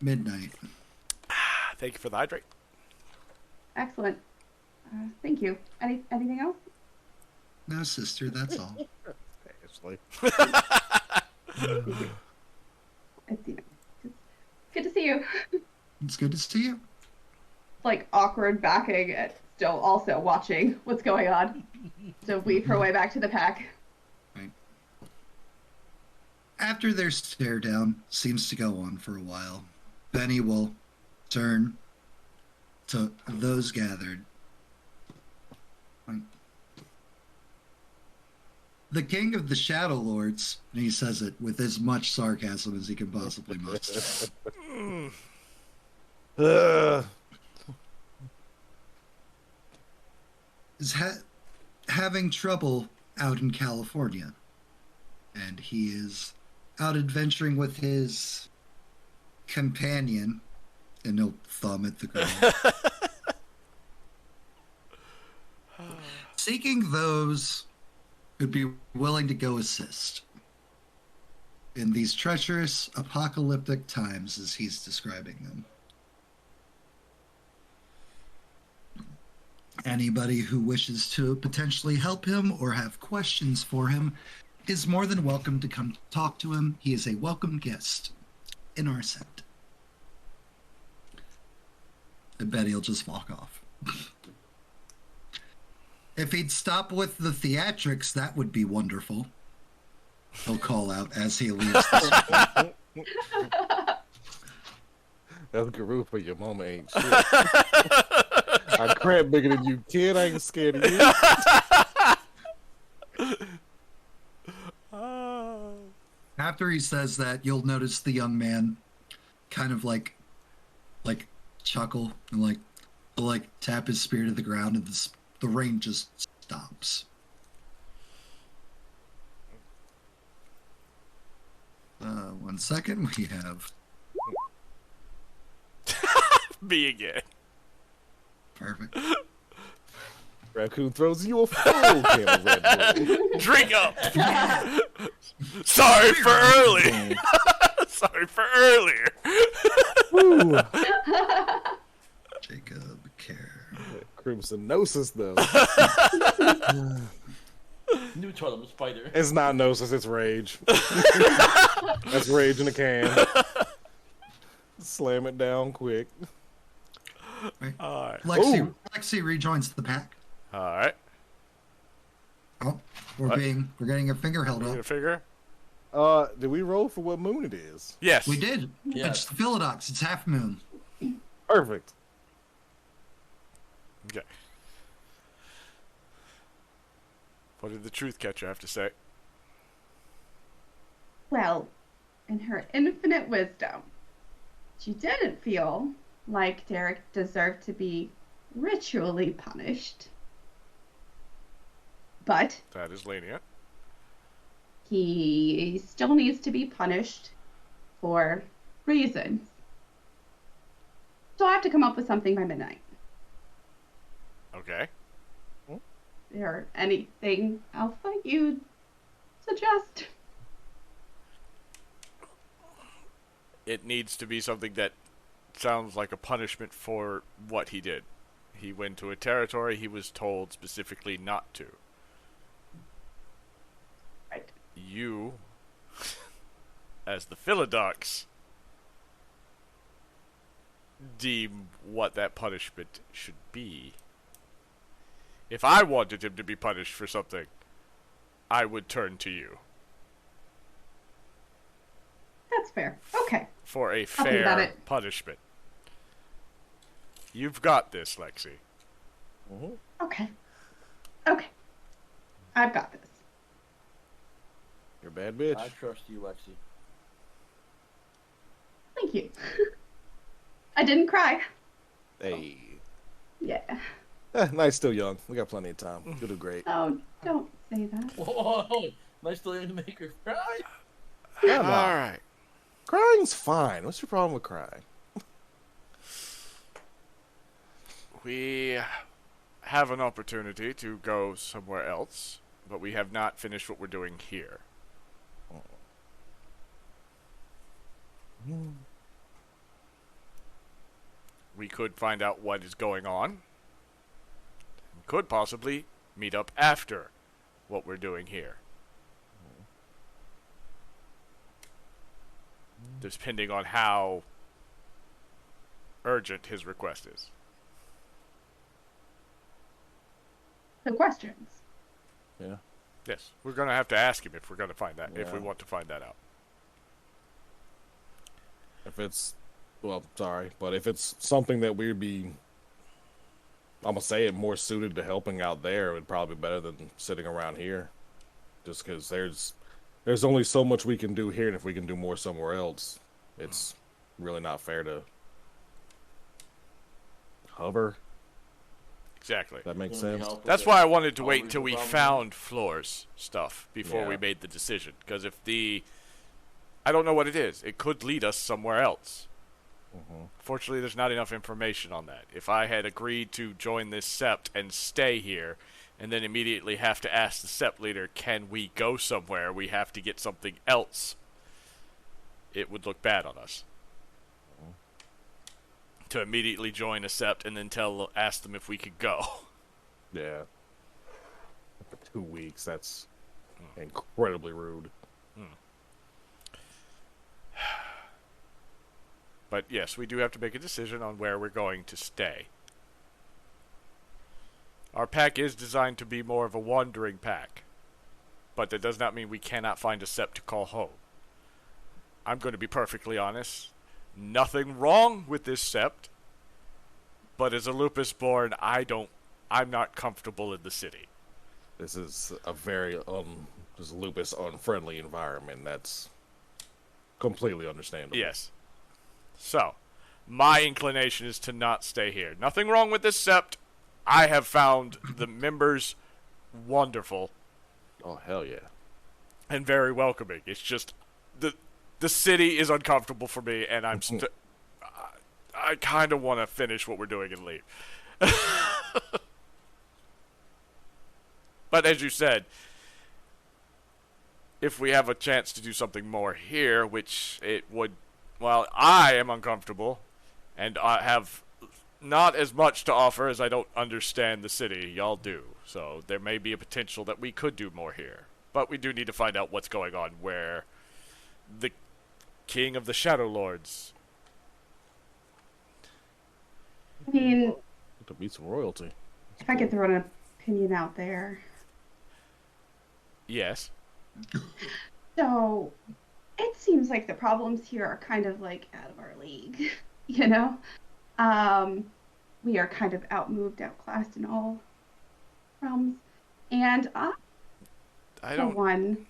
Midnight. thank you for the hydrate. Excellent. Thank you. Anything else? No, sister, that's all. Actually. Good to see you. It's good to see you. Like awkward backing and still also watching what's going on to weave her way back to the pack. Right. After their stare down seems to go on for a while, Benny will turn to those gathered. The king of the Shadow Lords, and he says it with as much sarcasm as he can possibly muster, is having trouble out in California. And he is out adventuring with his companion, and he'll thumb at the ground, seeking those who'd be willing to go assist in these treacherous, apocalyptic times, as he's describing them. Anybody who wishes to potentially help him or have questions for him is more than welcome to come talk to him. He is a welcome guest in our set. I bet he'll just walk off. If he'd stop with the theatrics, that would be wonderful. He'll call out as he leaves the screen. That's Garou for your mama ain't shit. I crap bigger than you, kid. I ain't scared of you. After he says that, you'll notice the young man kind of like chuckle and like tap his spear to the ground, and the rain just stops. One second, we have Me again. perfect. Raccoon throws you a full can of Red Bull. Drink up. Sorry for early. Sorry for earlier. Woo. Jacob Care. Crimsonosis, though. New toilet spider. It's not Gnosis, it's Rage. That's Rage in a can. Slam it down quick. Right. All right. Lexi rejoins the pack. All right. Oh, we're getting a finger held Need a up. figure? Did we roll for what moon it is? Yes. We did. Yes. It's the Philodox. It's half moon. Perfect. Okay. What did the truth catcher have to say? Well, in her infinite wisdom, she didn't feel like Derek deserved to be ritually punished. But That is lenient. he still needs to be punished for reasons. So I have to come up with something by midnight. Okay. Is there anything else that you'd suggest? It needs to be something that sounds like a punishment for what he did. He went to a territory he was told specifically not to. Right. You, as the Philodox, deem what that punishment should be. If I wanted him to be punished for something, I would turn to you. That's fair. Okay. For a I'll think about fair it. punishment. You've got this, Lexi. Okay. Okay. I've got this. You're a bad bitch. I trust you, Lexi. Thank you. I didn't cry. Hey. Yeah. Night's still young. We got plenty of time. You'll do great. Oh, don't say that. Whoa, nice to make her cry. Come on. All right. Crying's fine. What's your problem with crying? We have an opportunity to go somewhere else, but we have not finished what we're doing here. We could find out what is going on. We could possibly meet up after what we're doing here. Depending on how urgent his request is. The questions. Yeah. Yes, we're going to have to ask him if we're going to find that, if we Yeah. want to find that out. If it's, well, sorry, but if it's something that we'd be, I'm gonna say it, more suited to helping out there, it would probably be better than sitting around here. Just because there's only so much we can do here, and if we can do more somewhere else, it's really not fair to hover. Exactly. If that makes Can we sense. help with That's it? why I wanted to I'll wait read until the we problem. found Floor's stuff before we Yeah. made the decision. Because if I don't know what it is. It could lead us somewhere else. Fortunately, there's not enough information on that. If I had agreed to join this sept and stay here, and then immediately have to ask the sept leader, can we go somewhere? We have to get something else. It would look bad on us. To immediately join a sept and then ask them if we could go. Yeah. For 2 weeks, that's incredibly rude. But yes, we do have to make a decision on where we're going to stay. Our pack is designed to be more of a wandering pack. But that does not mean we cannot find a sept to call home. I'm going to be perfectly honest. Nothing wrong with this sept. But as a lupus born, I'm not comfortable in the city. This is a very just lupus unfriendly environment. That's completely understandable. Yes. So, my inclination is to not stay here. Nothing wrong with this sept. I have found the members wonderful Oh hell yeah. and very welcoming. It's just the city is uncomfortable for me, and I kind of want to finish what we're doing and leave. But as you said, if we have a chance to do something more here, which it would, well, I am uncomfortable, and I have not as much to offer as I don't understand the city. Y'all do. So there may be a potential that we could do more here. But we do need to find out what's going on where the King of the Shadow Lords. I mean, To meet some royalty. if I could throw an opinion out there. Yes. So, it seems like the problems here are kind of like out of our league, you know? We are kind of outmoved, outclassed in all realms. And I, I for don't. one,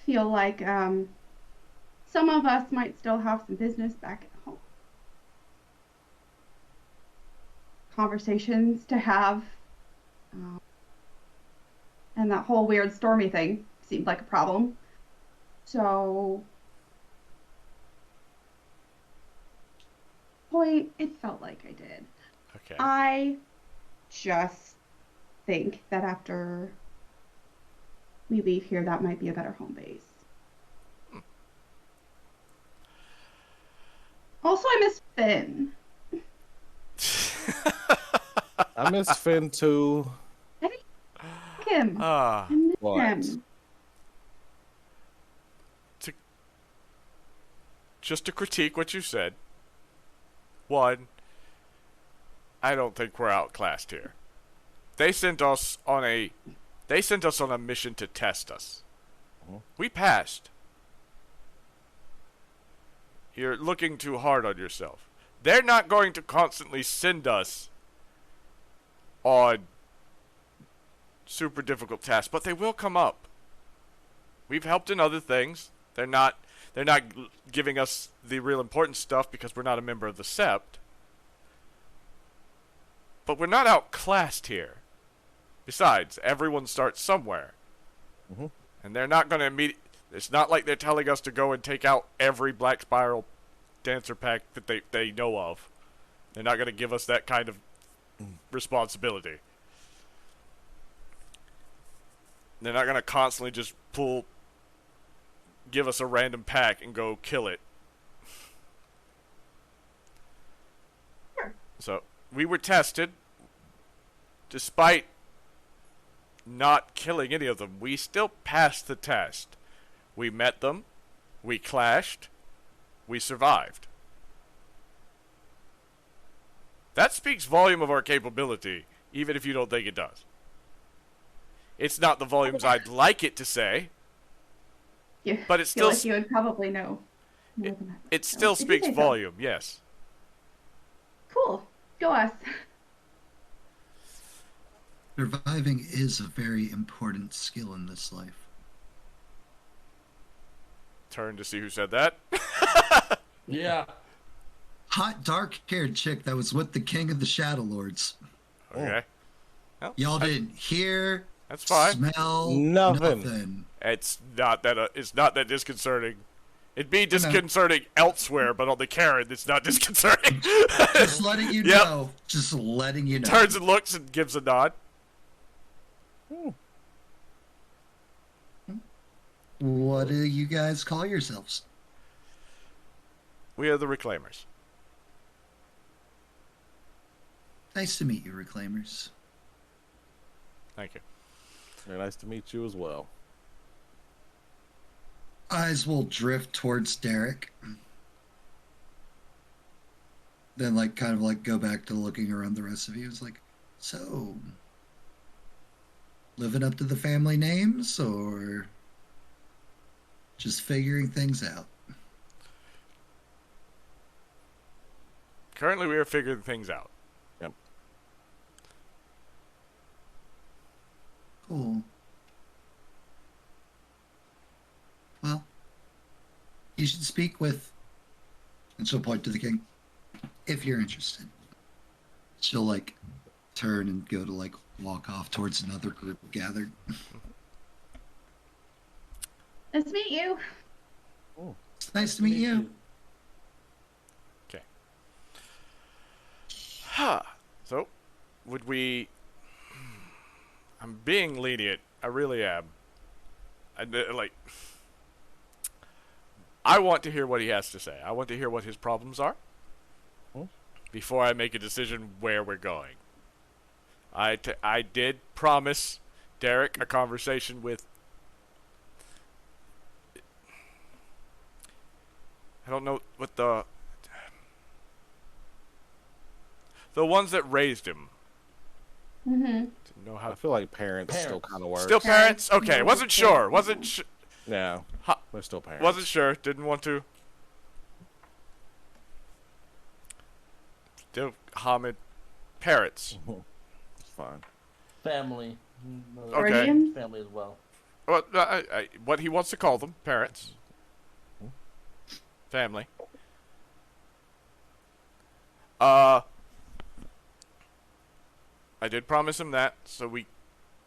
feel like some of us might still have some business back at home. conversations to have. And that whole weird stormy thing seemed like a problem. So, boy, it felt like I did. Okay. I just think that after we leave here, that might be a better home base. Also, I miss Finn. I miss Finn too. I didn't like him. I miss What? him. Just to critique what you said. One, I don't think we're outclassed here. They sent us on a mission to test us. We passed. You're looking too hard on yourself. They're not going to constantly send us on super difficult tasks, but they will come up. We've helped in other things. They're not giving us the real important stuff because we're not a member of the Sept. But we're not outclassed here. Besides, everyone starts somewhere. Mm-hmm. And they're not going to it's not like they're telling us to go and take out every Black Spiral dancer pack that they know of. They're not going to give us that kind of responsibility. They're not going to constantly just give us a random pack and go kill it. Sure. So, we were tested. Despite not killing any of them, we still passed the test. We met them, we clashed, we survived. That speaks volume of our capability, even if you don't think it does. It's not the volumes I'd like it to say, Yeah, but it still feel like you would probably know more than I would. it So, still if you speaks say so. volume, yes. Cool. Go us. Surviving is a very important skill in this life. Turn to see who said that. Yeah. Hot, dark-haired chick that was with the king of the Shadow Lords. Okay. Well, Y'all didn't hear, that's fine. smell, Nothing. nothing. It's not that disconcerting. It'd be disconcerting elsewhere, but on the Karen, it's not disconcerting. Just letting you Yep. know. Just letting you know. Turns and looks and gives a nod. What do you guys call yourselves? We are the Reclaimers. Nice to meet you, Reclaimers. Thank you. Very nice to meet you as well. Eyes will drift towards Derek. Then, kind of go back to looking around the rest of you. It's like, so, living up to the family names, or just figuring things out? Currently, we are figuring things out. Yep. Cool. Well, you should speak with, and she'll point to the king, if you're interested. She'll turn and go to walk off towards another group gathered. Nice to meet you. It's nice to meet you. Okay. So, would we... I'm being lenient. I really am. I want to hear what he has to say. I want to hear what his problems are before I make a decision where we're going. I did promise Derek a conversation with... I don't know what the ones that raised him. Mm-hmm. Didn't know how. I feel like parents still Parents. kind of work. Still parents? Okay, Yeah, wasn't still sure. Yeah, Ha- they're still parents. Wasn't sure. Didn't want to. Still Hamid. Parents. It's fine. Family. Okay. Guardians? Family as well. Well, what he wants to call them, parents. Family. I did promise him that, so we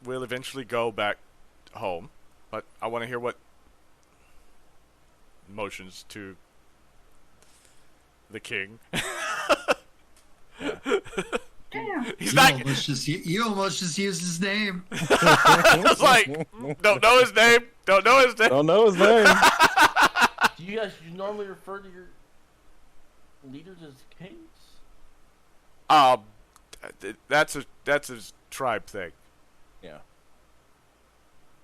will eventually go back home. But I want to hear what motions to the king. Yeah. He's You not. almost just used his name. I was like, don't know his name. Don't know his name. Don't know his name. Do you guys normally refer to your leaders as kings? That's his tribe thing. Yeah.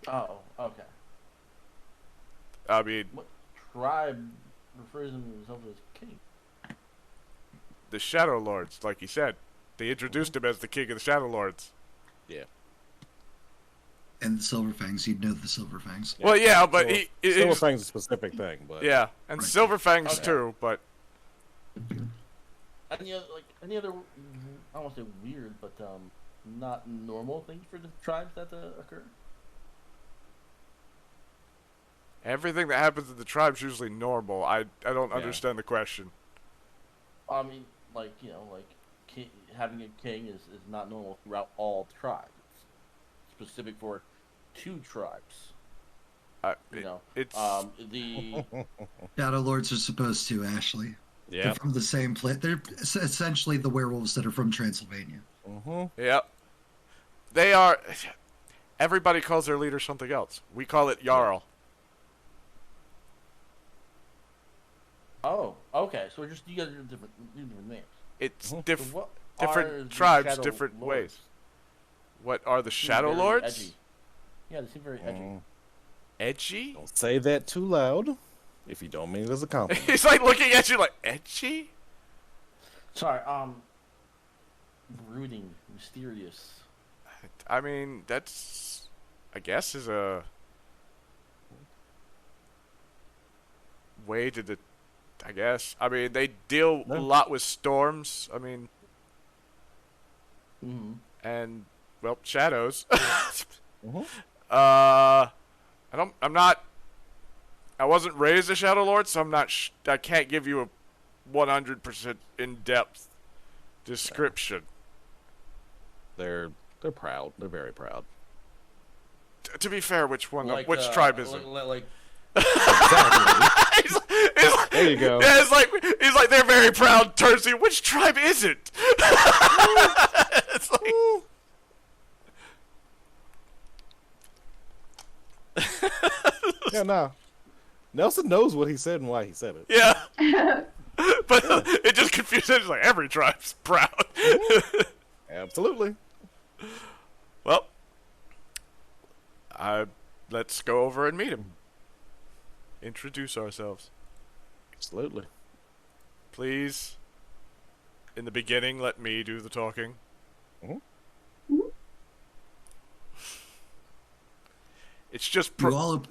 Oh, okay. I mean, What tribe refers themselves as king? the Shadow Lords, like he said, they introduced him as the king of the Shadow Lords. Yeah. And the Silverfangs, you'd know the Silverfangs. Well, yeah, but Silverfang's a specific thing, but yeah, and Right. Silverfangs Okay. too. But Any other, I don't want to say weird, but not normal things for the tribes that occur? everything that happens in the tribe's usually normal. I don't understand the question. I mean, having a king is not normal throughout all tribes. It's specific for 2 tribes. It's The Shadow Lords are supposed to, Ashley. yeah. They're from the same place. They're essentially the werewolves that are from Transylvania. Yep. They are. Everybody calls their leader something else. We call it Jarl. oh, okay. So just you guys are different names. It's So what are different the tribes, Shadow different Lords? ways. What are the Seem Shadow very Lords? Edgy. Yeah, they seem very edgy. Edgy? Don't say that too loud if you don't mean it as a compliment. He's like looking at you like, edgy? Sorry, brooding, mysterious. I mean, that's, I guess, is a way to, I guess. I mean, they deal a lot with storms. I mean, Mm-hmm. and, well, shadows. Mhm. I wasn't raised a Shadow Lord, so I can't give you a 100% in-depth description. They're proud. They're very proud. To be fair, which Like, tribe is it? Like Exactly. There you go. Yeah, he's like they're very proud. Turns to you, which tribe is it? It's like, Yeah, no. Nelson knows what he said and why he said it. yeah, but it just confuses. It's like every tribe's proud. Absolutely. Well, let's go over and meet him. Introduce ourselves, Absolutely. please. In the beginning, let me do the talking. Mhm. It's just You all,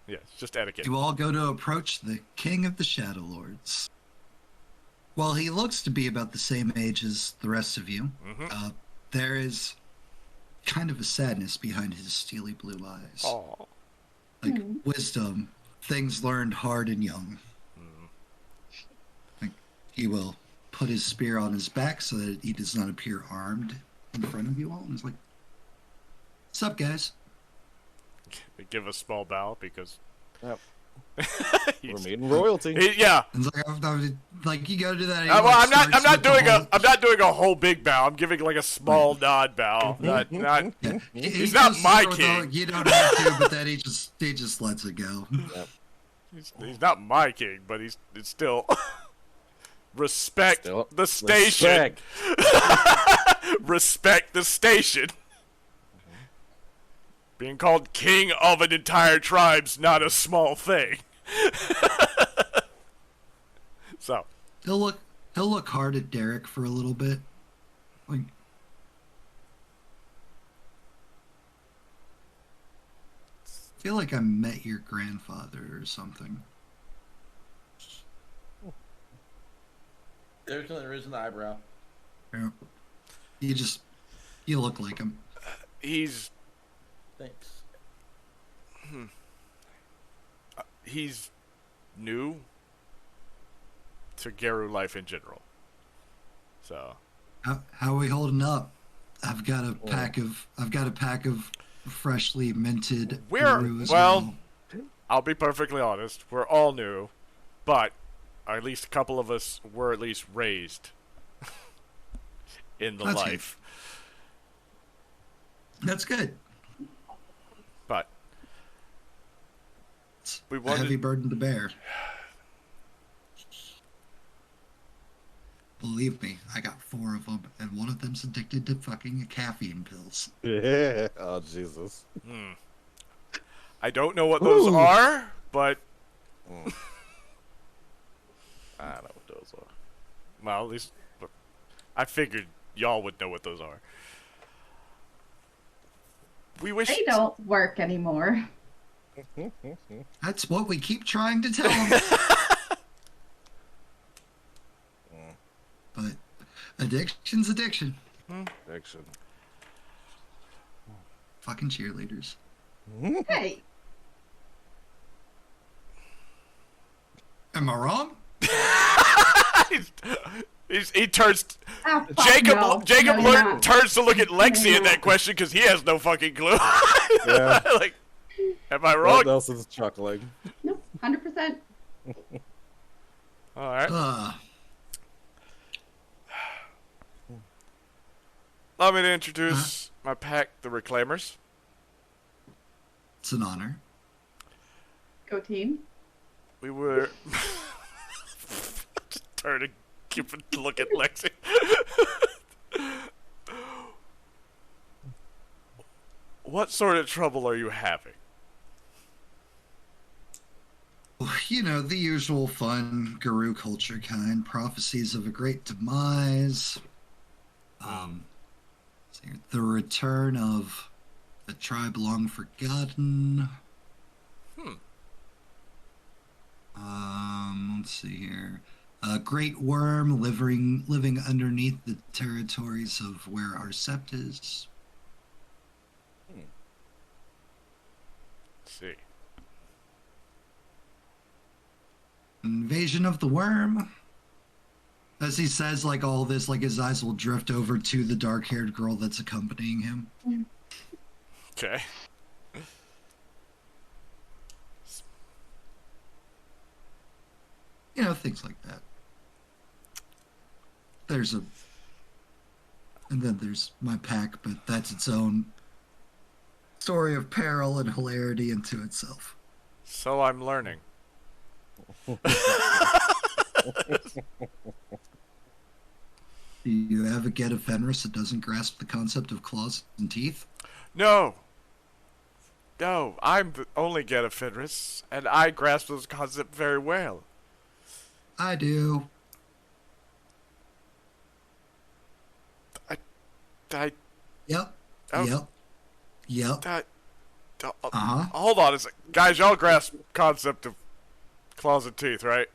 yeah, it's just etiquette. you all go to approach the King of the Shadow Lords. While he looks to be about the same age as the rest of you, Mhm. there is kind of a sadness behind his steely blue eyes. Aw. Like wisdom, things learned hard and young. Like he will put his spear on his back so that he does not appear armed in front of you all. And he's like, "What's up, guys?" Give a small bow because Yep. We're he's- meeting royalty. yeah. And it's like you gotta do that. Well, I'm not doing a whole big bow. I'm giving like a small nod bow. Not. Yeah, He's not my king. You don't have to, but then he just lets it go. He's not my king, but it's still respect Still- the station. Respect. Respect the station. Being called king of an entire tribe's not a small thing. So, He'll look hard at Derek for a little bit. Like, I feel like I met your grandfather or something. there's an eyebrow. Yeah. You look like him. he's Thanks. new to Garou life in general. So, How are we holding up? I've got a pack of freshly minted We're Garou as well. I'll be perfectly honest. We're all new, but at least a couple of us were at least raised in the That's life. That's good. But It's we a wanted. heavy burden to bear. Believe me, I got 4 of them, and one of them's addicted to fucking caffeine pills. Yeah. Oh Jesus. I don't know what those Ooh. are, but I don't know what those are. well, at least I figured y'all would know what those are. We wish. They don't work anymore. That's what we keep trying to tell them. But addiction's addiction. Action. Fucking cheerleaders. Hey, Am I wrong? He turns. ah, fuck Jacob no. Jacob No, you're learn, not. turns to look at Lexi in that question because he has no fucking clue. Yeah. Like, am I wrong? Nelson's chuckling. Nope, 100%. All right. Allow me to introduce my pack, the Reclaimers. It's an honor. Go team. We were just turn and keep a look at Lexi. What sort of trouble are you having? You know, the usual fun Garou culture kind. Prophecies of a great demise. The return of a tribe long forgotten. Let's see here. A great worm living underneath the territories of where our sept is. Let's see. Invasion of the worm. As he says, like all this, like his eyes will drift over to the dark-haired girl that's accompanying him. Okay. You know, things like that. And then there's my pack, but that's its own story of peril and hilarity into itself. So I'm learning. Do you have a get of Fenris that doesn't grasp the concept of claws and teeth? No. No, I'm the only get of Fenris, and I grasp those concepts very well. I do. I Yep. Oh. Yep. Uh-huh. Hold on a sec. Guys, y'all grasp concept of claws and teeth, right?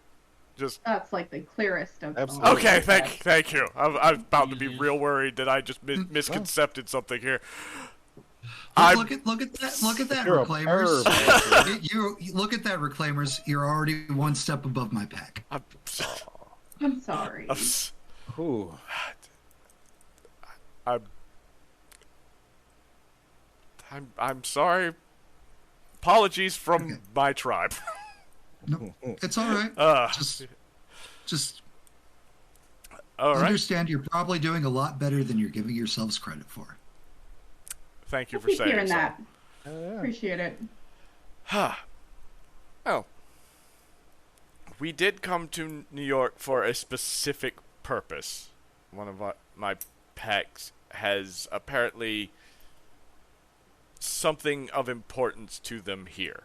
Just That's like the clearest of Absolutely. all. okay. Thank you. I'm about to be real worried that I just misconcepted something here. Look at that, You're a Reclaimers. perv, you look at that, Reclaimers. You're already one step above my pack. I'm I'm sorry. Ooh. I'm sorry. Apologies from Okay. my tribe. No, it's all right. Just All right. understand you're probably doing a lot better than you're giving yourselves credit for. Thank you for Keep saying hearing so. that. Yeah. Appreciate it. Oh. We did come to New York for a specific purpose. One of my packs has apparently something of importance to them here.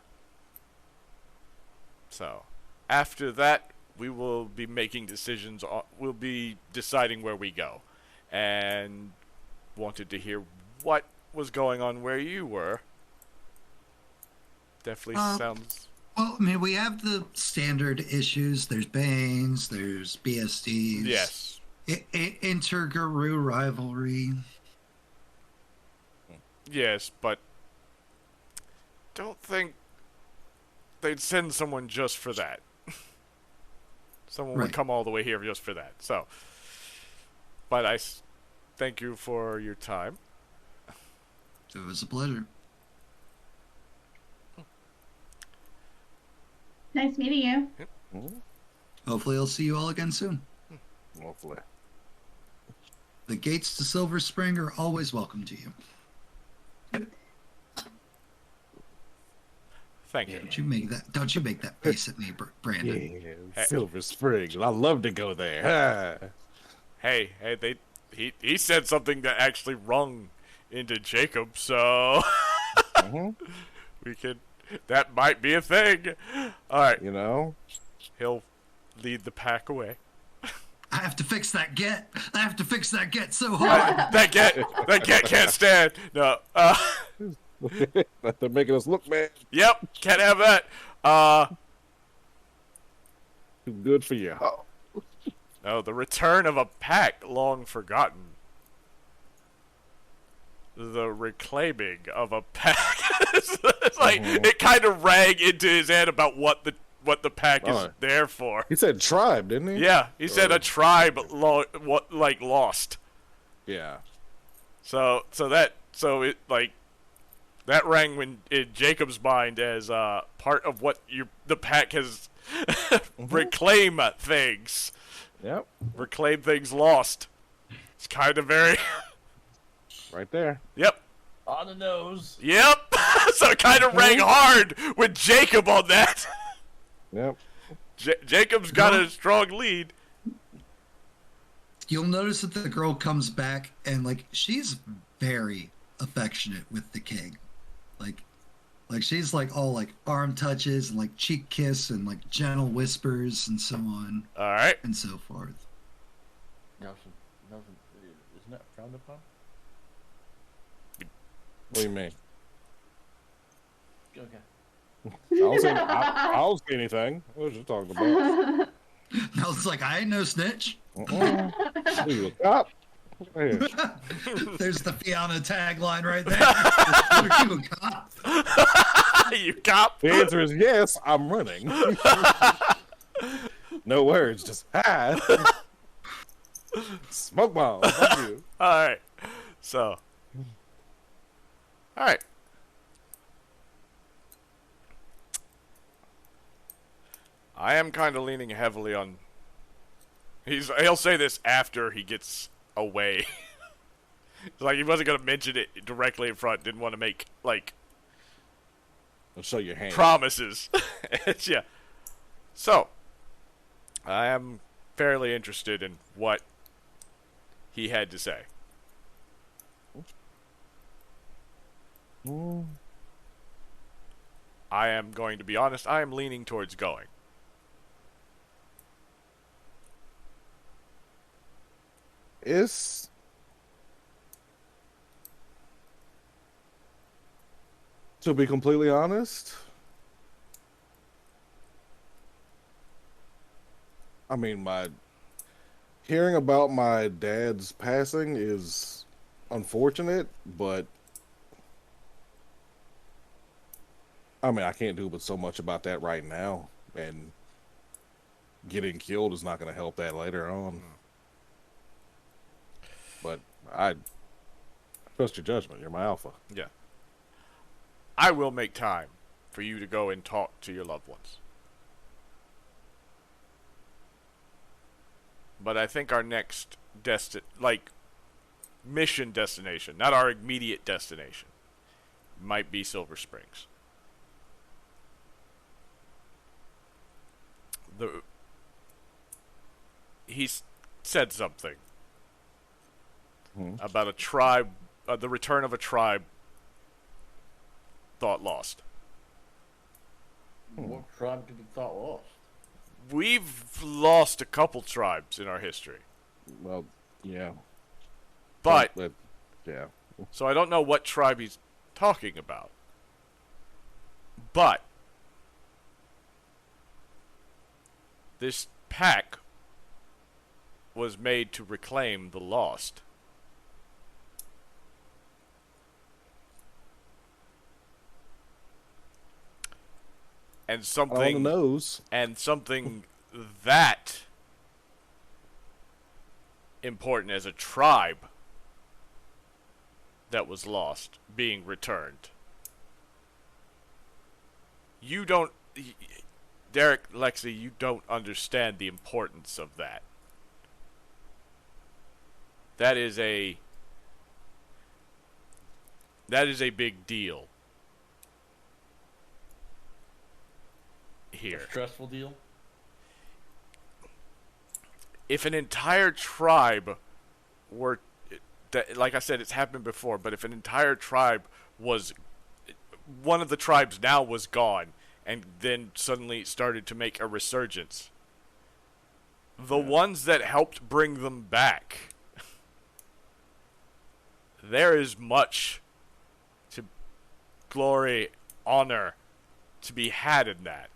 So, after that, we will be making decisions. We'll be deciding where we go. And wanted to hear what was going on where you were. Definitely sounds... Well, I mean, we have the standard issues. There's Bangs, there's BSDs. Yes. Inter-Garou rivalry. Yes, but don't think they'd send someone just for that. Someone would Right. come all the way here just for that. So, but thank you for your time. It was a pleasure. Nice meeting you. Mhm. Hopefully, I'll see you all again soon. Hopefully. The gates to Silver Spring are always welcome to you. Thank you. Don't you make that face at me, Brandon. Yeah, Silver Spring. I love to go there. Hey, he said something that actually rung into Jacob, so we could. That might be a thing. All right, You know? he'll lead the pack away. I have to fix that get. I have to fix that get so hard. That get can't stand. No. They're making us look bad. Yep, can't have that. Too good for you. No, the return of a pack long forgotten. The reclaiming of a pack. It's like it kind of rang into his head about what the pack is there for. He said tribe, didn't he? Yeah, he said a tribe lost. Yeah. So it like that rang in Jacob's mind as part of what the pack has reclaim things. Yep. Reclaim things lost. It's kind of very Right there. Yep. On the nose. Yep. So it kind of rang hard with Jacob on that. Yep. Jacob's got a strong lead. You'll notice that the girl comes back and like she's very affectionate with the king. Like she's like all like arm touches and like cheek kiss and like gentle whispers and so on All right. and so forth. Nelson, isn't that frowned upon? What do you mean? Okay. I don't see anything. What was you talking about? I was like, I ain't no snitch. Are you a cop? Hey. There's the Fiona tagline right there. Are you a cop? You cop. The answer is yes, I'm running. No words, just hi. Smoke bomb. Fuck you. All right. So. All right. I am kind of leaning heavily on. He'll say this after he gets away. It's like he wasn't gonna mention it directly in front. Didn't want to make like I'll show your hand. promises. Yeah. So, I am fairly interested in what he had to say. I am going to be honest. I am leaning towards going. It's to be completely honest, I mean, hearing about my dad's passing is unfortunate, but I mean, I can't do but so much about that right now, and getting killed is not going to help that later on. But I trust your judgment. You're my alpha. Yeah. I will make time for you to go and talk to your loved ones. But I think our next mission destination, not our immediate destination, might be Silver Springs. He said something about a tribe, the return of a tribe thought lost. What tribe could be thought lost? We've lost a couple tribes in our history. Well, yeah. But yeah. so I don't know what tribe he's talking about. But this pack was made to reclaim the lost. And something On the nose. And something that important as a tribe that was lost being returned. You don't... Derek, Lexi, you don't understand the importance of that. That is a big deal here. A stressful deal? If an entire tribe were, like I said, it's happened before, but if an entire tribe was, one of the tribes now was gone, and then suddenly started to make a resurgence, the ones that helped bring them back, there is much to glory, honor to be had in that.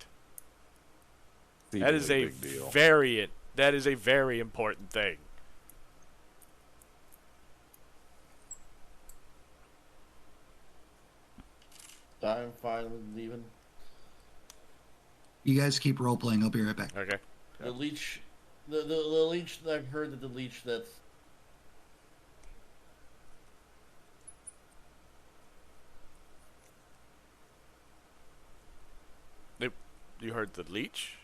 That is a big deal. that is a very important thing. I'm fine with leaving. You guys keep role playing. I'll be right back. Okay. The leech, the leech. I've heard that the leech that's You heard the leech?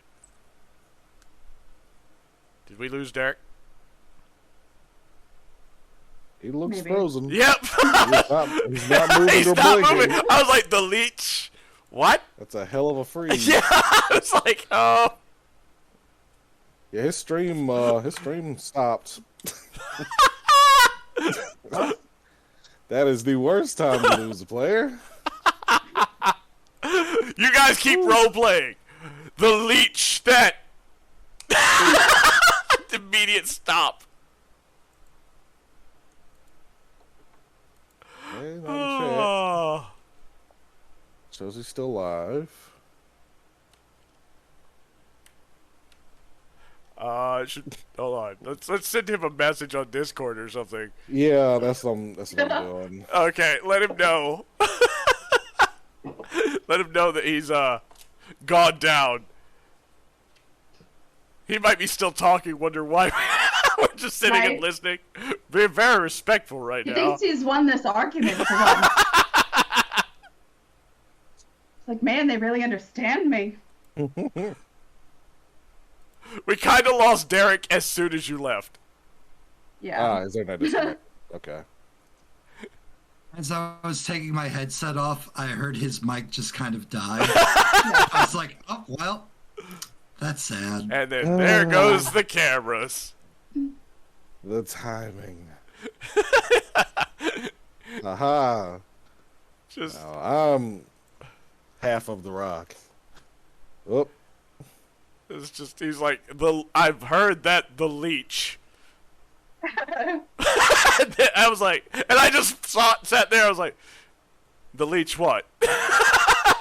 Did we lose Derek? He looks Maybe. frozen. Yep. He's not moving He's or not blinking. moving. I was like, the leech? What? That's a hell of a freeze. Yeah. I was like, oh. Yeah, his stream stopped. That is the worst time to lose a player. You guys keep role playing. The leech that immediate stop. Hey, not a Oh. chat. Shows he's still alive. Hold on. Let's send him a message on Discord or something. Yeah, that's what I'm doing. Okay, let him know. Let him know that he's gone down. He might be still talking, wonder why we're just sitting and Right. listening. Being very respectful right He now. thinks he's won this argument for once. It's like, man, they really understand me. We kind of lost Derek as soon as you left. Yeah. His internet disconnect. Okay. As I was taking my headset off, I heard his mic just kind of die. I was like, oh, well, that's sad. And then there goes the cameras. The timing. Aha. Just Now I'm half of the rock. Oh, it's just he's like I've heard that the leech. I was like, and I just sat there. I was like, the leech what?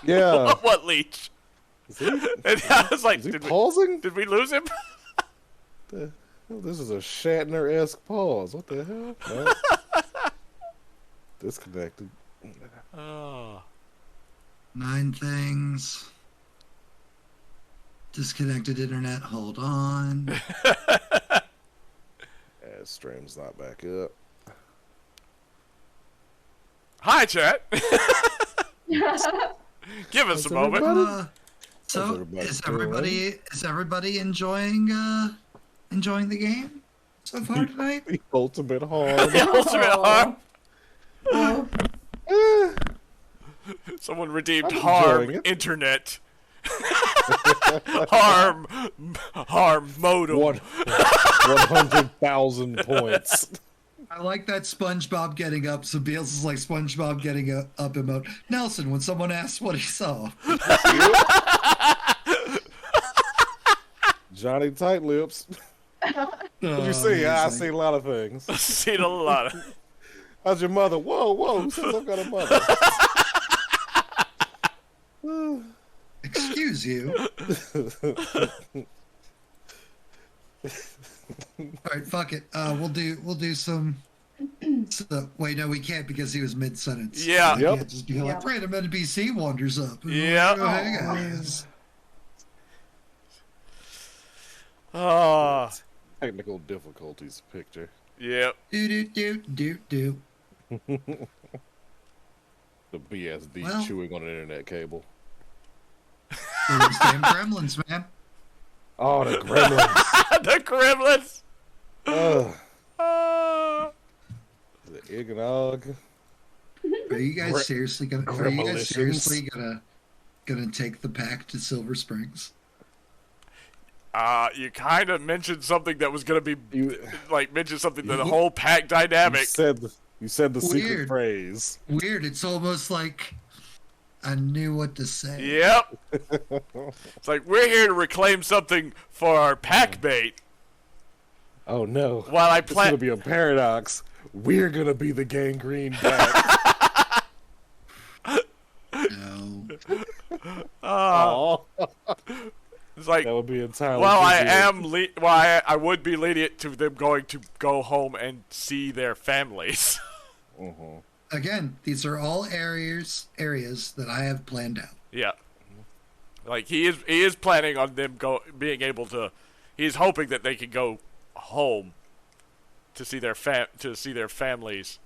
yeah. What leech? Is he, And I was like, is he did pausing? we lose him? This is a Shatner-esque pause. What the hell? No. Disconnected. Oh. 9 things. Disconnected internet. Hold on. Yeah, stream's not back up. Hi, chat. Give us How's a moment. everybody? So everybody is everybody enjoying the game so far tonight? The ultimate hard. The ultimate harm. Oh, Someone redeemed I'm harm enjoying it. internet. harm modem. 100,000 points. I like that SpongeBob getting up. So Beals is like SpongeBob getting up emote. Nelson, when someone asks what he saw. Johnny Tight Lips. What you see? I see a lot of things. Seen a lot of. How's your mother? Whoa, who says I've got a mother? Excuse you. All right, fuck it. We'll do some. Wait, no, we can't because he was mid sentence. Yeah. We Yep. can't just be like, Yep. random NPC wanders up. Yep. Oh, hey guys. Oh. Technical difficulties picture. Yep. Do do do do do. The BSD Well- chewing on an internet cable. Those damn gremlins, man. Oh, the gremlins. The Gremlins. Ugh, Uh, the eggnog. Are you guys seriously gonna? Are you guys Gremlicians. seriously gonna take the pack to Silver Springs? you kind of mentioned something that was gonna be You, mentioned something that the whole pack dynamic. you said the secret Weird. phrase. Weird. It's almost like I knew what to say. Yep. It's like we're here to reclaim something for our pack bait. Oh no. While I It's gonna plan, be a paradox. We're gonna be the gangrene pack. No. Oh, it's like, that would be entirely. well, I would be lenient to them going to go home and see their families. Mhm. Again, these are all areas that I have planned out. Yeah. Like he is planning on them being able to. He's hoping that they can go home to see their families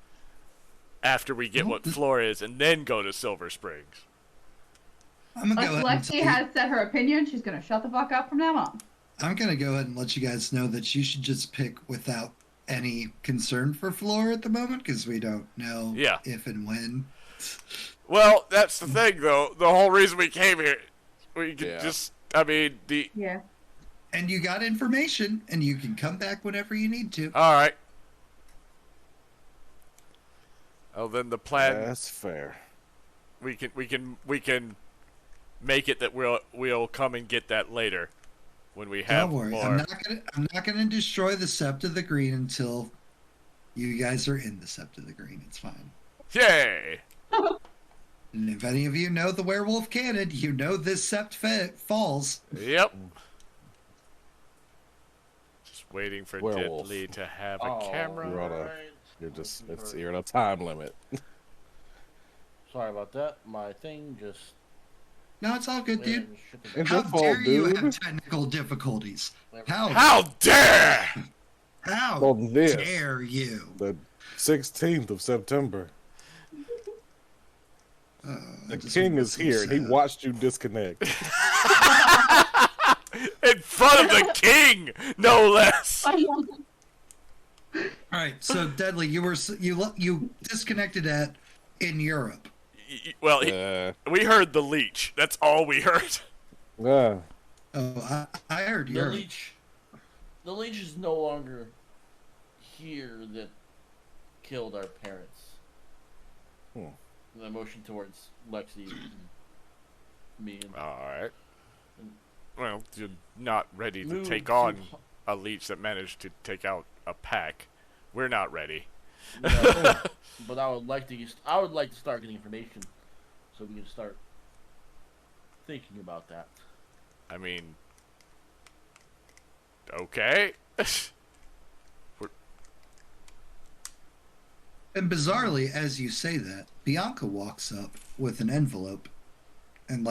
after we get what floor is, and then go to Silver Springs. I'm gonna go Like ahead and Lexi tell you- has said her opinion. She's gonna shut the fuck up from now on. I'm gonna go ahead and let you guys know that you should just pick without any concern for Floor at the moment, because we don't know Yeah. if and when. Well, that's the thing, though. The whole reason we came here, we could Yeah. just. I mean, the. Yeah. And you got information, and you can come back whenever you need to. All right. Oh, then the plan. That's fair. We can make it that we'll come and get that later, when we have Don't worry, more. I'm not gonna destroy the Sept of the Green until you guys are in the Sept of the Green. It's fine. Yay! And if any of you know the werewolf canon, you know this Sept falls. Yep. Just waiting for Werewolf. Deadly to have a Oh, camera. You're on a- alright. You're in a time limit. Sorry about that. My thing just. No, it's all good, dude. It's How your fault, dare you dude. have technical difficulties? How dare! How On this, dare you? the 16th of September. The This king makes is so here, and he sad. watched you disconnect. In front of the king, no less. All right, so Deadly, you disconnected in Europe. Well, we heard the leech. That's all we heard. Yeah. Oh, I heard The Europe. leech. The leech is no longer here that killed our parents. The emotion towards Lexi and me and All right. Well, you're not ready to moved take on to- a leech that managed to take out a pack. We're not ready. No, but I would like to start getting information so we can start thinking about that. I mean, okay. And bizarrely, as you say that, Bianca walks up with an envelope, and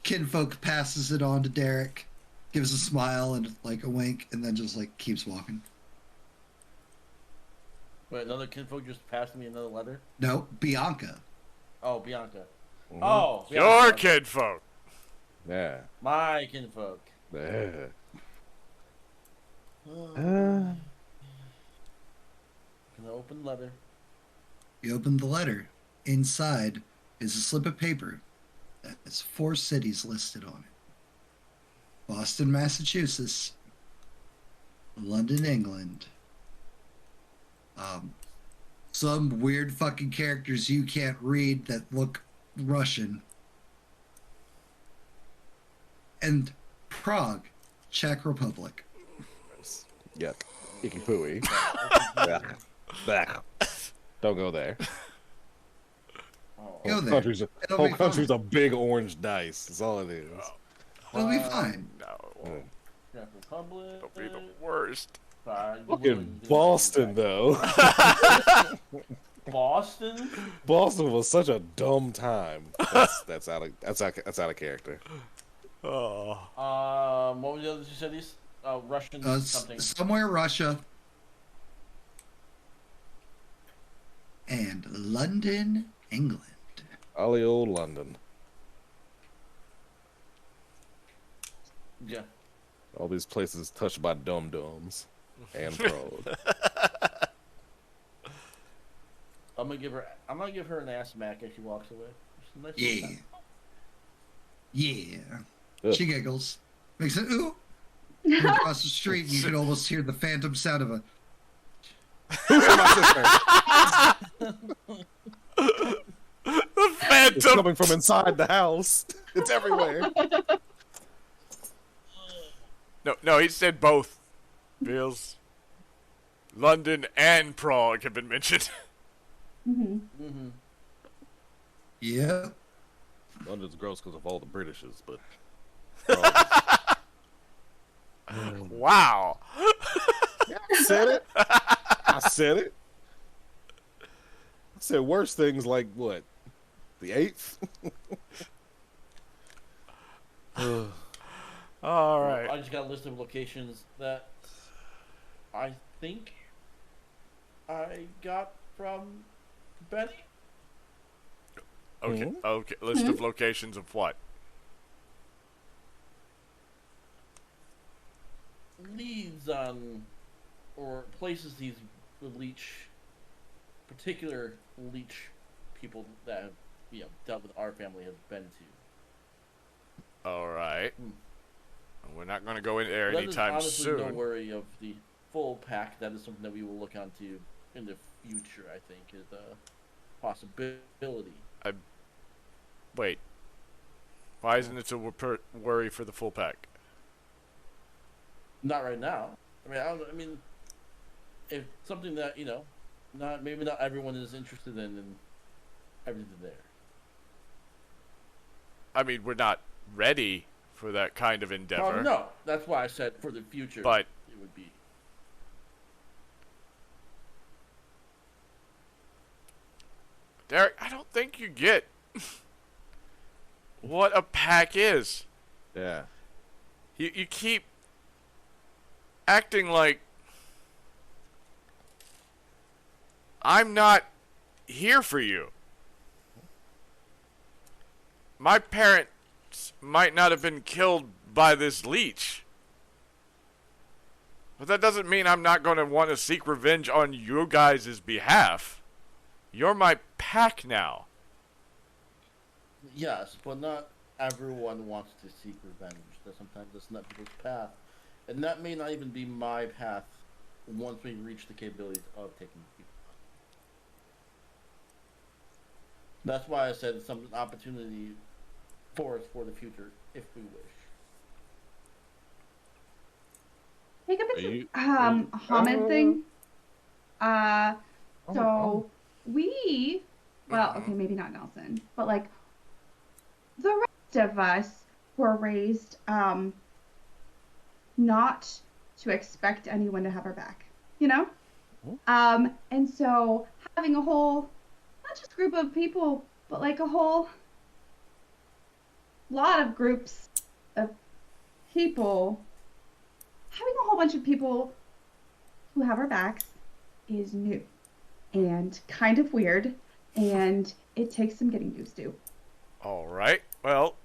kinfolk passes it on to Derek, gives a smile and a wink, and then just keeps walking. Wait, another kinfolk just passed me another letter? No, Bianca. Oh, Bianca. Mhm. Oh, Your Bianca. kinfolk. Yeah. My kinfolk. Yeah. Can I open the letter? You open the letter. Inside is a slip of paper that has 4 cities listed on it: Boston, Massachusetts; London, England; some weird fucking characters you can't read that look Russian; and Prague, Czech Republic. Yuck. Icky pooey. Don't go there. Oh, Go there. It'll Whole be country's fine. a big orange dice. That's all it is. It'll be fine. No, Czech Republic. don't be the worst. Fucking Boston, though. Boston? Boston was such a dumb time. That's out of character. Oh, What was the other two cities? Russian something. Somewhere Russia. And and London, England. Ollie old London. Yeah. All these places touched by dum-dums and Prague. I'm gonna give her an ass smack as she walks away. It's a nice Yeah. little Yeah. Ugh. She giggles. Makes it ooh. And across the street, you can almost hear the phantom sound of a. Who's my sister? The It's Phantom. coming from inside the house. It's everywhere. No, he said both. Bills. London and Prague have been mentioned. Mm-hmm. Yeah. London's gross because of all the Britishes, but Wow. I said it. I said it. I said worse things like what? The 8th? All right. I just got a list of locations that I think I got from Benny. Okay. Okay. List of locations of what? Leads on or places these particular leech people that have dealt with our family have been to. All right. We're not going to go in there That is anytime honestly soon. no worry of the full pack. That is something that we will look onto in the future. I think is a possibility. Wait. Why isn't it a worry for the full pack? Not right now. I mean, if something that maybe not everyone is interested in, and everything there. I mean, we're not ready for that kind of endeavor. No, that's why I said for the future. But it would be. Derek, I don't think you get what a pack is. Yeah. You keep acting like I'm not here for you. My parents might not have been killed by this leech. But that doesn't mean I'm not going to want to seek revenge on you guys' behalf. You're my pack now. Yes, but not everyone wants to seek revenge. That sometimes that's not people's path, and that may not even be my path once we reach the capabilities of taking people. That's why I said some opportunity for us for the future, if we wish. Jacob, Are you- it's are you- a Hamid thing. So oh. we, well, okay, maybe not Nelson, but like the rest of us were raised not to expect anyone to have our back, you know? And so having a whole, not just group of people, but like a whole lot of groups of people, having a whole bunch of people who have our backs is new and kind of weird, and it takes some getting used to. All right. Well,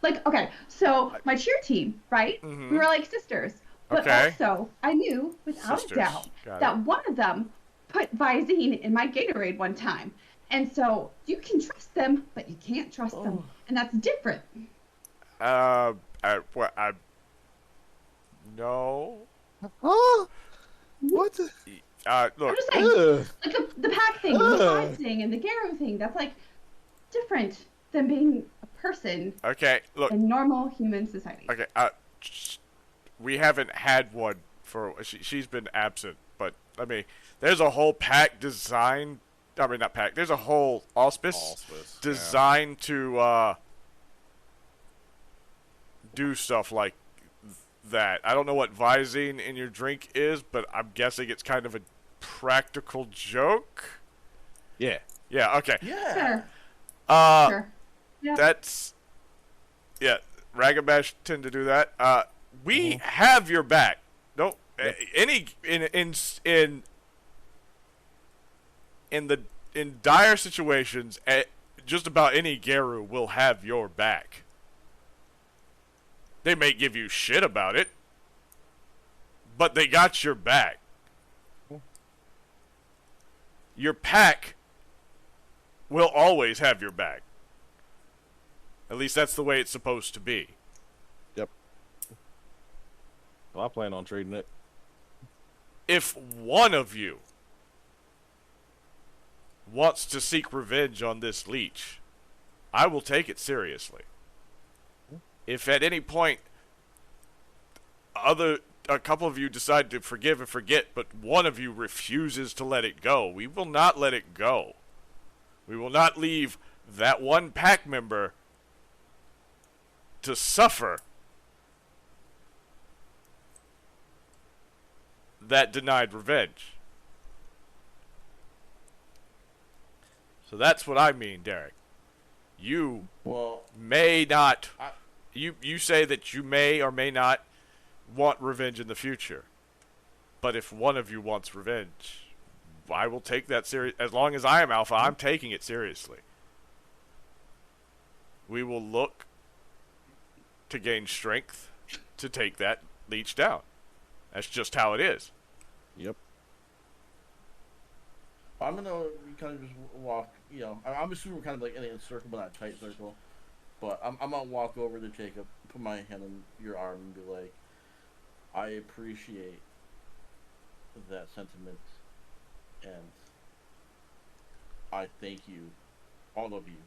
Like, okay, so my cheer team, right? Mhm. We were like sisters. But Okay. also, I knew without Sisters. a doubt Got that one of them put Visine in my Gatorade one time. And so you can trust them, but you can't trust them. And that's different. No. Huh? What? The? I'm Look, just saying, Ugh. like the pack thing, the five thing, and the Garou thing, that's like different than being a person okay, look, in normal human society. okay, we haven't had one for, she's been absent, but, I mean, there's a whole pack designed, I mean, not pack, there's a whole auspice designed to, do stuff like that. I don't know what Visine in your drink is, but I'm guessing it's kind of a practical joke. Yeah. Yeah, okay. Yeah. Sure. Sure. Yeah. That's, yeah, Ragabash tend to do that. We have your back. No, any in the in dire situations, just about any Garou will have your back. They may give you shit about it, but they got your back. Your pack will always have your back. At least that's the way it's supposed to be. Yep. Well, I plan on trading it. If one of you wants to seek revenge on this leech, I will take it seriously. If at any point a couple of you decide to forgive and forget, but one of you refuses to let it go, we will not let it go. We will not leave that one pack member to suffer that denied revenge. So that's what I mean, Derek. You may not... You say that you may or may not want revenge in the future. But if one of you wants revenge, I will take that serious. As long as I am Alpha, I'm taking it seriously. We will look to gain strength to take that leech down. That's just how it is. Yep. I'm gonna kind of just walk. I'm assuming we're kind of like in a circle, but not a tight circle. But I'm gonna walk over to Jacob, put my hand on your arm, and be like, "I appreciate that sentiment, and I thank you, all of you,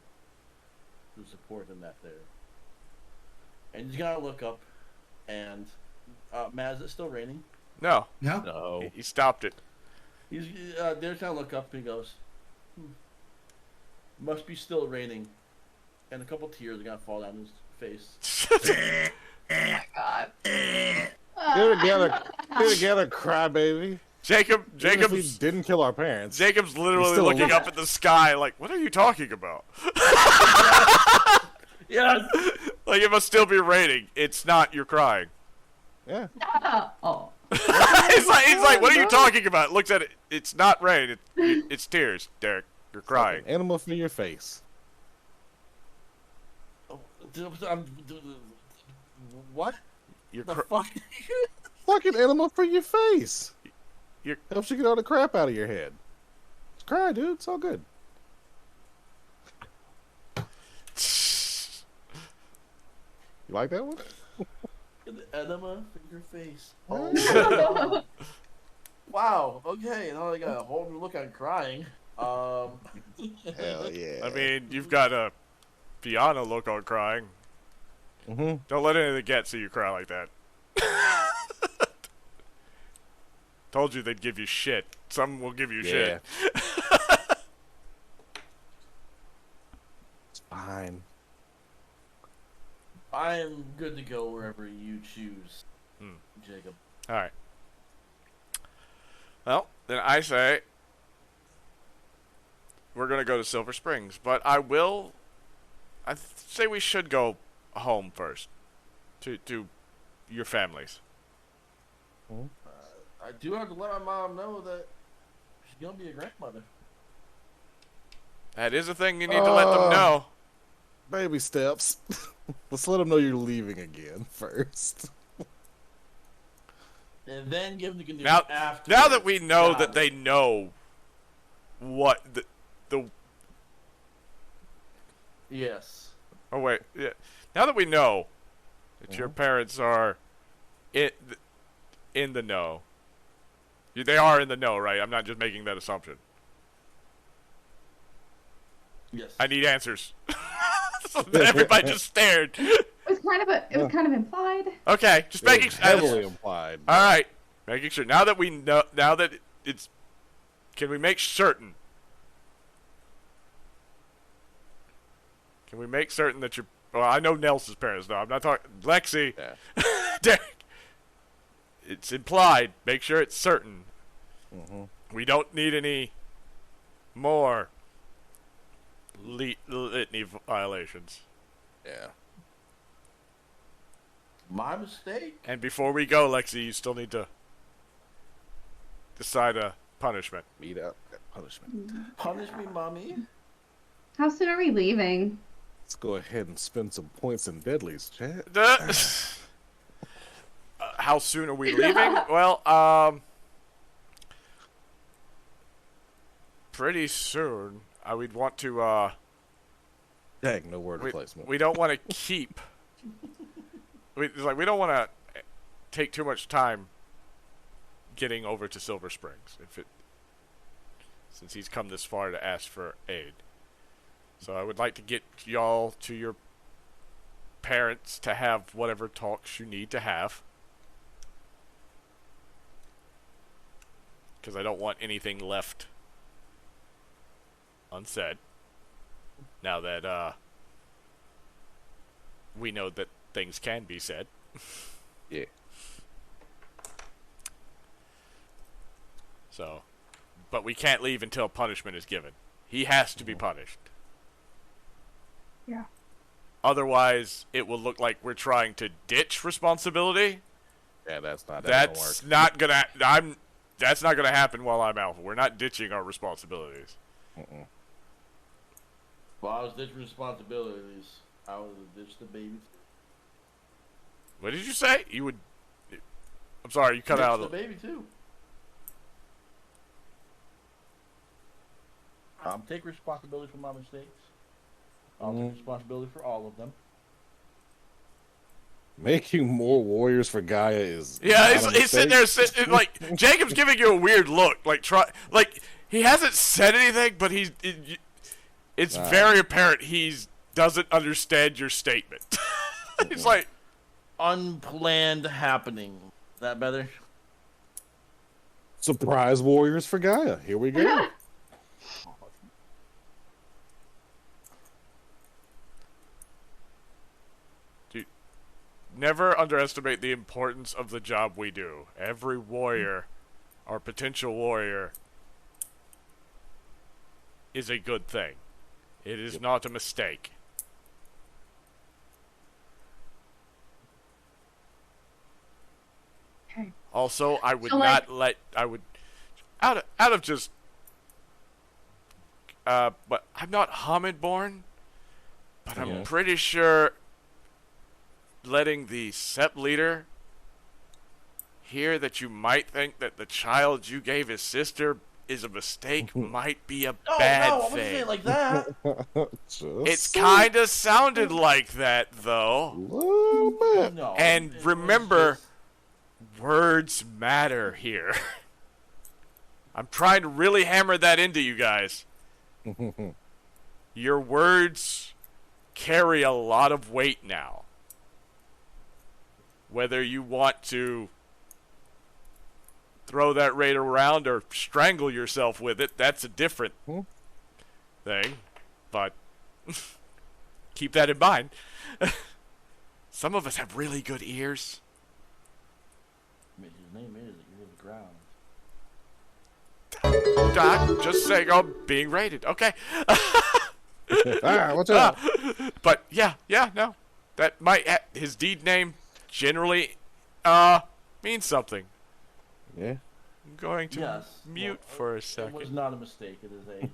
for supporting that there." And he's gonna look up, and Matt, is it still raining? No. No. He stopped it. There's gonna look up and he goes, "Must be still raining," and a couple tears are gonna fall down his face. God. Get together, crybaby. Jacob's If we didn't kill our parents. Jacob's literally still looking alive. up at the sky like, what are you talking about? Yes. Like, it must still be raining. It's not, you're crying. Yeah. Oh. he's like, what are you talking about? Looks at it. It's not rain. It's tears, Derek. You're crying. Animal for your face. What? You're The cr- fuck? Fucking animal for your face. You're- Helps you get all the crap out of your head. Just cry, dude. It's all good. You like that one? The enema for your face. Oh. Wow. Okay. Now I got a whole new look on crying. Hell yeah. I mean, you've got a piano look on crying. Mm-hmm. Don't let anything get so you cry like that. Told you they'd give you shit. Some will give you shit. It's fine. I am good to go wherever you choose, Jacob. All right. Well, then I say we're going to go to Silver Springs, but I say we should go home first to your families. I do have to let my mom know that she's gonna be a grandmother. That is a thing you need to let them know. Baby steps. Let's let them know you're leaving again first. And then give them the good news Now, after. now that we know that they know what the Yes. oh wait, yeah. Now that we know that your parents are in the know. They are in the know, right? I'm not just making that assumption. Yes. I need answers. So that everybody just stared. It was kind of implied. Okay, just making sure. Heavily implied. All right, making sure. Now that we know, now that it's, can we make certain? Can we make certain that you're? Well, I know Nelson's parents know. I'm not talking Lexi. Yeah. Derek. It's implied. Make sure it's certain. Mm-hmm. We don't need any more litany violations. Yeah. My mistake. And before we go, Lexi, you still need to decide a punishment. Meet up. Punishment. Punish me, mommy. How soon are we leaving? Let's go ahead and spend some points in Deadly's chat. How soon are we leaving? Well, pretty soon. We'd want to, Dang, no word replacement. we don't want to keep. We don't want to take too much time getting over to Silver Springs since he's come this far to ask for aid. So I would like to get y'all to your parents to have whatever talks you need to have. Because I don't want anything left unsaid. Now that we know that things can be said. Yeah. So, but we can't leave until punishment is given. He has to be punished. Yeah. Otherwise, it will look like we're trying to ditch responsibility. Yeah, that's not. That's not gonna. That's not gonna happen while I'm alpha. We're not ditching our responsibilities. Well, I was ditching responsibilities. I would have ditched the baby. What did you say? You would. I'm sorry, you cut out. The baby too. Take responsibility for my mistakes. I'll take responsibility for all of them. Making more warriors for Gaia is. Yeah, he's sitting there, like Jacob's giving you a weird look, like he hasn't said anything, but it's very apparent he doesn't understand your statement. He's like unplanned happening. Is that better? Surprise warriors for Gaia. Here we go. Never underestimate the importance of the job we do. Every warrior, or potential warrior, is a good thing. It is not a mistake. Okay. Also, I would So, not let. I would, out of just. But I'm not Hamid-born, but I'm pretty sure. Letting the SEP leader hear that you might think that the child you gave his sister is a mistake might be a bad thing. thing. Say it like that. It's kind of sounded like that, though. No, And remember, words matter here. I'm trying to really hammer that into you guys. Your words carry a lot of weight now. Whether you want to throw that raid around or strangle yourself with it, that's a different thing. But keep that in mind. Some of us have really good ears. His name is Ear of the Ground. I'm just saying I'm being raided. Okay. What's up? But yeah, no. That might his deed name generally means something. Yeah. I'm going to mute for a second. It was not a mistake. It is a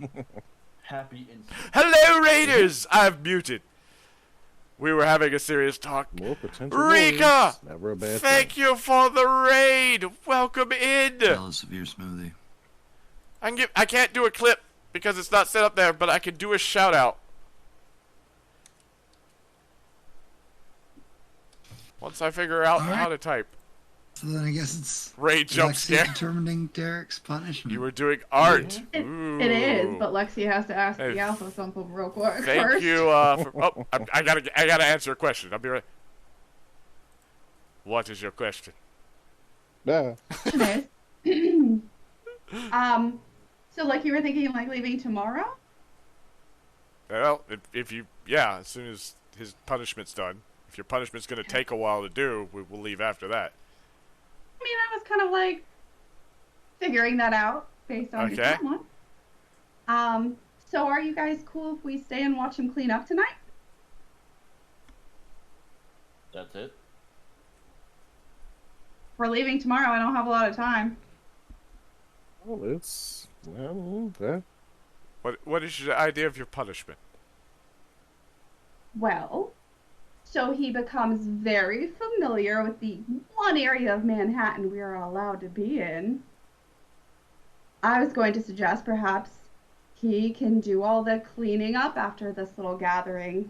happy incident. Hello, Raiders! I've muted. We were having a serious talk. More potential Rika! warriors. Never a bad Thank you for the raid! Welcome in! Jealous of your smoothie. I can't do a clip because it's not set up there, but I can do a shout out. Once I figure out how to type. So then I guess it's Raid jump Lexi scare. determining Derek's punishment. You were doing art. It is, but Lexi has to ask the alpha something real quick Thank first. you. I gotta answer a question. I'll be right. What is your question? Yeah. So like you were thinking like leaving tomorrow? Well, if you, as soon as his punishment's done. If your punishment's going to take a while to do, we will leave after that. I mean, I was kind of like figuring that out based on your timeline. So are you guys cool if we stay and watch him clean up tonight? That's it. We're leaving tomorrow. I don't have a lot of time. Well, it's Well, okay. What is your idea of your punishment? Well, so he becomes very familiar with the one area of Manhattan we are allowed to be in. I was going to suggest perhaps he can do all the cleaning up after this little gathering.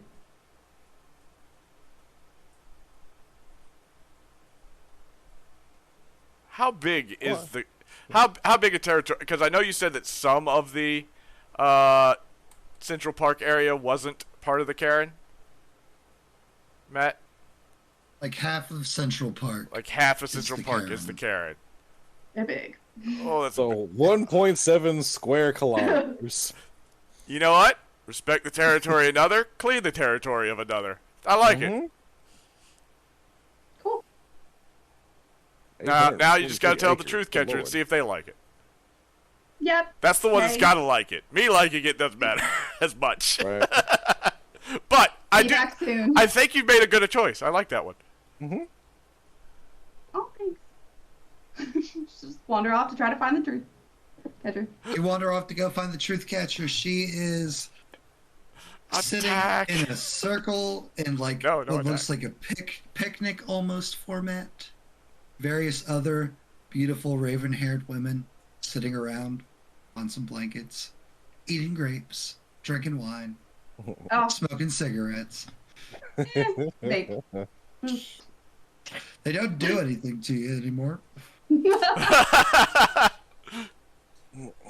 How big is the how big a territory? Because I know you said that some of the Central Park area wasn't part of the Karen. Matt, Like half of Central Park. like half of It's Central the Park is the Karen. Karen. They're big. Oh, that's So 1.7 square kilometers. You know what? Respect the territory of another, clean the territory of another. I like it. Mhm. Cool. Now you just gotta tell the acres, truth good catcher and lord. see if they like it. Yep. That's the one that's Okay. gotta like it. Me liking it doesn't matter as much. Right. But Be back soon. I think you've made a good choice. I like that one. Oh, thanks. Just wander off to try to find the truth catcher. You wander off to go find the truth catcher. She is sitting Attack. in a circle in like No what looks attack. like a picnic almost format. Various other beautiful raven-haired women sitting around on some blankets, eating grapes, drinking wine, Oh, smoking cigarettes. vape. They don't do anything to you anymore.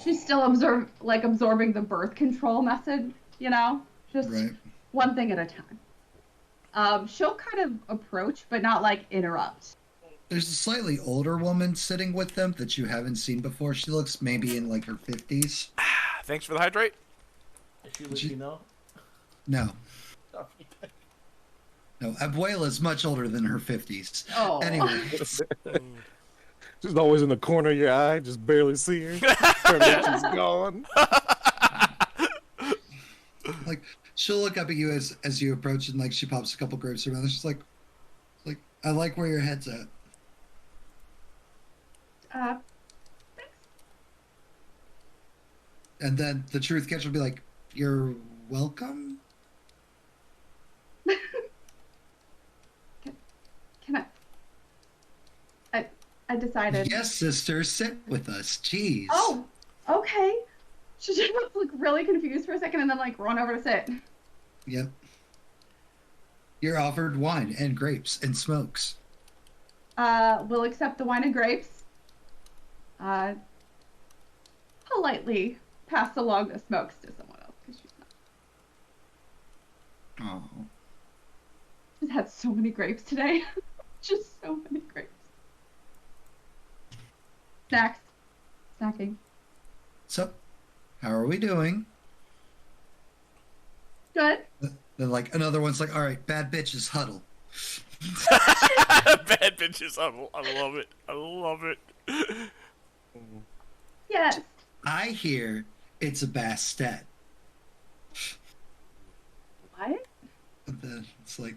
She's still absorbing the birth control message, just Right. one thing at a time. She'll kind of approach, but not like interrupt. There's a slightly older woman sitting with them that you haven't seen before. She looks maybe in like her 50s. Thanks for the hydrate. Is she Latino? No. No, Abuela's much older than her 50s. Oh, Anyway, She's always in the corner of your eye, just barely see her. Turn around, she's gone. like she'll look up at you as you approach, and like she pops a couple grapes around. She's like, I like where your head's at. thanks. And then the truth catcher will be like, "You're welcome." Can I decided. Yes, sister, sit with us. Jeez. Oh, okay. She just look really confused for a second and then like run over to sit. Yep. You're offered wine and grapes and smokes. We'll accept the wine and grapes. Politely pass along the smokes to someone else because Oh. she's had so many grapes today. Just so many grapes. Snacks. Snacking. So, how are we doing? Good. Then like another one's like, all right, bad bitches huddle. Bad bitches. I love it. I love it. Yes. I hear it's a Bastet. What? And then it's like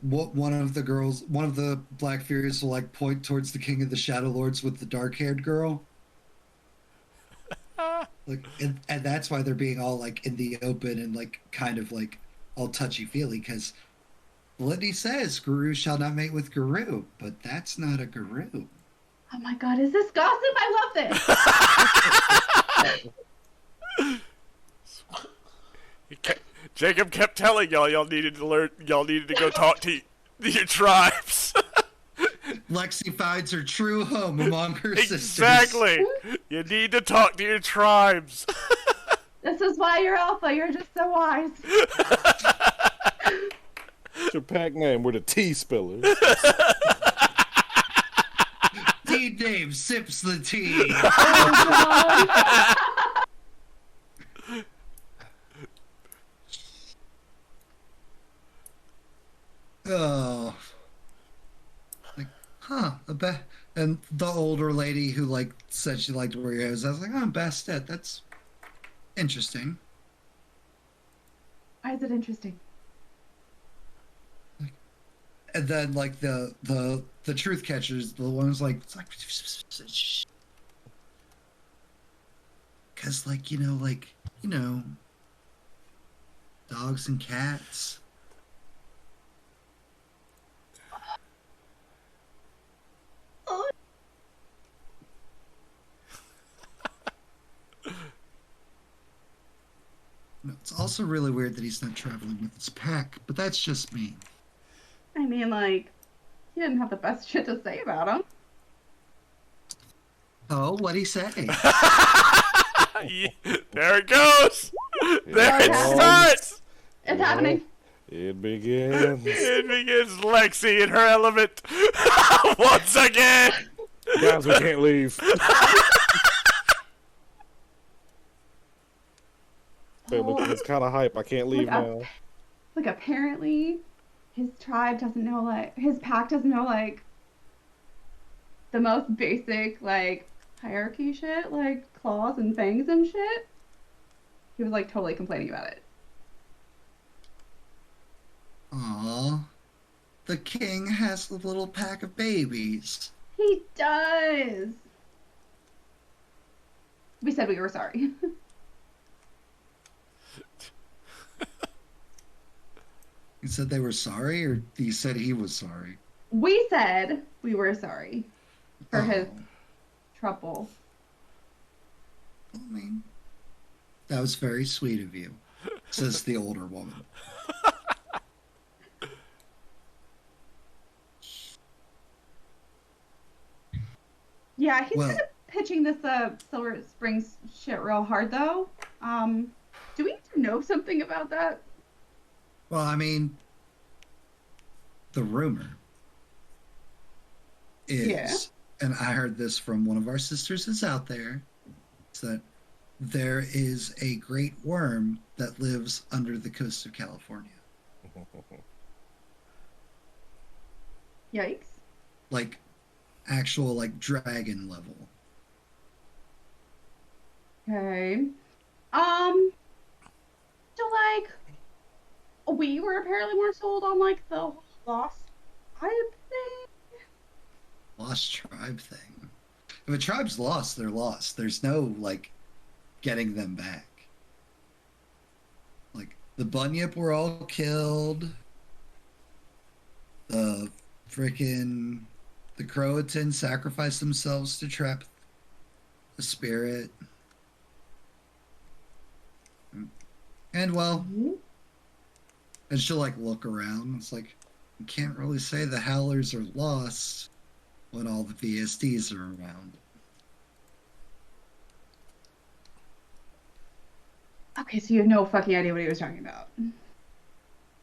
one of the Black Furies will like point towards the King of the Shadow Lords with the dark-haired girl. Like, and that's why they're being all like in the open and like kind of like all touchy-feely because Lindy says Garou shall not mate with Garou, but that's not a Garou. Oh my god, is this gossip? I love this. Jacob kept telling y'all needed to go talk to your tribes. Lexi finds her true home among her sisters. Exactly. You need to talk to your tribes. This is why you're alpha. You're just so wise. What's your pack name? We're the tea spillers. Tea Dave sips the tea. Oh god. Oh. Like, and the older lady who like said she liked where your hair was, I was like, oh, Bastet, that's interesting. Why is it interesting? And then like the truth catchers, the ones like, it's like Because, dogs and cats. It's also really weird that he's not traveling with his pack, but that's just me. I mean, like, he didn't have the best shit to say about him. Oh, what'd he say? There it goes. There it starts. It's happening. It begins. It begins. Lexi in her element once again. Guys, we can't leave. It's kind of hype. I can't leave now. Like, apparently, his tribe doesn't know, like, his pack doesn't know, like, the most basic, like, hierarchy shit, like, claws and fangs and shit. He was, like, totally complaining about it. Aw, the king has a little pack of babies. He does! We said we were sorry. You said they were sorry, or you said he was sorry? We said we were sorry for his trouble. I mean, that was very sweet of you, says the older woman. Yeah, he's kind of pitching this Silver Springs shit real hard, though. Do we need to know something about that? Well, I mean, the rumor is, and I heard this from one of our sisters that's out there, is that there is a great worm that lives under the coast of California. Yikes. Like, actual, like, dragon level. Okay. So, like, we were apparently more sold on, like, the Lost Tribe thing. Lost tribe thing. If a tribe's lost, they're lost. There's no, like, getting them back. Like, the Bunyip were all killed. The Croatan sacrificed themselves to trap the spirit. And, well, and she'll, like, look around. It's like, you can't really say the Howlers are lost when all the VSDs are around. Okay, so you have no fucking idea what he was talking about.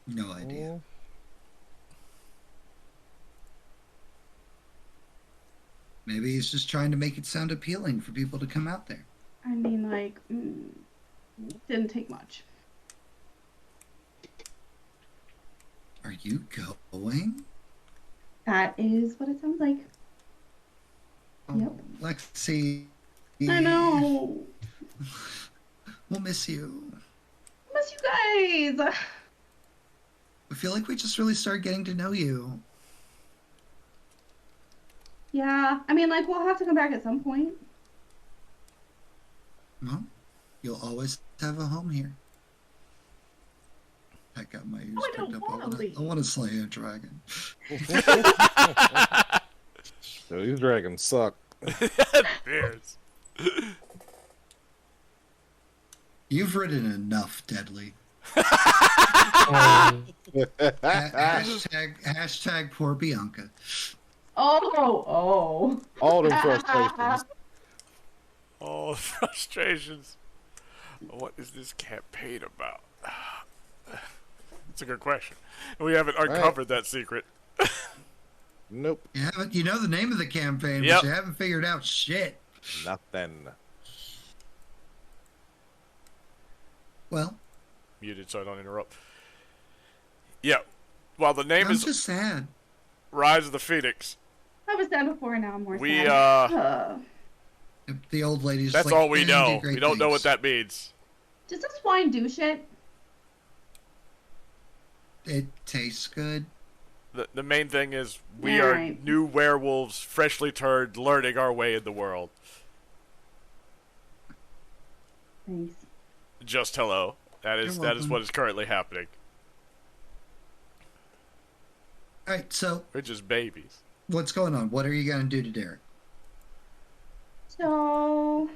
No idea. Maybe he's just trying to make it sound appealing for people to come out there. I mean, like, didn't take much. Are you going? That is what it sounds like. Oh, Yep. Lexi. I know. We'll miss you. Miss you guys. I feel like we just really started getting to know you. Yeah, I mean, like, we'll have to come back at some point. Well, you'll always have a home here. I got my ears picked up. I want to slay a dragon. So these dragons suck. Bears. You've ridden enough, Deadly. Hashtag poor Bianca. Oh. All them frustrations. All frustrations. What is this campaign about? That's a good question. We haven't uncovered that secret. Nope. You know the name of the campaign, Yep. but you haven't figured out shit. Nothing. Well, Muted so I don't interrupt. Yeah. While the name I'm is just sad. Rise of the Phoenix, I was sad before, now I'm more we sad. The old lady's that's just like, all we "Eh, know. do great We don't know what things." that means. Does this wine do shit? It tastes good. The main thing is we are Right. new werewolves, freshly turned, learning our way in the world. Thanks. Just hello. That is welcome. what is currently happening. All right, so We're just babies. what's going on? What are you going to do to Derek? So,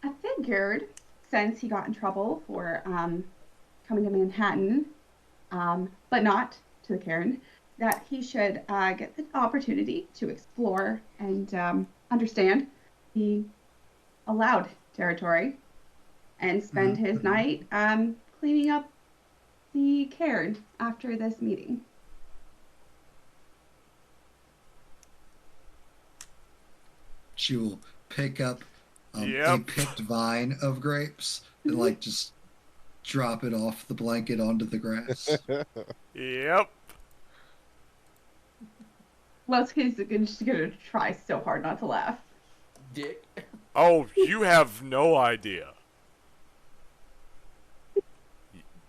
I figured since he got in trouble for coming to Manhattan, but not to the Cairn, that he should get the opportunity to explore and understand the allowed territory and spend his night cleaning up the Cairn after this meeting. She will pick up a Yep. picked vine of grapes and like just drop it off the blanket onto the grass. Yep. Well, he's just gonna try so hard not to laugh. Dick. Oh, you have no idea.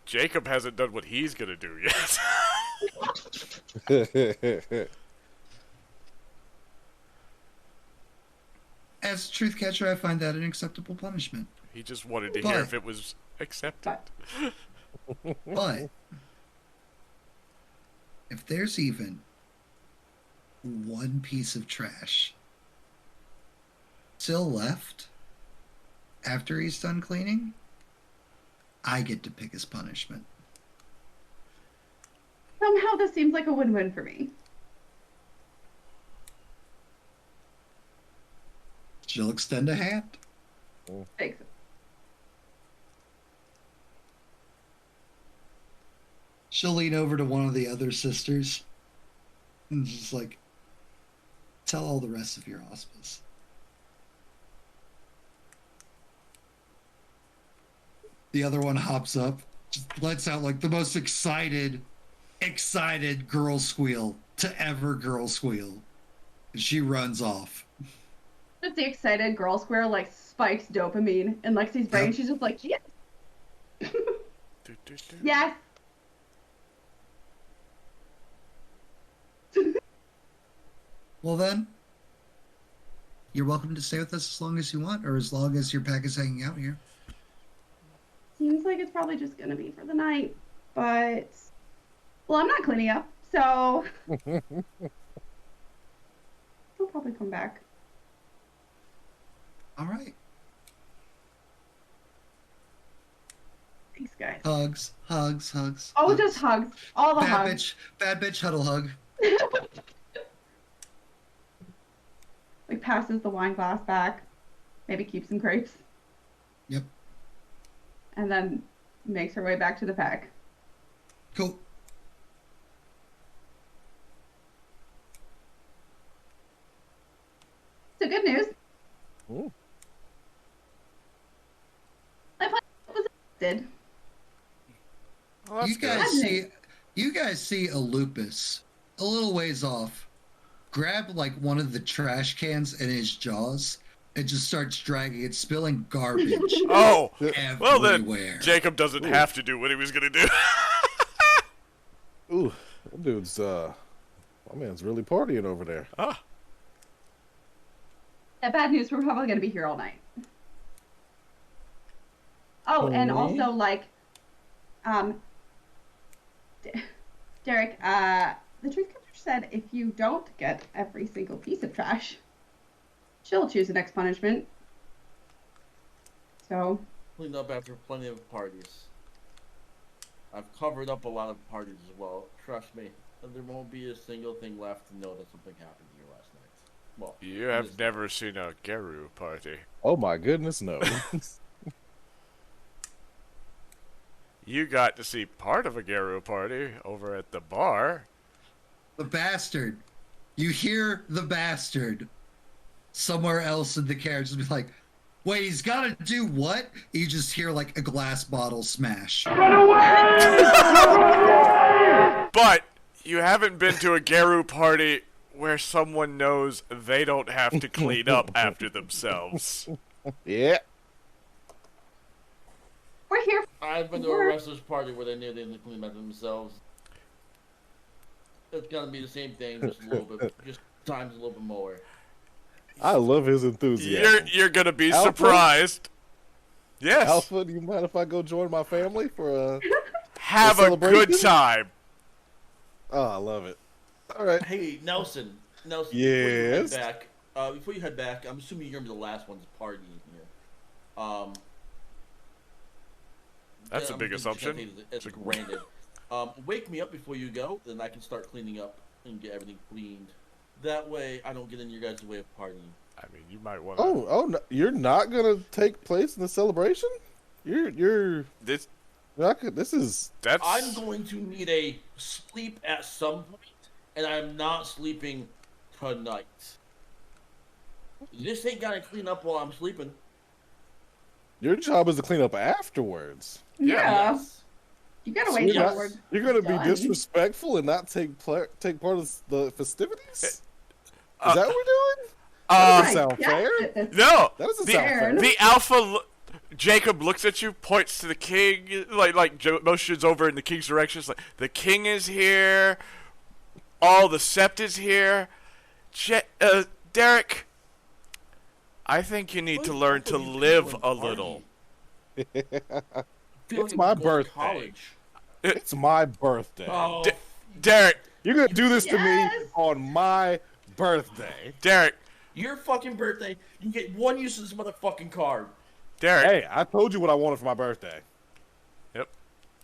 Jacob hasn't done what he's gonna do yet. As a truth catcher, I find that an acceptable punishment. He just wanted to hear if it was accepted. But if there's even one piece of trash still left after he's done cleaning, I get to pick his punishment. Somehow this seems like a win-win for me. She'll extend a hand. Thanks. She'll lean over to one of the other sisters and just like, tell all the rest of your hospice. The other one hops up, just lets out like the most excited girl squeal to ever girl squeal. And she runs off. Just the excited girl square like spikes dopamine in Lexi's brain. Yep. She's just like, yes, yes. Well then, you're welcome to stay with us as long as you want, or as long as your pack is hanging out here. Seems like it's probably just gonna be for the night, but well, I'm not cleaning up, so he'll probably come back. All right. Thanks, guys. Hugs, hugs, hugs. Oh, hugs. just hugs. All the Bad hugs. bad bitch huddle hug. Like passes the wine glass back, maybe keeps some grapes, Yep. and then makes her way back to the pack. Cool. So good news. Ooh. My plan was did. Well, that's You guys good. see a lupus a little ways off. Grab like one of the trash cans in his jaws and just starts dragging it, spilling garbage Oh, everywhere. well then, Jacob doesn't have to do what he was gonna do. Ooh, that dude's my man's really partying over there. Ah, Yeah, bad news. We're probably gonna be here all night. Oh, and also like, Derek, the truth catcher said if you don't get every single piece of trash, she'll choose the next punishment. So, Cleaned up after plenty of parties. I've covered up a lot of parties as well. Trust me, there won't be a single thing left to know that something happened here last night. Well, you have never seen a Garou party. Oh my goodness, no. You got to see part of a Garou party over at the bar. The bastard. You hear the bastard somewhere else in the carriage just be like, wait, he's got to do what? You just hear like a glass bottle smash. But you haven't been to a Garou party where someone knows they don't have to clean up after themselves. Yeah. we're here. I've been to a wrestler's party where they knew they didn't clean up themselves. It's gonna be the same thing, just a little bit, just times a little bit more. I love his enthusiasm. You're gonna be Alpha? surprised. Yes. Alpha, do you mind if I go join my family for a Have a good celebration? time. Oh, I love it. All right. Hey, Nelson. Yes? Before you head back, I'm assuming you're gonna be the last one to party in here. That's a I'm big just gonna assumption. take it as granted. Wake me up before you go, then I can start cleaning up and get everything cleaned. That way, I don't get in your guys' way of partying. I mean, you might want to. Oh, no, you're not gonna take place in the celebration? You're This not. This is. that's. I'm going to need a sleep at some point, and I'm not sleeping tonight. This ain't gonna clean up while I'm sleeping. Your job is to clean up afterwards. Yeah. Yes. You gotta So wait you're, till not- we're you're gonna be done. disrespectful and not take part of the festivities. Is Uh, that what we're doing? uh, doesn't sound Yeah, fair. it's- no. That doesn't the, sound fair. The alpha. Jacob looks at you, points to the king, motions over in the king's direction. It's like the king is here. All the sept is here. Derek, I think you need to learn to live a little. It's my birthday. College. It's my birthday. Oh, Derek, You're gonna do this to me Yes. on my birthday. Derek, your fucking birthday. You get one use of this motherfucking card. Derek. Hey, I told you what I wanted for my birthday. Yep.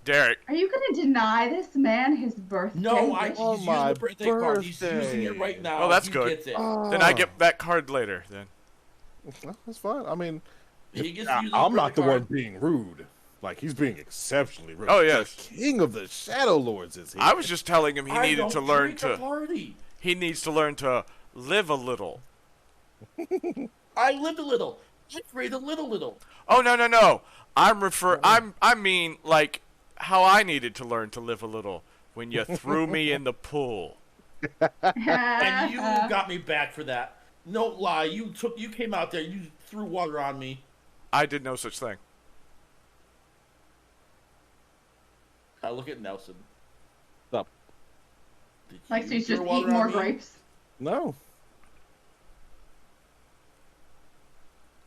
Derek. Are you gonna deny this man his birthday? No, wish? On he's my using the birthday card. He's using it birthday. right now. Oh, that's He good. Gets it. Then I get that card later. Then. Well, that's fine. I mean, He gets to use the I'm not birthday the one card. being rude. Like, he's being exceptionally rude. Oh, yes. The king of the Shadow Lords is here. I was just telling him he I needed don't to learn drink a to. party. He needs to learn to live a little. I lived a little. I prayed a little. Oh no! I mean like how I needed to learn to live a little when you threw me in the pool. And you got me back for that. No lie. You came out there. You threw water on me. I did no such thing. I look at Nelson. Stop. Did Like, you so he's throw just water eat more on me? grapes. No.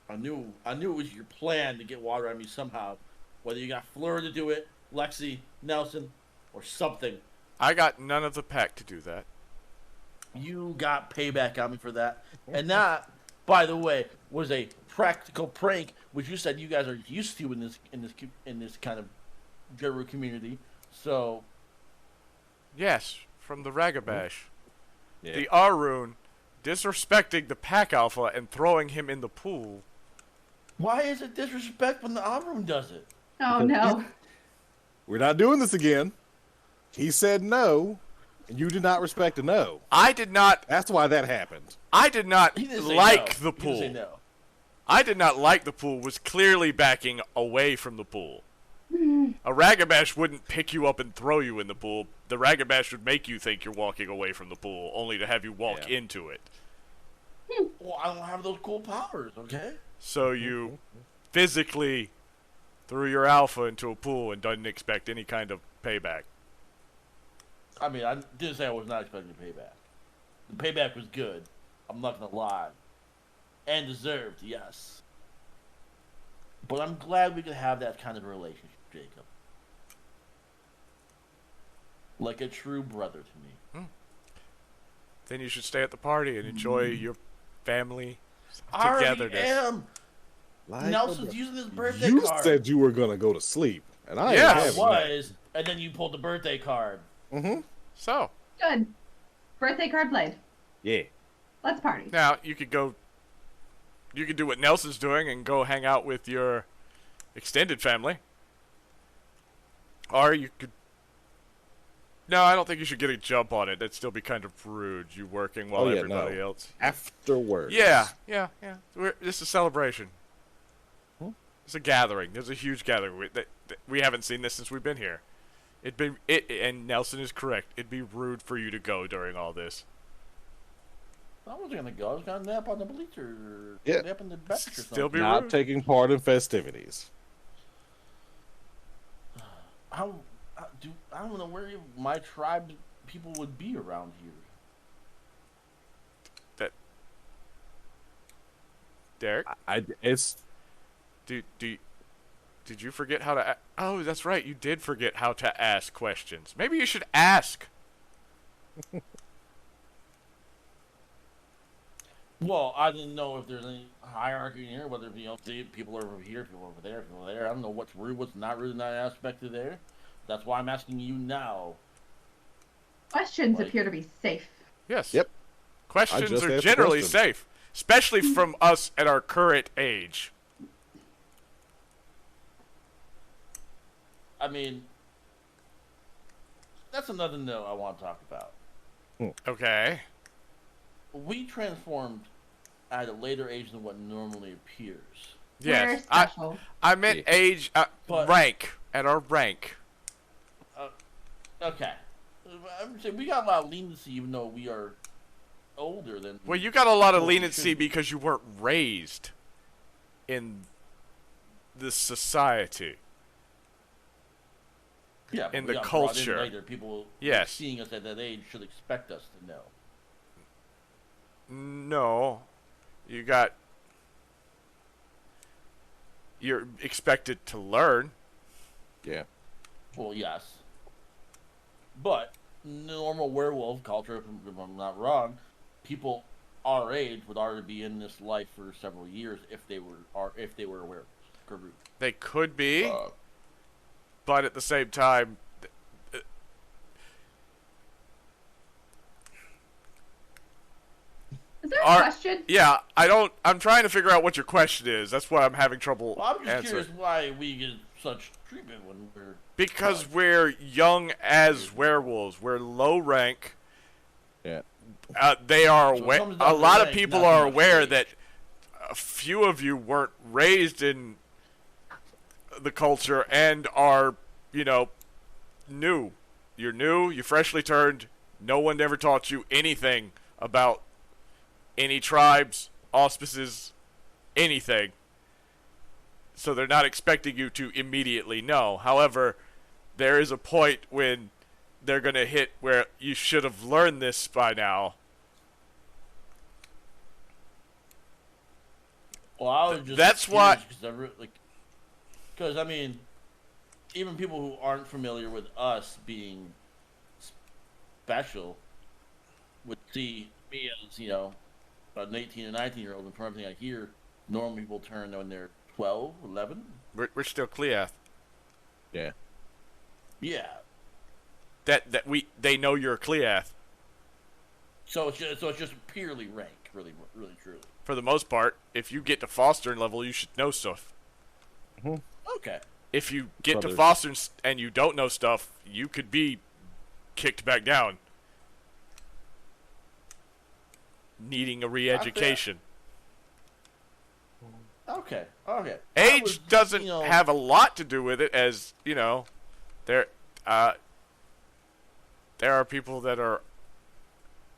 I knew it was your plan to get water on me somehow. Whether you got Fleur to do it, Lexi, Nelson, or something. I got none of the pack to do that. You got payback on me for that. And that, by the way, was a practical prank, which you said you guys are used to in this kind of Garou community. So Yes, from the Ragabash. Yeah. The Arun disrespecting the pack alpha and throwing him in the pool. why is it disrespect when the Avrum does it? Oh no. We're not doing this again. He said no, and you did not respect a no. I did not That's why that happened. I did not He didn't say like no. the He pool. didn't say no. I did not like the pool, was clearly backing away from the pool. A Ragabash wouldn't pick you up and throw you in the pool. The Ragabash would make you think you're walking away from the pool, only to have you walk Yeah. into it. Well, I don't have those cool powers, okay? So you physically threw your alpha into a pool and didn't expect any kind of payback. I mean, I didn't say I was not expecting a payback. The payback was good. I'm not gonna lie. And deserved, yes. But I'm glad we could have that kind of relationship, Jacob. Like a true brother to me. Then you should stay at the party and enjoy your family I already togetherness. am. Like Nelson's using his birthday you card. said you were gonna go to sleep, and I Yeah. ain't I having was, and then you pulled the birthday card. that. Mm-hmm. So, Good. Birthday card played. Yeah. Let's party. now you could do what Nelson's doing and go hang out with your extended family. Or you could... No, I don't think you should get a jump on it. That'd still be kind of rude, you working while Oh, yeah, everybody no. else... Afterwards. Yeah. This is a celebration. Hmm? It's a gathering. There's a huge gathering. We haven't seen this since we've been here. And Nelson is correct. It'd be rude for you to go during all this. I wasn't gonna go. I was gonna nap on the bleacher, or Yeah. nap on the bench or something. Still be Not rude. taking part in festivities. I don't know where my tribe people would be around here. Derek? It's Did you forget how to? Oh, that's right. You did forget how to ask questions. Maybe you should ask. Well, I didn't know if there's any hierarchy in here, whether people are over here, people over there, people over there. I don't know what's rude, what's not rude in that aspect of there. That's why I'm asking you now. Questions appear to be safe. Yes. Yep. Questions are generally safe, especially from us at our current age. I mean, that's another note I want to talk about. Okay. We transformed at a later age than what normally appears. We're Yes. special. I meant age, rank, at our rank. Okay. I'm saying we got a lot of leniency even though we are older than... Well, you got a lot of what we leniency should be. because you weren't raised in this society. Yeah, in we the got brought in culture. later. People Yes. seeing us at that age should expect us to know. No. You're expected to learn. Yeah. Well, yes. But normal werewolf culture, if I'm not wrong, people our age would already be in this life for several years if they were werewolves. Garou. They could be, but at the same time, Is there a question? yeah, I'm trying to figure out what your question is. That's why I'm having trouble Well, I'm just answering. curious why we get such treatment when we're... Because we're young as werewolves. We're low rank. Yeah. They are So it aware. comes down A to lot of rank, people not are much aware age. that a few of you weren't raised in the culture and are, new. You're new. You're freshly turned. No one ever taught you anything about any tribes, auspices, anything. So they're not expecting you to immediately know. However, there is a point when they're going to hit where you should have learned this by now. Well, I was just That's why- because I mean, even people who aren't familiar with us being special would see me as an 18 and 19-year-old, and from everything I hear, normal people turn when they're 12, 11. We're still Cleath. Yeah. Yeah. They know you're Cleath. So it's just purely rank, really, really, truly. For the most part, if you get to Fostering level, you should know stuff. Okay. If you get to Brothers. Fostering and you don't know stuff, you could be kicked back down. Needing a re-education. Okay. Okay. Age doesn't have a lot to do with it, as there are people that are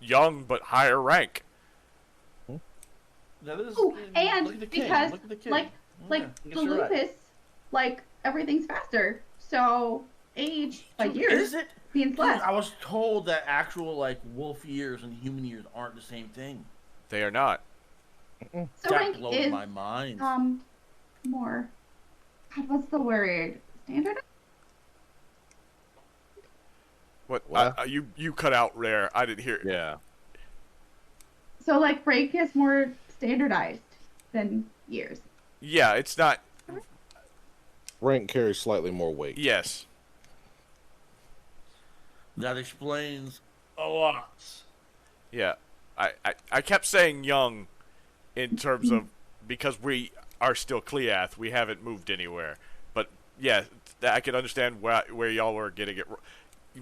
young but higher rank. That is, Ooh, look at and the king, because look at the king. like I the guess you're right. lupus, everything's faster. So age by years Is it? means Dude, less. I was told that actual wolf years and human years aren't the same thing. They are not. So That rank blows is my mind. more. God, what's the word? Standard? What? What? You cut out there. I didn't hear it. Yeah. So rank is more standardized than years. Yeah, it's not. Rank carries slightly more weight. Yes. That explains a lot. Yeah. I kept saying young in terms of because we are still Cleath. We haven't moved anywhere. But, yeah, I can understand where y'all were getting it.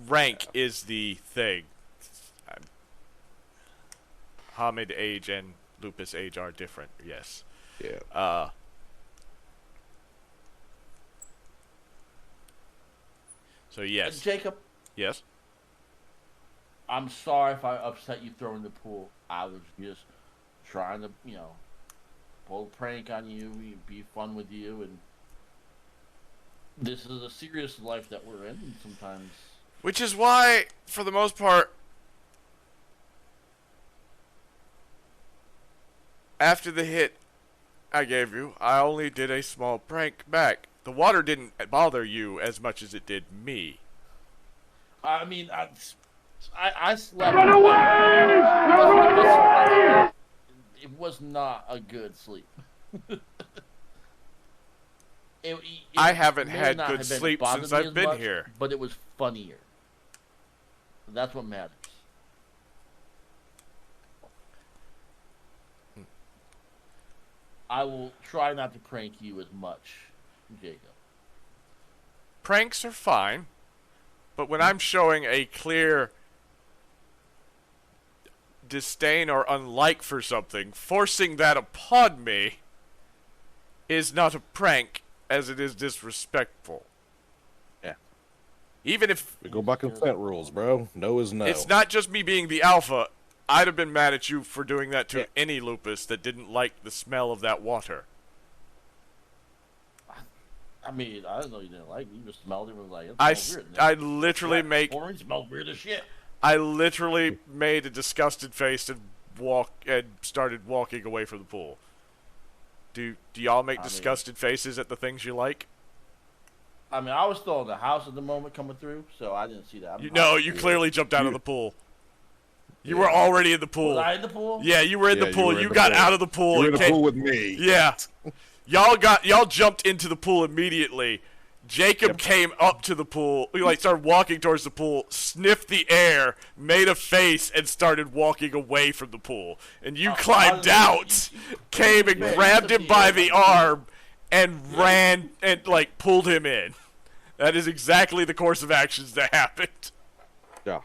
Rank is the thing. Hamid age and Lupus age are different, yes. Yeah. So, yes. Jacob, Yes? I'm sorry if I upset you throwing the pool. I was just trying to, pull a prank on you, be fun with you, and this is a serious life that we're in, and sometimes... Which is why, for the most part, after the hit, I gave you, I only did a small prank back. The water didn't bother you as much as it did me. I mean, I slept. Run away! It was not a good sleep. I haven't may had not good have been sleep bothering since me I've as been much, here. but it was funnier. That's what matters. I will try not to prank you as much, Jacob. Pranks are fine, but when I'm showing a clear disdain or unlike for something, forcing that upon me is not a prank as it is disrespectful. Yeah. Even if We go by consent rules, bro. No is no. it's not just me being the alpha, I'd have been mad at you for doing that to any lupus that didn't like the smell of that water. I mean, I didn't know you didn't like it. You just smelled it and was like, it I smells weird. I literally make Orange smells weird as shit. I literally made a disgusted face and started walking away from the pool. Do y'all make disgusted faces at the things you like? I mean, I was still in the house at the moment coming through, so I didn't see that. You clearly jumped out of the pool. You were already in the pool. Was I in the pool? Yeah, you were in the pool. You got out of the pool. You were in the pool with me. Yeah. Y'all jumped into the pool immediately. Jacob came up to the pool. We started walking towards the pool, sniffed the air, made a face, and started walking away from the pool. And you climbed out, came and grabbed him by the arm, and ran and pulled him in. That is exactly the course of actions that happened. Yeah.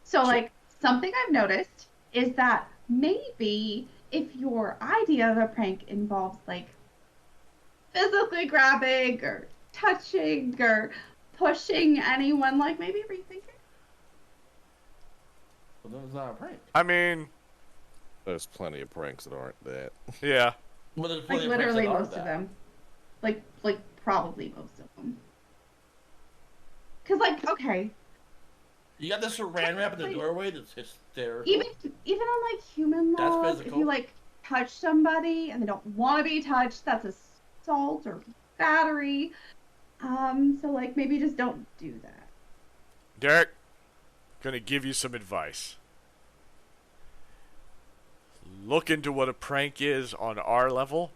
So, something I've noticed is that maybe if your idea of a prank involves, physically grabbing or touching or pushing anyone, maybe rethink it. Well, then it's not a prank. I mean, there's plenty of pranks that aren't that. Yeah. Well, there's plenty of literally pranks that most of aren't them. Probably most of them. Because, okay. You got this saran wrap in the doorway that's hysterical. Even on human law, if physical. you touch somebody and they don't want to be touched, that's assault or battery. So maybe just don't do that. Derek, gonna give you some advice. Look into what a prank is on our level.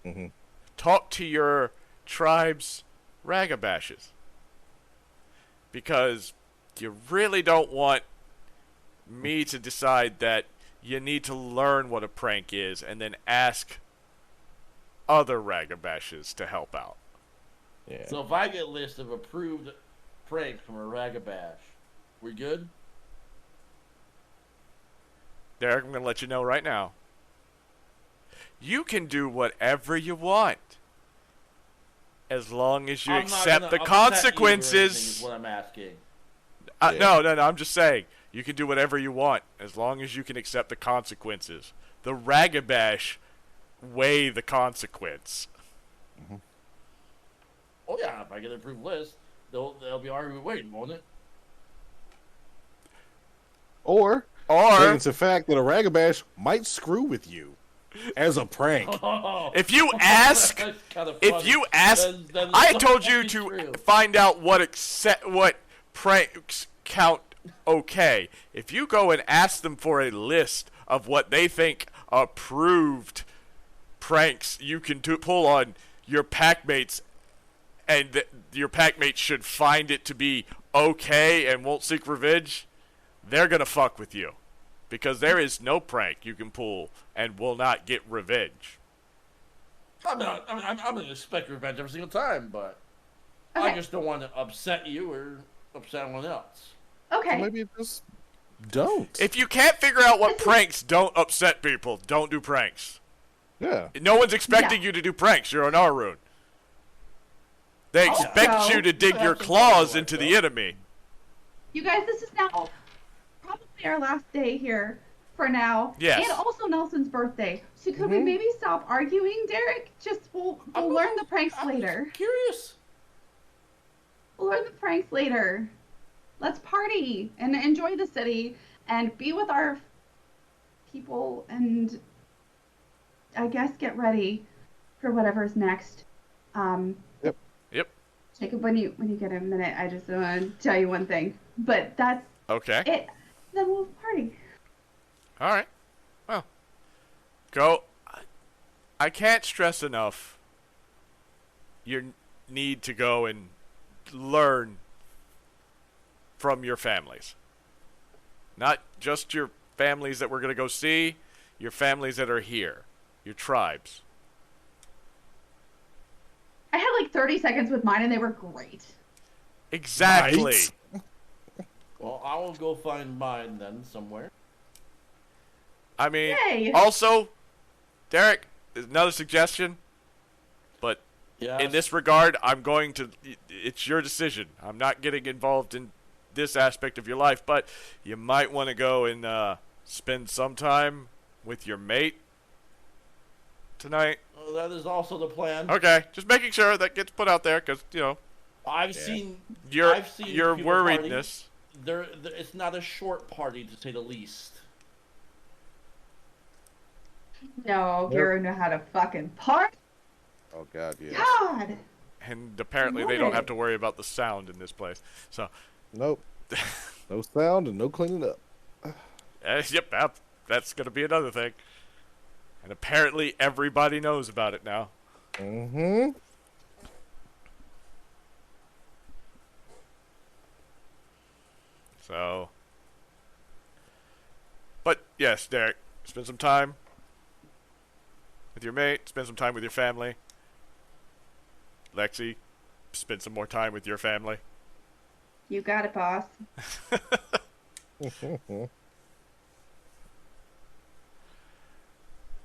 Mm-hmm. Talk to your tribe's ragabashes. Because you really don't want me to decide that you need to learn what a prank is and then ask other ragabashes to help out. Yeah. So if I get a list of approved pranks from a ragabash, we good? Derek, I'm going to let you know right now. You can do whatever you want. As long as you accept the consequences. Is what I'm asking. No, I'm just saying. You can do whatever you want as long as you can accept the consequences. The ragabash weigh the consequence. Mm-hmm. Oh yeah, if I get an approved list, they'll be arguing waiting, won't it? Or it's the fact that a ragabash might screw with you as a prank. If you ask, then I told you to true. find out what pranks count okay. If you go and ask them for a list of what they think approved pranks you can pull on your packmates, and your packmates should find it to be okay and won't seek revenge, they're gonna fuck with you. Because there is no prank you can pull and will not get revenge. I'm gonna expect revenge every single time, but Okay. I just don't want to upset you or upset anyone else. Okay. So maybe just don't. If you can't figure out what pranks don't upset people, don't do pranks. Yeah. No one's expecting you to do pranks. You're an Arun. They expect you to dig your claws into the enemy. You guys, this is now probably our last day here for now. Yes. And also Nelson's birthday. So could we maybe stop arguing, Derek? We'll learn the pranks later. Curious. We'll learn the pranks later. Let's party and enjoy the city and be with our people and I guess get ready for whatever's next. Yep. Yep. Jacob, when you get a minute, I just want to tell you one thing. But that's Okay. it. Then we'll party. All right. Well, go. I can't stress enough your need to go and learn from your families. Not just your families that we're going to go see, your families that are here, your tribes. I had like 30 seconds with mine, and they were great. Exactly. Right. Well, I will go find mine then somewhere. I mean, Yay. also, Derek, another suggestion, but Yeah. in this regard, I'm going to. It's your decision. I'm not getting involved in this aspect of your life, but you might want to go and spend some time with your mate tonight. Well, that is also the plan. Okay, just making sure that gets put out there, because I've seen your I've seen your people party. worriedness. It's not a short party to say the least. No, Garou know how to fucking party. Oh God, yes. God. And apparently they don't have to worry about the sound in this place. So, Nope. No sound and no cleaning up. yep, that's going to be another thing. And apparently everybody knows about it now. Mm-hmm. So, but yes, Derek, spend some time with your mate, spend some time with your family. Lexi, spend some more time with your family. You got it, boss.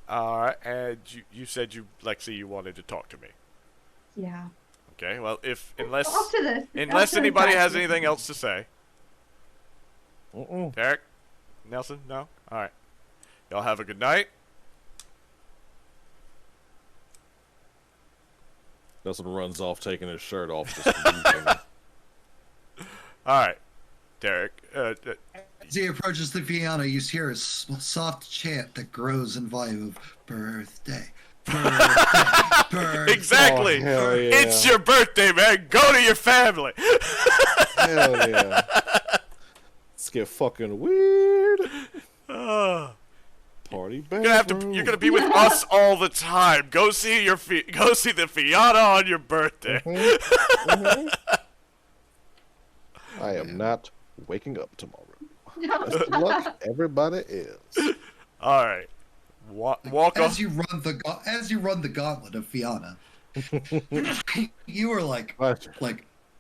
Alright, and you said Lexi, you wanted to talk to me. Yeah. Okay, well, unless Off to this. unless anybody has anything else to say. Mm-mm. Derek? Nelson? No? Alright. Y'all have a good night. Nelson runs off, taking his shirt off. Just leaving. Alright. Derek, As he approaches the piano, you hear a soft chant that grows in volume of birthday, birthday, birthday. exactly! Oh, hell yeah. It's your birthday, man! Go to your family! Hell yeah. Let's get fucking weird. Uh, Party you're gonna be with us all the time. Go see the Fiana on your birthday. Mm-hmm. I am not waking up tomorrow. Best of luck, everybody is. All right, walk off. As you run the gauntlet of Fiana, you were like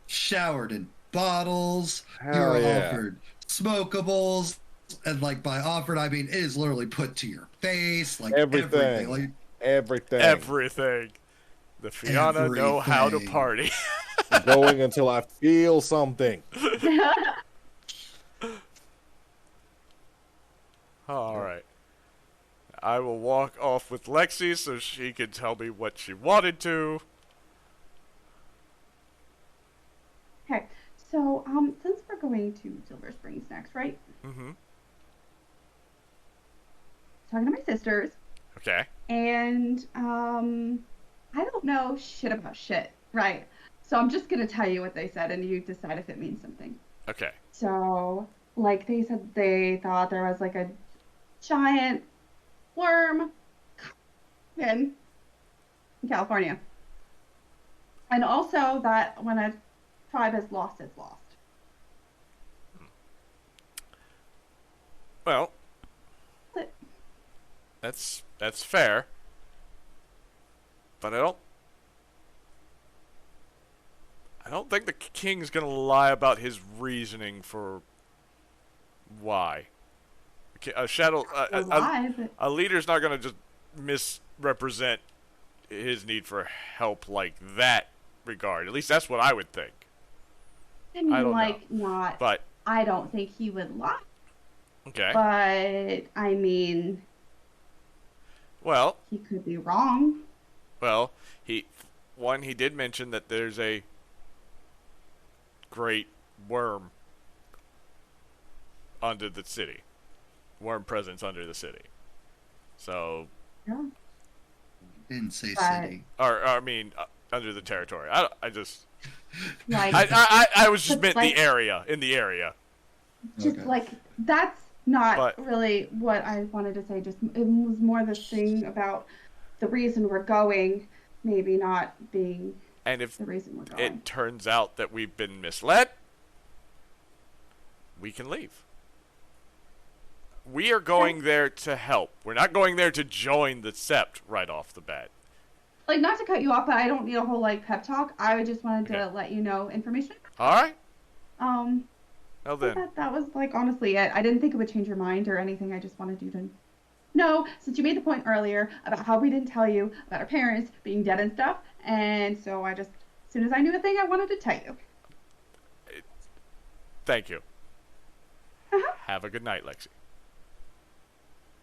showered in bottles. Hell you were yeah. offered smokables, and like by offered, I mean it is literally put to your face, like Everything. Like, Everything. The Fiana know how to Everything. party. Going until I feel something. All right. I will walk off with Lexi so she can tell me what she wanted to. Okay, so since we're going to Silver Springs next, right? Mm-hmm. Talking to my sisters, Okay. and I don't know shit about shit, right? So I'm just gonna tell you what they said, and you decide if it means something. Okay. So, like, they said they thought there was like a giant worm in California, and also that when a tribe is lost, it's lost. Well, But that's fair. But I don't think the king's gonna lie about his reasoning for why. A shadow, alive, but a leader's not gonna just misrepresent his need for help like that regard. At least that's what I would think. I mean, I don't like, not. But I don't think he would lie, okay. but I mean, Well, he could be wrong. he did mention that there's a great worm under the city. Worm presence under the city. So Yeah. Didn't say But- city. Or I mean, under the territory. I just, Like, I was just But, meant like- the area, in the area. just Okay. like that's not But- really what I wanted to say. Just it was more this thing about the reason we're going, maybe not being And if the reason we're going. it turns out that we've been misled, we can leave. We are going there to help. We're not going there to join the Sept right off the bat. Like, not to cut you off, but I don't need a whole like pep talk. I just wanted to Okay. let you know information. All right. So Well then, that was like honestly it. I didn't think it would change your mind or anything. I just wanted you to know, since you made the point earlier about how we didn't tell you about our parents being dead and stuff, and so I just, as soon as I knew a thing, I wanted to tell you. thank you. Uh-huh. Have a good night, Lexi.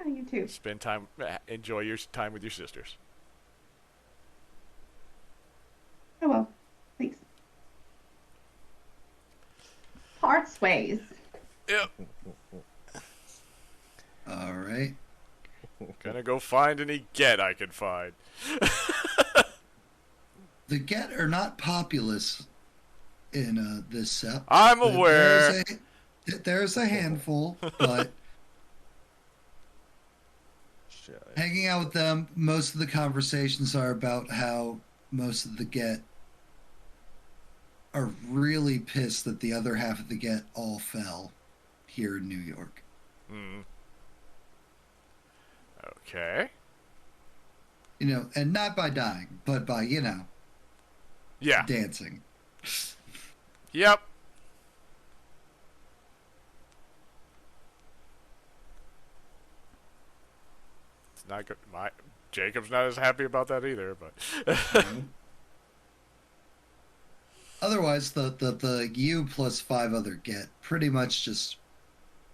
Yeah, you too. Spend time, enjoy your time with your sisters. Oh well, thanks. Parts ways. Yep. All right. Gonna go find any get I can find. The Get are not populous in this sept. I'm aware. There's a handful, but Shit. hanging out with them, most of the conversations are about how most of the Get are really pissed that the other half of the Get all fell here in New York. Hmm. Okay. You know, and not by dying, but by, you know, Yeah. dancing. Yep. It's not good. Jacob's not as happy about that either, but Otherwise, the you plus 5 other Get pretty much just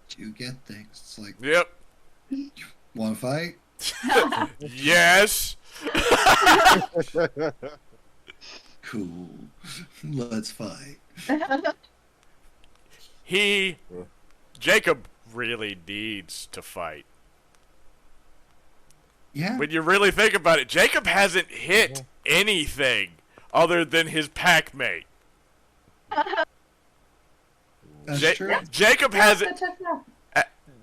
do Get things. It's like, yep. want to fight? Yes. Cool. Let's fight. Jacob really needs to fight. Yeah. When you really think about it, Jacob hasn't hit anything other than his pack mate. That's true. Jacob hasn't.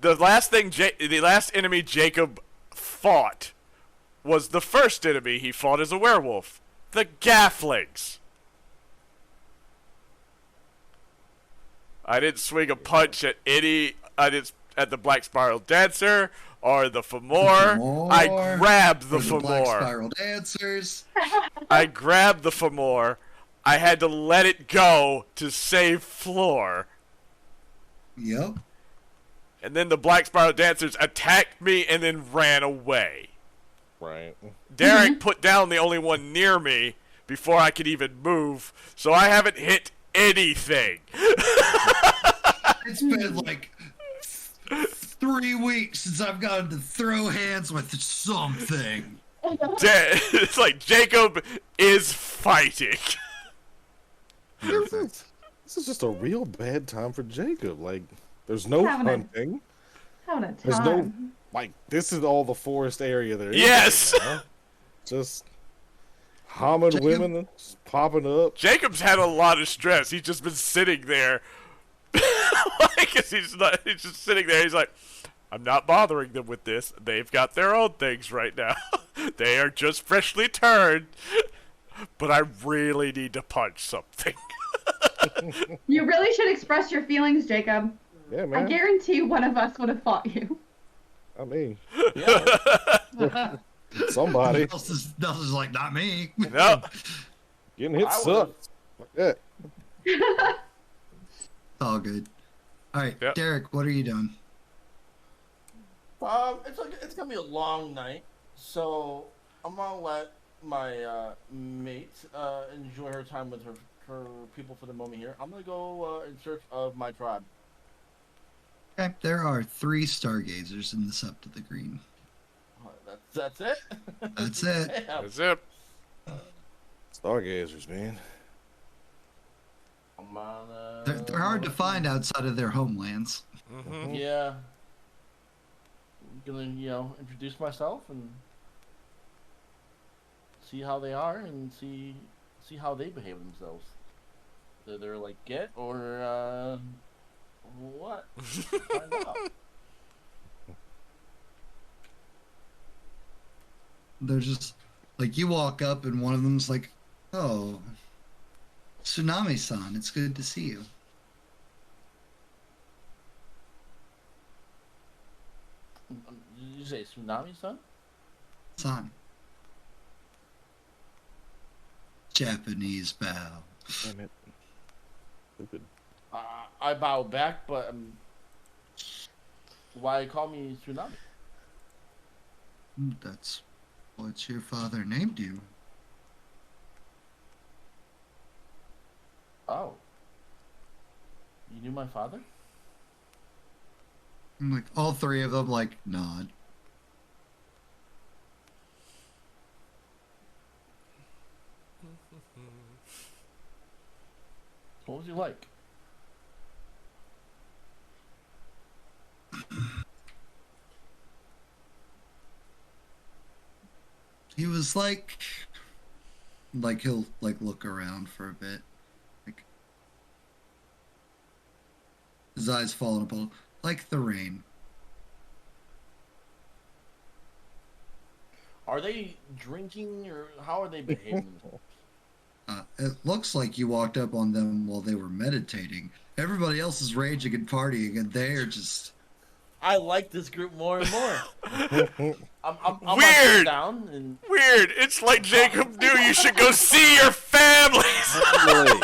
The last enemy Jacob fought was the first enemy he fought as a werewolf, the Gafflings. I didn't swing a punch at at the Black Spiral Dancer or the Fomor. I grabbed the Or Black Fomor. Spiral Dancers. I grabbed the Fomor. I had to let it go to save Floor. Yep. And then the Black Spiral Dancers attacked me and then ran away. Right. Derek put down the only one near me before I could even move, so I haven't hit anything. It's been like 3 weeks since I've gotten to throw hands with something. It's like Jacob is fighting. Perfect. This is just a real bad time for Jacob. Like, there's no Having a- hunting. Having a There's time. no like. This is all the forest area there is. Yes. right now. Just Hamid Jacob- women just popping up. Jacob's had a lot of stress. He's just been sitting there. Like, he's just sitting there. He's like, I'm not bothering them with this. They've got their own things right now. They are just freshly turned. But I really need to punch something. You really should express your feelings, Jacob. Yeah, I man. guarantee one of us would have fought you. I mean, Yeah. somebody Nelson's like, not me. No. getting hit I sucks. Like that. It's all good. All right, Yep. Derek, what are you doing? It's gonna be a long night, so I'm gonna let my mate enjoy her time with her people for the moment here. I'm gonna go in search of my tribe. Okay, there are 3 stargazers in the Sept of the Green. That's it. That's it. Yeah. That's it. Stargazers, man. I'm on, They're hard to find outside of their homelands. Mm-hmm. Yeah. I'm gonna introduce myself and see how they are and see how they behave themselves. They're like get or what? Find out. They're just like you walk up and one of them's like, "Oh, Tsunami-san, it's good to see you." Did you say Tsunami-san? San. Japanese bow. Damn it. Stupid. I bow back, but why call me Tsunami? That's what your father named you. Oh. You knew my father? And like all three of them like nod. What was he like? He was like he'll like look around for a bit. Like his eyes falling up a little, like the rain. Are they drinking or how are they behaving? It looks like you walked up on them while they were meditating. Everybody else is raging and partying, and they're just. I like this group more and more. I'm Weird. down and Weird. It's like Jacob knew you should go see your families. Really?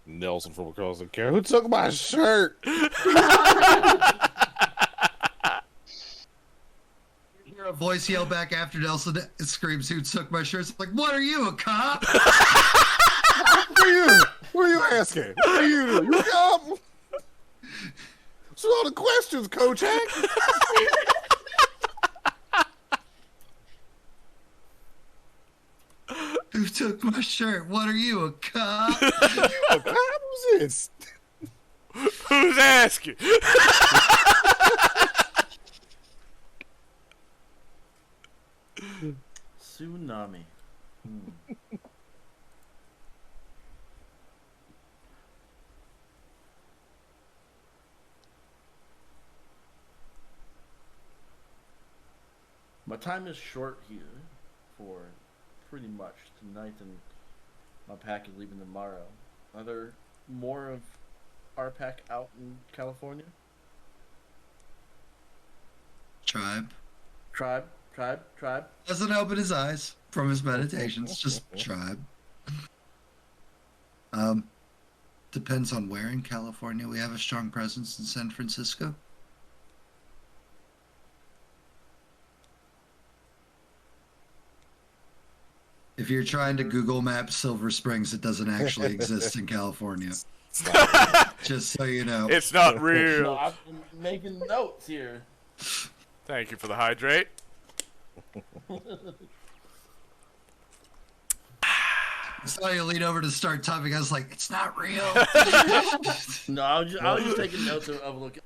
Nelson from across the camera. Who took my shirt? You hear a voice yell back after Nelson screams, "Who took my shirt?" It's like, "What are you, a cop?" What are you? What are you asking? What are you doing? You come? So all the questions, Coach Hank. "Who took my shirt? What are you, a cop?" What was this? Who's asking? Tsunami. My time is short here for pretty much tonight, and my pack is leaving tomorrow. Are there more of our pack out in California? Tribe Tribe. doesn't open his eyes from his meditations. Just tribe. Depends on where in California. We have a strong presence in San Francisco. If you're trying to Google Map Silver Springs, it doesn't actually exist in California. Just so you know. It's not No, real. I've been making notes here. Thank you for the hydrate. I saw you lean over to start typing. I was like, "It's not real." No, I was just taking notes of looking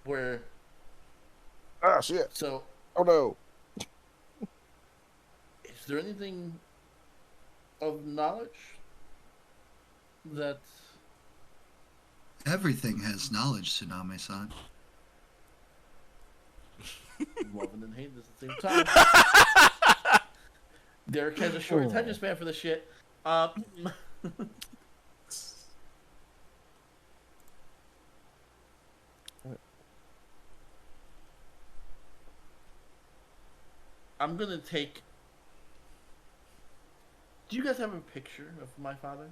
where. Ah, shit. So, Oh, no. is there anything of knowledge that Everything has knowledge, Tsunami-san. loving and hating at the same time? Derek has a short attention span for this shit. I'm gonna take. Do you guys have a picture of my father?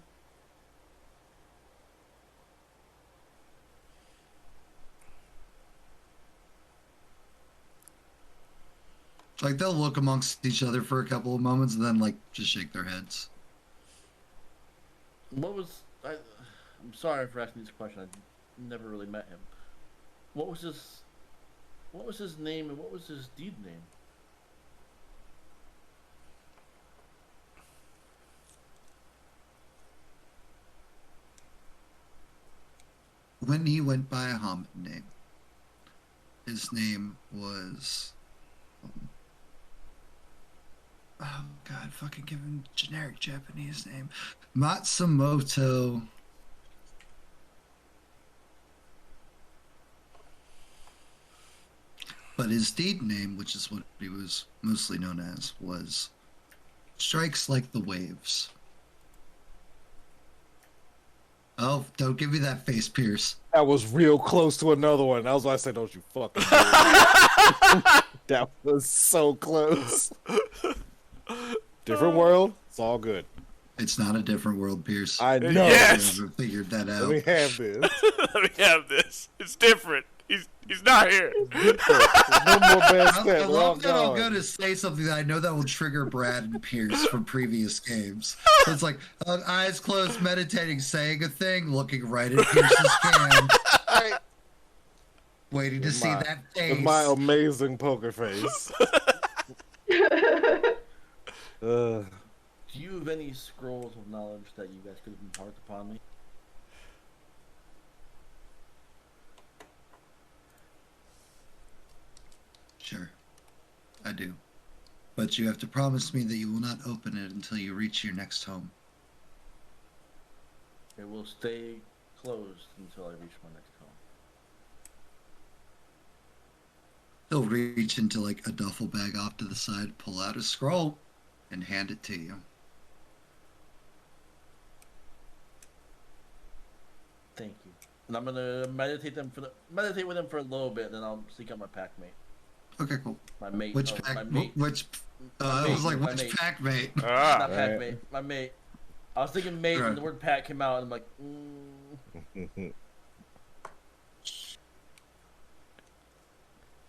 Like they'll look amongst each other for a couple of moments and then like just shake their heads. What was I'm sorry for asking this question. I never really met him. What was his name and what was his deed name? When he went by a Hamid name. His name was. Oh God! Fucking give him generic Japanese name, Matsumoto. But his deed name, which is what he was mostly known as, was Strikes Like the Waves. Oh, don't give me that face, Pierce. That was real close to another one. I was about to say, don't you fucking do it. That was so close. Different world. It's all good. It's not a different world, Pierce. I know. Yes. I haven't figured that out. Let me have this. Let me have this. It's different. He's not here. There's no more bad I step. We're all love that I'm gone. going to say something that I know that will trigger Brad and Pierce from previous games. So it's like, eyes closed, meditating, saying a thing, looking right at Pierce's cam, waiting to see that face. With my amazing poker face. Do you have any scrolls of knowledge that you guys could impart upon me? Sure, I do. But you have to promise me that you will not open it until you reach your next home. It will stay closed until I reach my next home. He'll reach into like a duffel bag off to the side, pull out a scroll, and hand it to you. Thank you. And I'm gonna meditate with them for a little bit, then I'll seek out my pack mate. Okay, cool. My mate. Which my pack? mate. Which? My I was mate, like, my which mate. pack, mate? Not Ah. pack Right. mate. My mate. I was thinking mate, Right. and the word pack came out, and I'm like,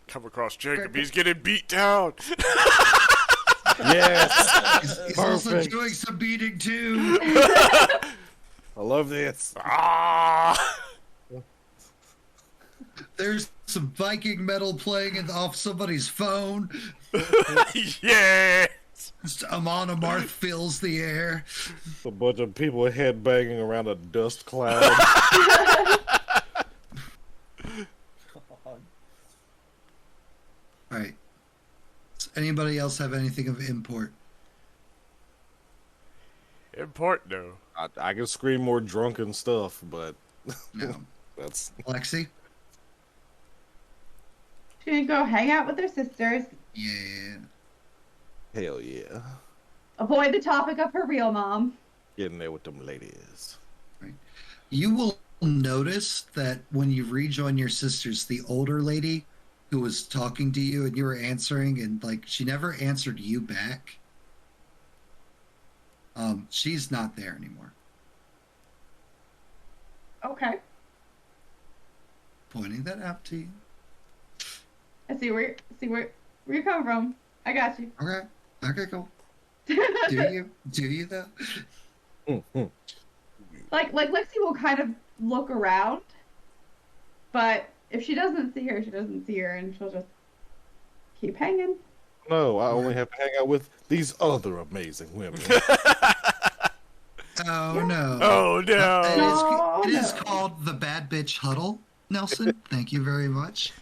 Come across Jacob. He's getting beat down. Yes. He's also Perfect. doing some beating too. I love this. Ah. There's some Viking metal playing off somebody's phone. Yeah. Amon Amarth fills the air. A bunch of people headbanging around a dust cloud. God. All right. Does anybody else have anything of import? Important though. I can scream more drunken stuff, but No. that's Lexi? She's gonna go hang out with her sisters, Yeah. hell yeah. avoid the topic of her real mom. Getting there with them ladies. You will notice that when you rejoin your sisters, the older lady who was talking to you and you were answering, and like she never answered you back. She's not there anymore. Okay, Pointing that out to you. I see where you come from. I got you. Okay. Okay, cool. Do you? Do you though? Like Lexi will kind of look around, but if she doesn't see her, she doesn't see her, and she'll just keep hanging. No, I only have to hang out with these other amazing women. Oh no. Oh no. It is No. called the Bad Bitch Huddle, Nelson. Thank you very much.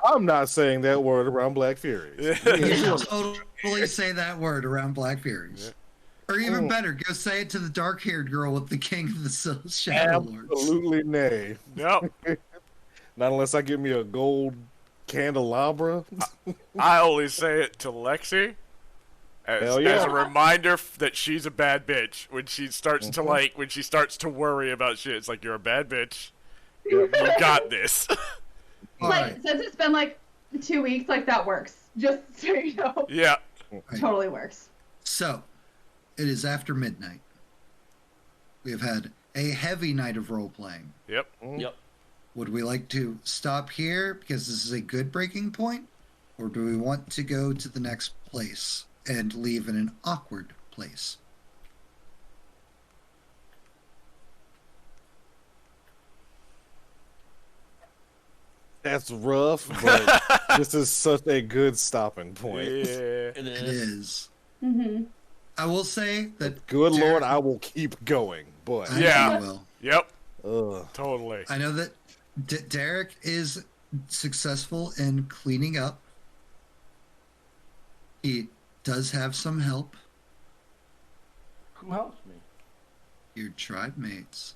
I'm not saying that word around Black Furies. You should totally say that word around Black Furies. Or even better, go say it to the dark-haired girl with the King of the Shadow Lords. Absolutely nay. No. Not unless I get me a gold candelabra. I only say it to Lexi Hell yeah. as a reminder that she's a bad bitch. When she starts to when she starts to worry about shit, it's like, you're a bad bitch. You got this. All Like right. since it's been like 2 weeks, like that works. Just so you know, Yeah. totally works. So, it is after midnight. We have had a heavy night of role-playing. Yep. Yep. Would we like to stop here because this is a good breaking point? Or do we want to go to the next place and leave in an awkward place? That's rough, but this is such a good stopping point. Yeah. It It is. is. Mm-hmm. I will say that. Good Derek- Lord, I will keep going, but I Yeah. know you will. Yep. ugh. Totally. I know that Derek is successful in cleaning up. He does have some help. Who helps me? Your tribe mates.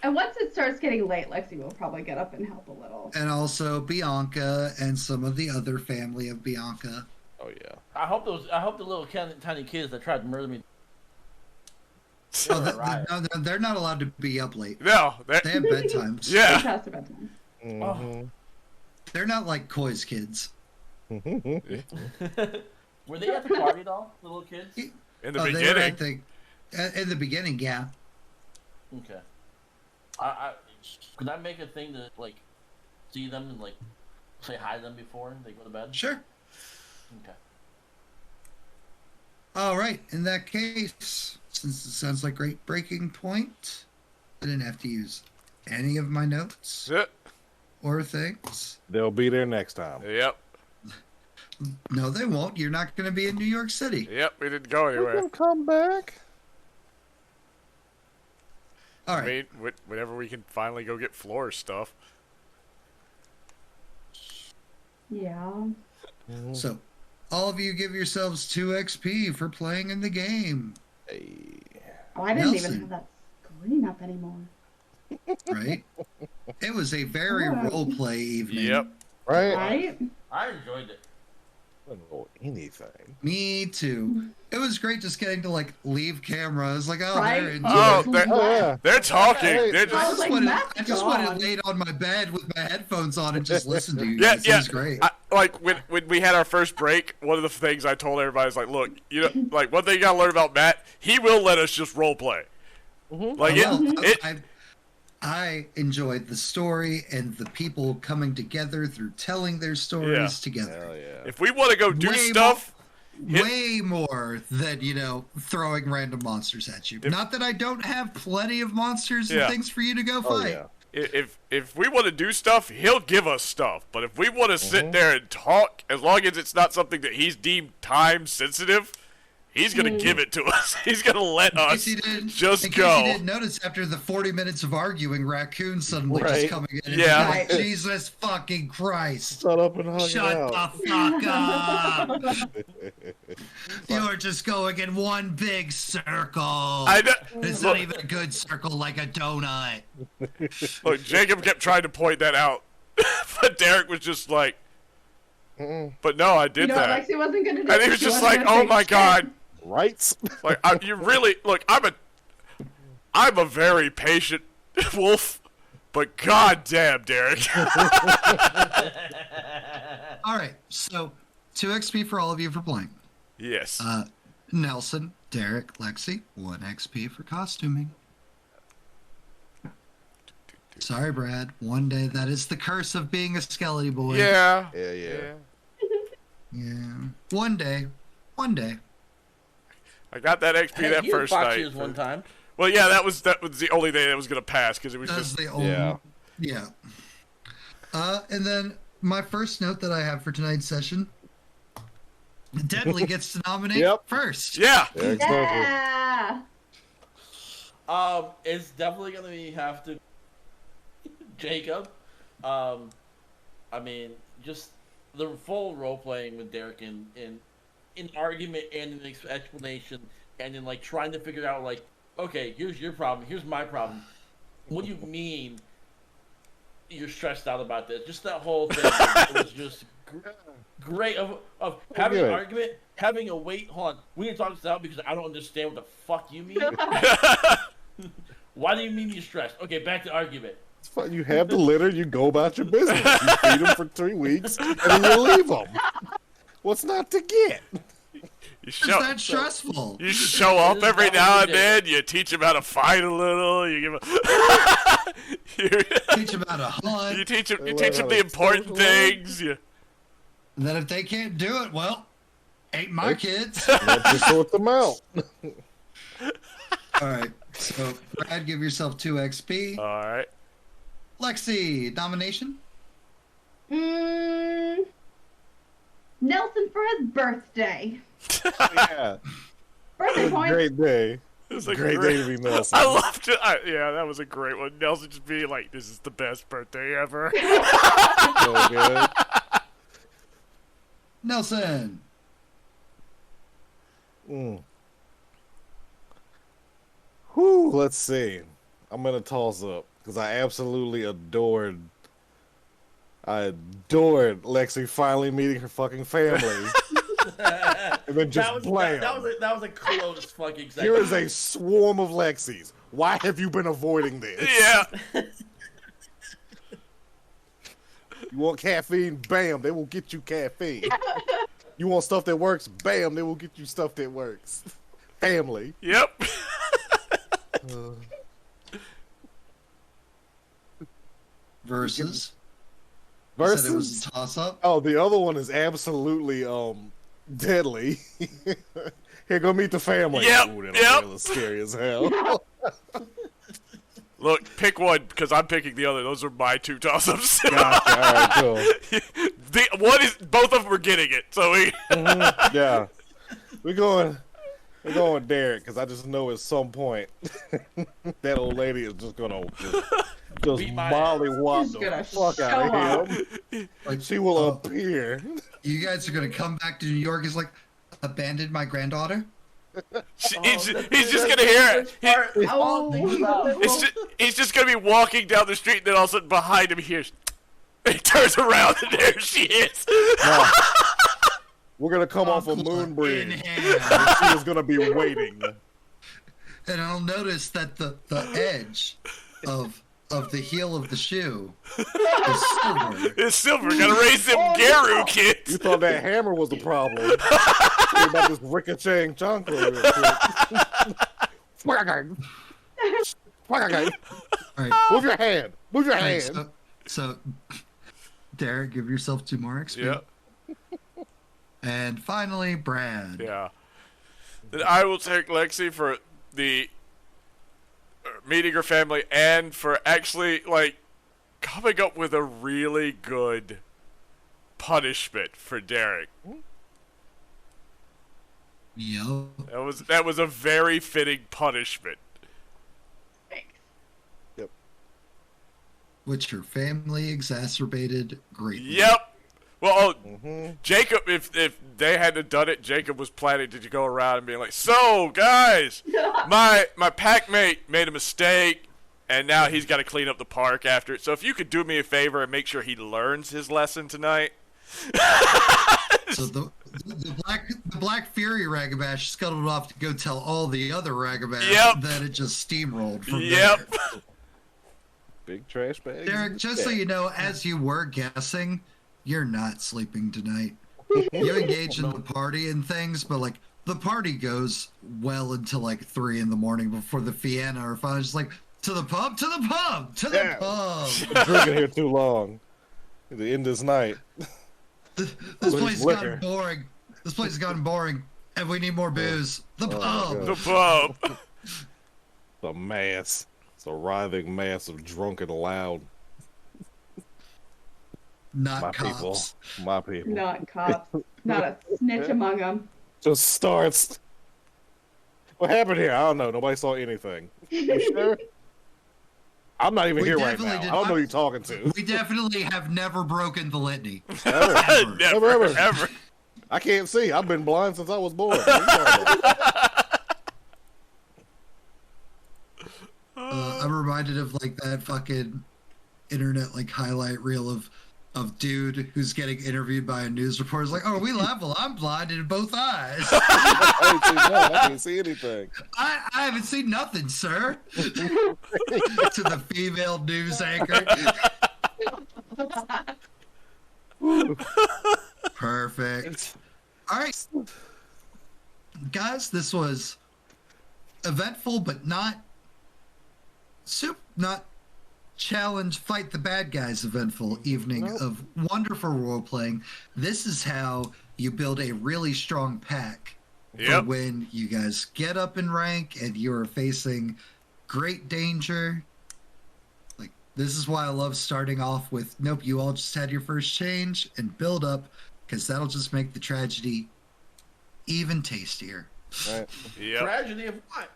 And once it starts getting late, Lexi will probably get up and help a little. And also Bianca and some of the other family of Bianca. Oh yeah. I hope the little tiny kids that tried to murder me. Oh, Right. no, they're not allowed to be up late. No, They have bedtimes. It's yeah. past their bedtime. Mhm. They're not like Koi's kids. Were they at the party at all, the little kids? In the They were beginning. in the beginning, yeah. Okay. I could I make a thing to like see them and like say hi to them before they go to bed? Sure. Okay. All right. In that case, since it sounds like great breaking point, I didn't have to use any of my notes Yep. or things. They'll be there next time. Yep. No, they won't. You're not going to be in New York City. Yep. We didn't go anywhere. Come back. All I right. mean, whenever we can finally go get floor stuff. Yeah. So, all of you give yourselves 2 XP for playing in the game, Hey. Oh, I didn't Nelson. even have that screen up anymore. right? It was a very Yeah. role play evening. Yep. Right? Right? I enjoyed it. I don't know anything. Me too. It was great just getting to like leave camera. I was like, oh, Right? they're in Oh, Just they're- left. They're talking. Hey. They're I just. was like, Matt's I just went gone. and laid on my bed with my headphones on and just listened to you Yeah, guys. yeah. It was great. Like when we had our first break, one of the things I told everybody is like, look, you know, like one thing you gotta learn about Matt, he will let us just role play. Like Well, it, I enjoyed the story and the people coming together through telling their stories Yeah. together. Hell yeah. if we want to go do Way stuff, Hit- Way more than, throwing random monsters at you. Not that I don't have plenty of monsters Yeah. and things for you to go Oh fight. yeah. if we want to do stuff, he'll give us stuff. But if we want to sit there and talk, as long as it's not something that he's deemed time sensitive, he's gonna give it to us. He's gonna let In us case you didn't, just in go. case you didn't notice, after the 40 minutes of arguing, Raccoon suddenly Right. just coming in and Yeah. being like, Jesus fucking Christ. Shut up and hug it Shut out. the fuck up. You're just going in one big circle. I know. It's not even a good circle like a donut. Look, Jacob kept trying to point that out, but Derek was just like, "But no, I did You know what that." Lexi wasn't gonna do? And he was She just wasn't like, gonna "Oh take my shit. god!" Right? Like, you really look. I'm a very patient wolf, but goddamn, Derek. All right, so 2 XP for all of you for playing. Yes. Nelson, Derek, Lexi, 1 XP for costuming. Sorry, Brad. One day that is the curse of being a Skelly boy. Yeah. Yeah. Yeah. One day. One day. I got that XP Hey, that you first fought night. you one time. Well, yeah, that was the only day that was gonna pass because it was That's just. the only. Yeah. Yeah. And then my first note that I have for tonight's session. Deadly gets to nominate Yep. first. Yeah. Derek's perfect. Yeah. It's definitely gonna have to Jacob. I mean, just the full role playing with Derek in argument and in explanation and in like trying to figure out like, okay, here's your problem, here's my problem. What do you mean you're stressed out about this? Just that whole thing was just great of having an good. argument, having a wait. Hold on, we need to talk this out because I don't understand what the fuck you mean. Why do you mean you're stressed? Okay, back to argument. It's fine. You have the litter, you go about your business. You feed them for 3 weeks, and then you leave them. What's not to get? You Is show, that stressful? you show up every now and then. You teach them how to fight a little. You give them. Teach them how to hunt. You teach them. You Learn teach how them the to important socialize. things. You, And then if they can't do it, well, ain't my kids. Let's just sort them out. All right. So, Brad, give yourself 2 XP. all right. Lexi, nomination? Nelson for his birthday. Yeah. Birthday point. Great day. It was a Great day to be Nelson. I loved it. Yeah, that was a great one. Nelson just being like, "This is the best birthday ever." So good. Nelson. Whew, let's see. I'm gonna toss up because I absolutely adored. I adored Lexi finally meeting her fucking family, and then just blam. That was a close fucking second. Here is a swarm of Lexis. Why have you been avoiding this? Yeah. You want caffeine? Bam, they will get you caffeine. You want stuff that works? Bam, they will get you stuff that works. Family. Yep. Versus. Versus. You said it was a toss-up? Oh, the other one is absolutely deadly. Here, go meet the family. Yep, Ooh, yep. That was scary as hell. Look, pick one because I'm picking the other. Those are my two toss-ups. Gotcha. All right, cool. One is both of them are getting it. So we. Yeah, we're going with Derek because I just know at some point that old lady is just gonna just mollywop She's the gonna fuck out show of him. Like she will appear. You guys are gonna come back to New York. He's like, abandoned my granddaughter? He's just gonna hear it. He's just gonna be walking down the street, and then all of a sudden behind him, he hears. He turns around, and there she is. No. We're gonna come off a moon bridge. And she is gonna be waiting. And I'll notice that the edge of the heel of the shoe is silver. It's silver. Gotta raise them Garou kids. You thought that hammer was the problem. Think about this ricocheting chocolate real quick. All right. Move your hand. Move your All right, hand. so, Derek, give yourself 2 more XP. Yeah. And finally, Brad. Yeah. Then I will take Lexi for the meeting her family and for actually, like, coming up with a really good punishment for Derek. Yo. That was a very fitting punishment. Which your family exacerbated greatly. Yep. Well, Jacob, if they hadn't done it, Jacob was planning to go around and be like, "So, guys, my pack mate made a mistake, and now he's got to clean up the park after it. So if you could do me a favor and make sure he learns his lesson tonight." So the Black Fury Ragabash scuttled off to go tell all the other Ragabash that it just steamrolled from there. Big trash bag. Derek, just so you know, as you were guessing, you're not sleeping tonight. You engage in the party and things, but like the party goes well until like 3 a.m. before the Fianna are finally just like, to the pub, to the pub, to the pub. Been drinking here too long. The end this night. This place has gotten boring. This place has gotten boring, and we need more booze. The pub. The pub. The mass. It's a writhing mass of drunken loud. Not My cops. people. My people. Not cops. Not a snitch among them. Just starts. What happened here? I don't know. Nobody saw anything. You sure? I'm not even here right now. I don't know who you're talking to. We definitely have never broken the litany. Never. I can't see. I've been blind since I was born. I'm reminded of like that fucking internet like highlight reel of dude who's getting interviewed by a news reporter. He's like, "Oh, we level. I'm blinded in both eyes. I can't see anything. I haven't seen nothing, sir." To the female news anchor. Perfect. All right, guys, this was eventful, but not challenge, fight the bad guys eventful evening of wonderful role playing. This is how you build a really strong pack for when you guys get up in rank and you're facing great danger. Like, this is why I love starting off with, nope, you all just had your first change, and build up, because that'll just make the tragedy even tastier. Right. Tragedy of what?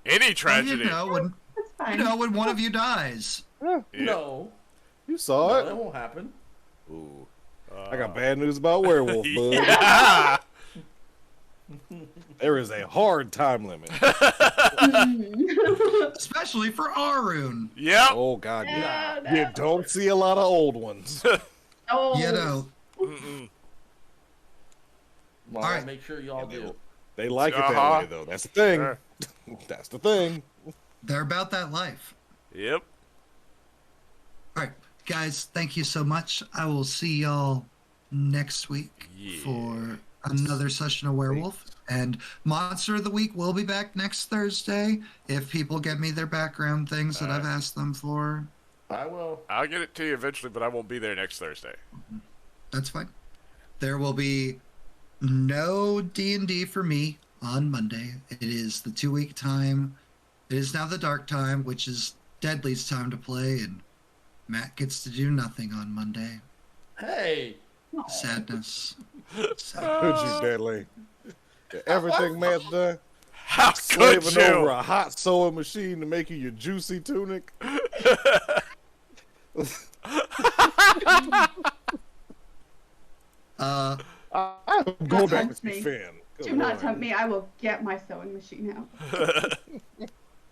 Any tragedy. That's fine. When one of you dies. Yeah. No. You saw it. That won't happen. Ooh. I got bad news about Werewolf, bud. Yeah. There is a hard time limit. Especially for Arun. Yep. Oh, God, yeah. No, You don't see a lot of old ones. Oh. You know. Well, All right. make sure y'all do. They like it Uh-huh. that way, though. That's the thing. Sure. That's the thing. They're about that life. Yep. All right, guys, thank you so much. I will see y'all next week Yeah. for another session of Werewolf. And Monster of the Week will be back next Thursday if people get me their background things that I've asked them for. I will. I'll get it to you eventually, but I won't be there next Thursday. That's fine. There will be no D&D for me on Monday. It is the 2-week time. It is now the dark time, which is Deadly's time to play, and Matt gets to do nothing on Monday. Hey. Sadness. Could you, Deadly? Everything Matt's done. How could Slaving you? over a hot sewing machine to make you your juicy tunic. Uh, I'm going back tempt to be me. fan. Do not tempt me. I will get my sewing machine out.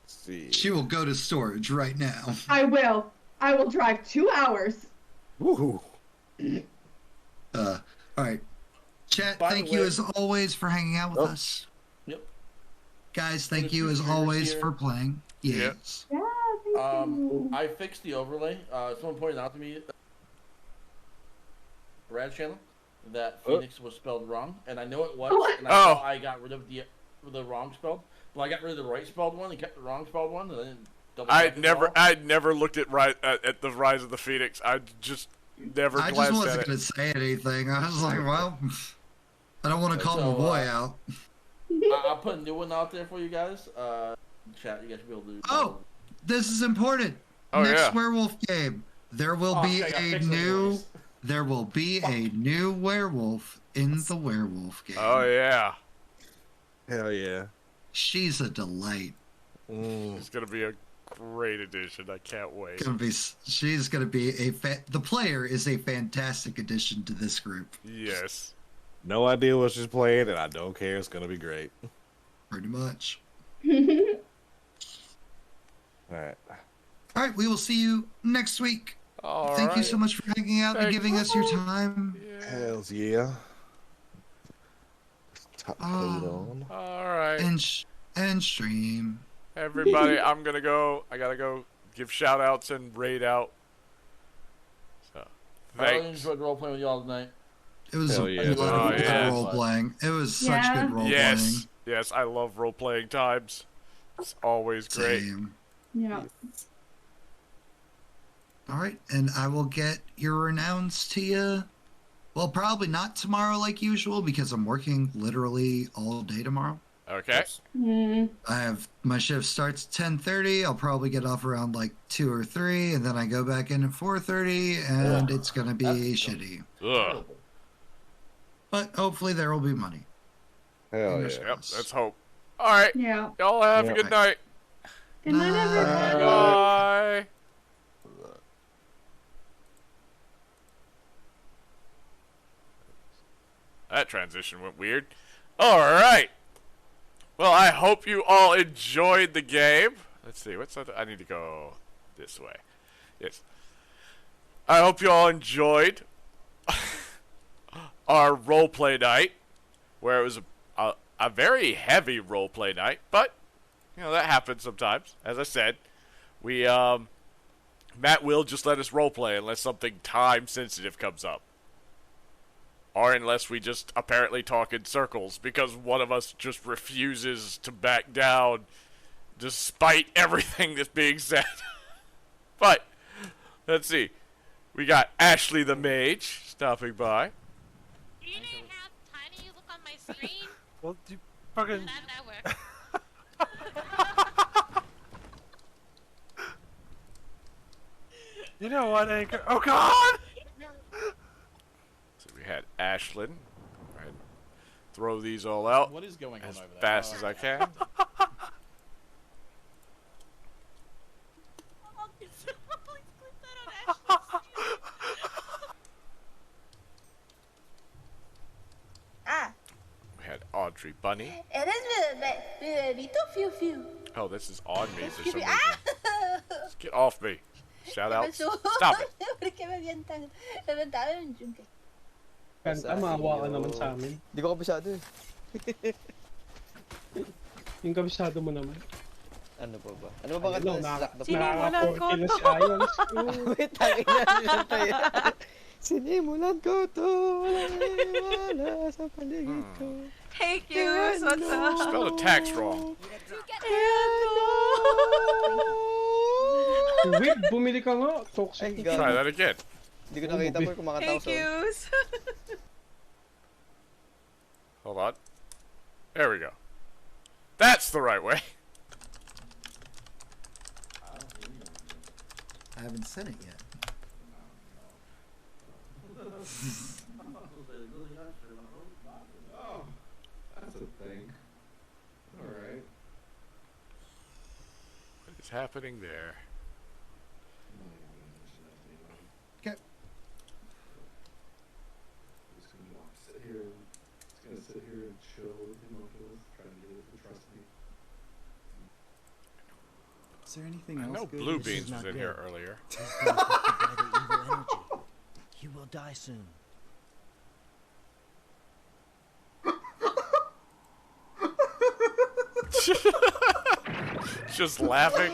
See. she will go to storage right now. I will. I will drive 2 hours. Woohoo. All right. Chat, By the thank you way- as always for hanging out with Oh. us. Yep. Guys, thank the you as future always here. for playing. Yes. Yeah, thank you. I fixed the overlay. Someone pointed out to me, Brad's channel, that Phoenix was spelled wrong, and I know it was, and I thought I got rid of the wrong spelled, but I got rid of the right spelled one and kept the wrong spelled one, and then double checked it all. I'd never looked at the Rise of the Phoenix. I just never I just glanced wasn't at it. going to say anything. I was like, well, I don't want to call So, my boy out. I'll put a new one out there for you guys. Chat, you guys should be able to. Oh, this is important. Oh, Next yeah. Werewolf game, there will be I got a pixel new. voice. There will be a new werewolf in the Werewolf game. Oh yeah, Hell yeah. She's a delight. it's gonna be a great addition. I can't wait. She's gonna be the player is a fantastic addition to this group. Yes. No idea what she's playing, and I don't care. It's gonna be great. Pretty much. All right. All right, we will see you next week. All Thank you right. so much for hanging out and Thank giving us your time. Hells yeah. Top coat on. All right, And stream. everybody. I gotta go give shout outs and raid out. So, I really thanks. enjoyed role playing with y'all tonight. It was Hell a yeah. lot Oh, of good yeah. role playing. It was such Yeah. good role Yes, yes. I love role playing times. It's always playing. great. Same. Yeah. All right, and I will get your renouns to you. Well, probably not tomorrow like usual because I'm working literally all day tomorrow. Okay. I have my shift starts at 10:30. I'll probably get off around like 2 or 3, and then I go back in at 4:30, and it's gonna be That's shitty. Ugh. But hopefully there will be money. Hell Fingers yeah. Yep. Let's hope. All right. Yeah. Y'all have a Yeah. good night. Good night, everybody. Bye. That transition went weird. All right. Well, I hope you all enjoyed the game. Let's see. I need to go this way. Yes. I hope you all enjoyed our roleplay night, where it was a very heavy roleplay night, but that happens sometimes. As I said, we Matt will just let us roleplay unless something time sensitive comes up. Or unless we just apparently talk in circles because one of us just refuses to back down despite everything that's being said. But, let's see. We got Ashley the Mage stopping by. You didn't have tiny look on my screen? Well, you fucking. That works. You know what, Anchor? Oh God! So we had Ashlyn. Right. Throw these all out What is going on as over there? fast as I can. tree. Bunny. Eres mi bebito fiu fiu. Oh, this is on me for some reason. Ah! Get off me. Shout out. Stop it. Porque me aventaron yung yunque. Kanta, maawa ka naman sa amin. Hindi ko kabisado eh. Yung kabisado mo naman. Ano pa ba? Ano ba kanta? Nakaka-40 na si Ions. Wait, tangina tayo. Sinimulan ko to. Wala sa paligid ko. Hey, Q's, what's up? Spelled the tax wrong. Wait, bumili ka nga. Toxic. Try that again. Hindi ko nakita mo kumakanta Hey, ko sa... Q's. Hold on. There we go. That's the right way. I haven't sent it yet. Oh, that's a thing. Alright. What is happening there? Okay. Just gonna sit here. Just gonna sit here and chill with him until trying to get it to trust me. Is there anything I else know good? Blue This Beans is not was in good. here earlier. Tis going to put together evil energy. You will die soon. Just laughing.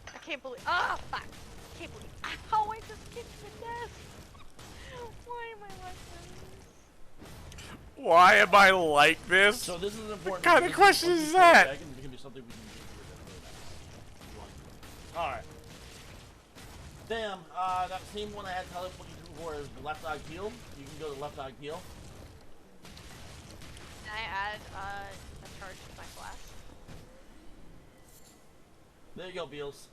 I can't believe. Oh, fuck. I can't believe. Oh, I just kicked the desk. Why am I like this? Why am I like this? So this is important. What kind of This question once is you go that? back, it can be something we can get rid of. Alright. Damn, that same one I had teleported you before is the left eye peel. You can go to left eye peel. Can I add a charge to my flash? There you go, Beals.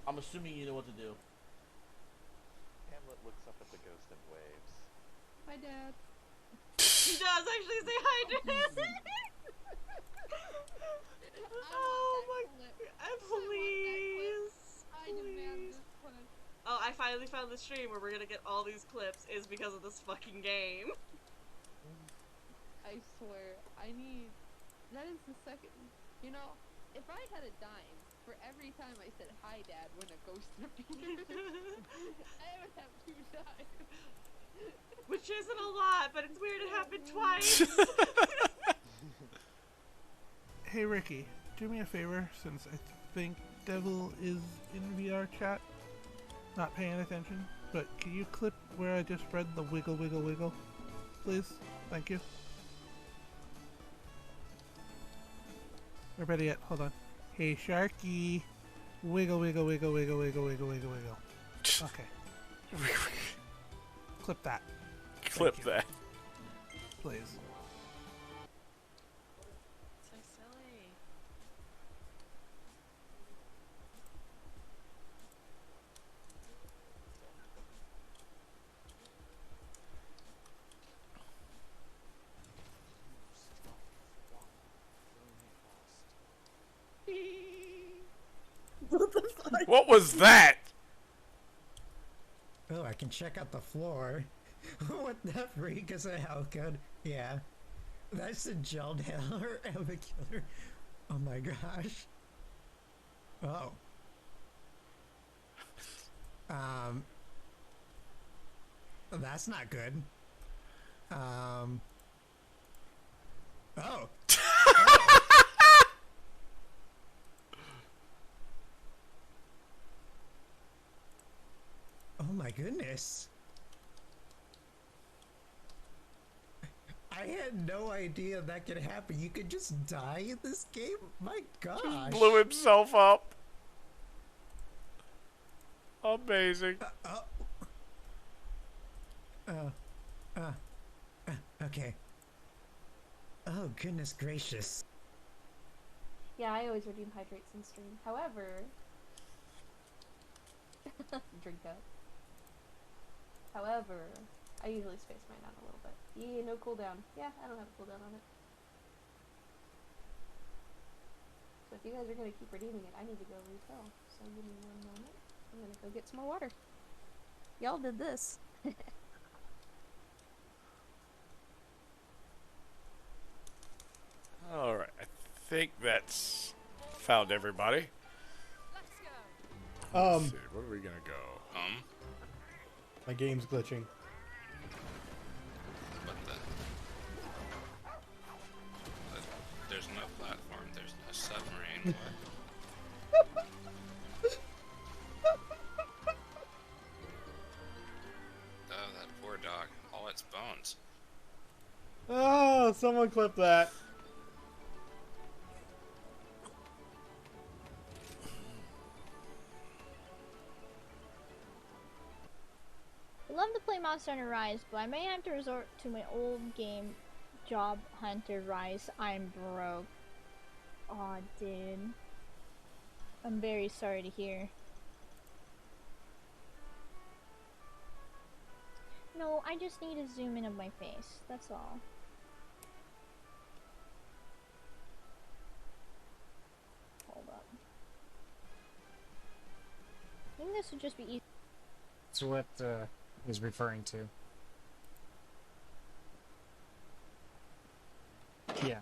I'm assuming you know what to do. Hamlet looks up at the ghost and waves. Hi, Dad. He does actually say hi to him. Oh my god, please. I demand this one. Oh, I finally found the stream where we're gonna get all these clips is because of this fucking game. I swear, I need. That is the second. You know, if I had a dime for every time I said hi, Dad, when a ghost appeared, I would have 2 dimes. Which isn't a lot, but it's weird it happened twice. Hey Ricky, do me a favor since I think Devil is in VR chat, not paying attention, but can you clip where I just read the wiggle wiggle wiggle, please? Thank you. Or better yet, hold on. Hey Sharky, wiggle wiggle wiggle wiggle wiggle wiggle wiggle wiggle. Okay. Clip that. Clip that. Please. So silly. What the fuck? What was that? Oh, I can check out the floor. What the freak is a hell code? Yeah. That's a gelled hell of a killer. Oh my gosh. Oh. That's not good. Oh. Oh my goodness. I had no idea that could happen. You could just die in this game? My gosh. Just blew himself up. Amazing. Okay. Oh, goodness gracious. Yeah, I always redeem hydrates in stream. However, drink up. However, I usually space mine out a little bit. Yeah, no cooldown. Yeah, I don't have a cooldown on it. if you guys are gonna keep redeeming it, I need to go refill. So give me 1 moment. I'm gonna go get some more water. Y'all did this. Alright, I think that's found everybody. Let's see, where are we gonna go? My game's glitching. What the? There's no platform, there's no submarine. Oh, that poor dog. All its bones. Oh, someone clip that. I'd love to play Monster Hunter Rise, but I may have to resort to my old game, Job Hunter Rise. I'm broke. Aw, dude. I'm very sorry to hear. No, I just need a zoom in of my face. That's all. Hold up. I think this would just be easy. That's what he's referring to. Yeah.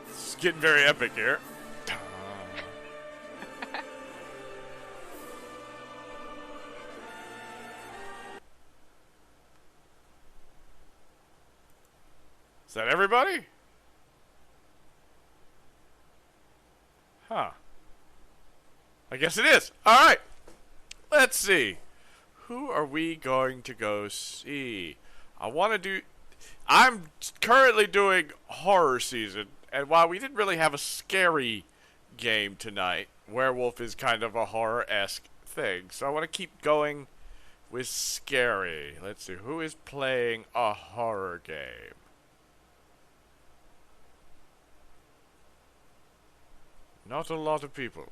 It's getting very epic here. Is that everybody? Huh. I guess it is. Alright. Let's see. Who are we going to go see? I'm currently doing horror season, and while we didn't really have a scary game tonight, Werewolf is kind of a horror-esque thing, so I want to keep going with scary. Let's see, who is playing a horror game? Not a lot of people.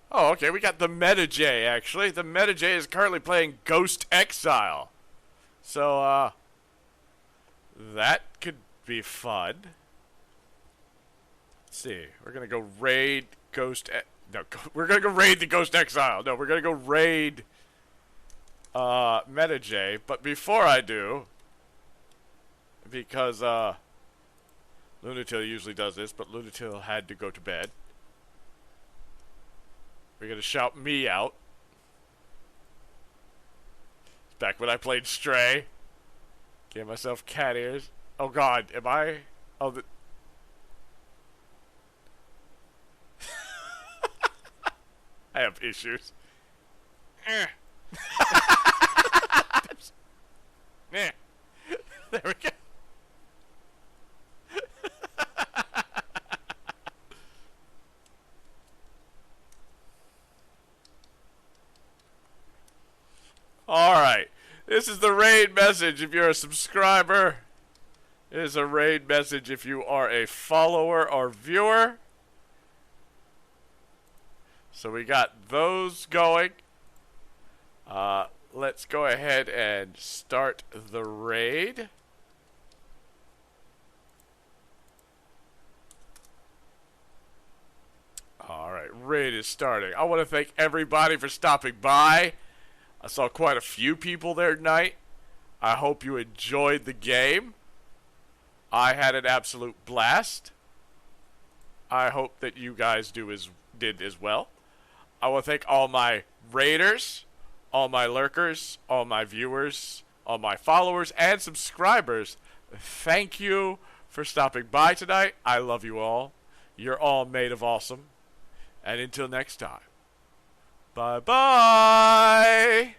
Oh, okay, we got the Meta J, actually. The Meta J is currently playing Ghost Exile. So, that could be fun. Let's see, we're gonna go raid we're gonna go raid the Ghost Exile. No, we're gonna go raid, Meta J. But before I do, because, Lunatil usually does this, but Lunatil had to go to bed. We're gonna shout me out. It's back when I played Stray. Gave myself cat ears. Oh god, am I? Oh, I have issues. There we go. Alright, this is the raid message if you're a subscriber. It is a raid message if you are a follower or viewer. So we got those going. Let's go ahead and start the raid. Alright, raid is starting. I want to thank everybody for stopping by. I saw quite a few people there tonight. I hope you enjoyed the game. I had an absolute blast. I hope that you guys did as well. I want to thank all my raiders, all my lurkers, all my viewers, all my followers and subscribers. Thank you for stopping by tonight. I love you all. You're all made of awesome. And until next time. Bye-bye!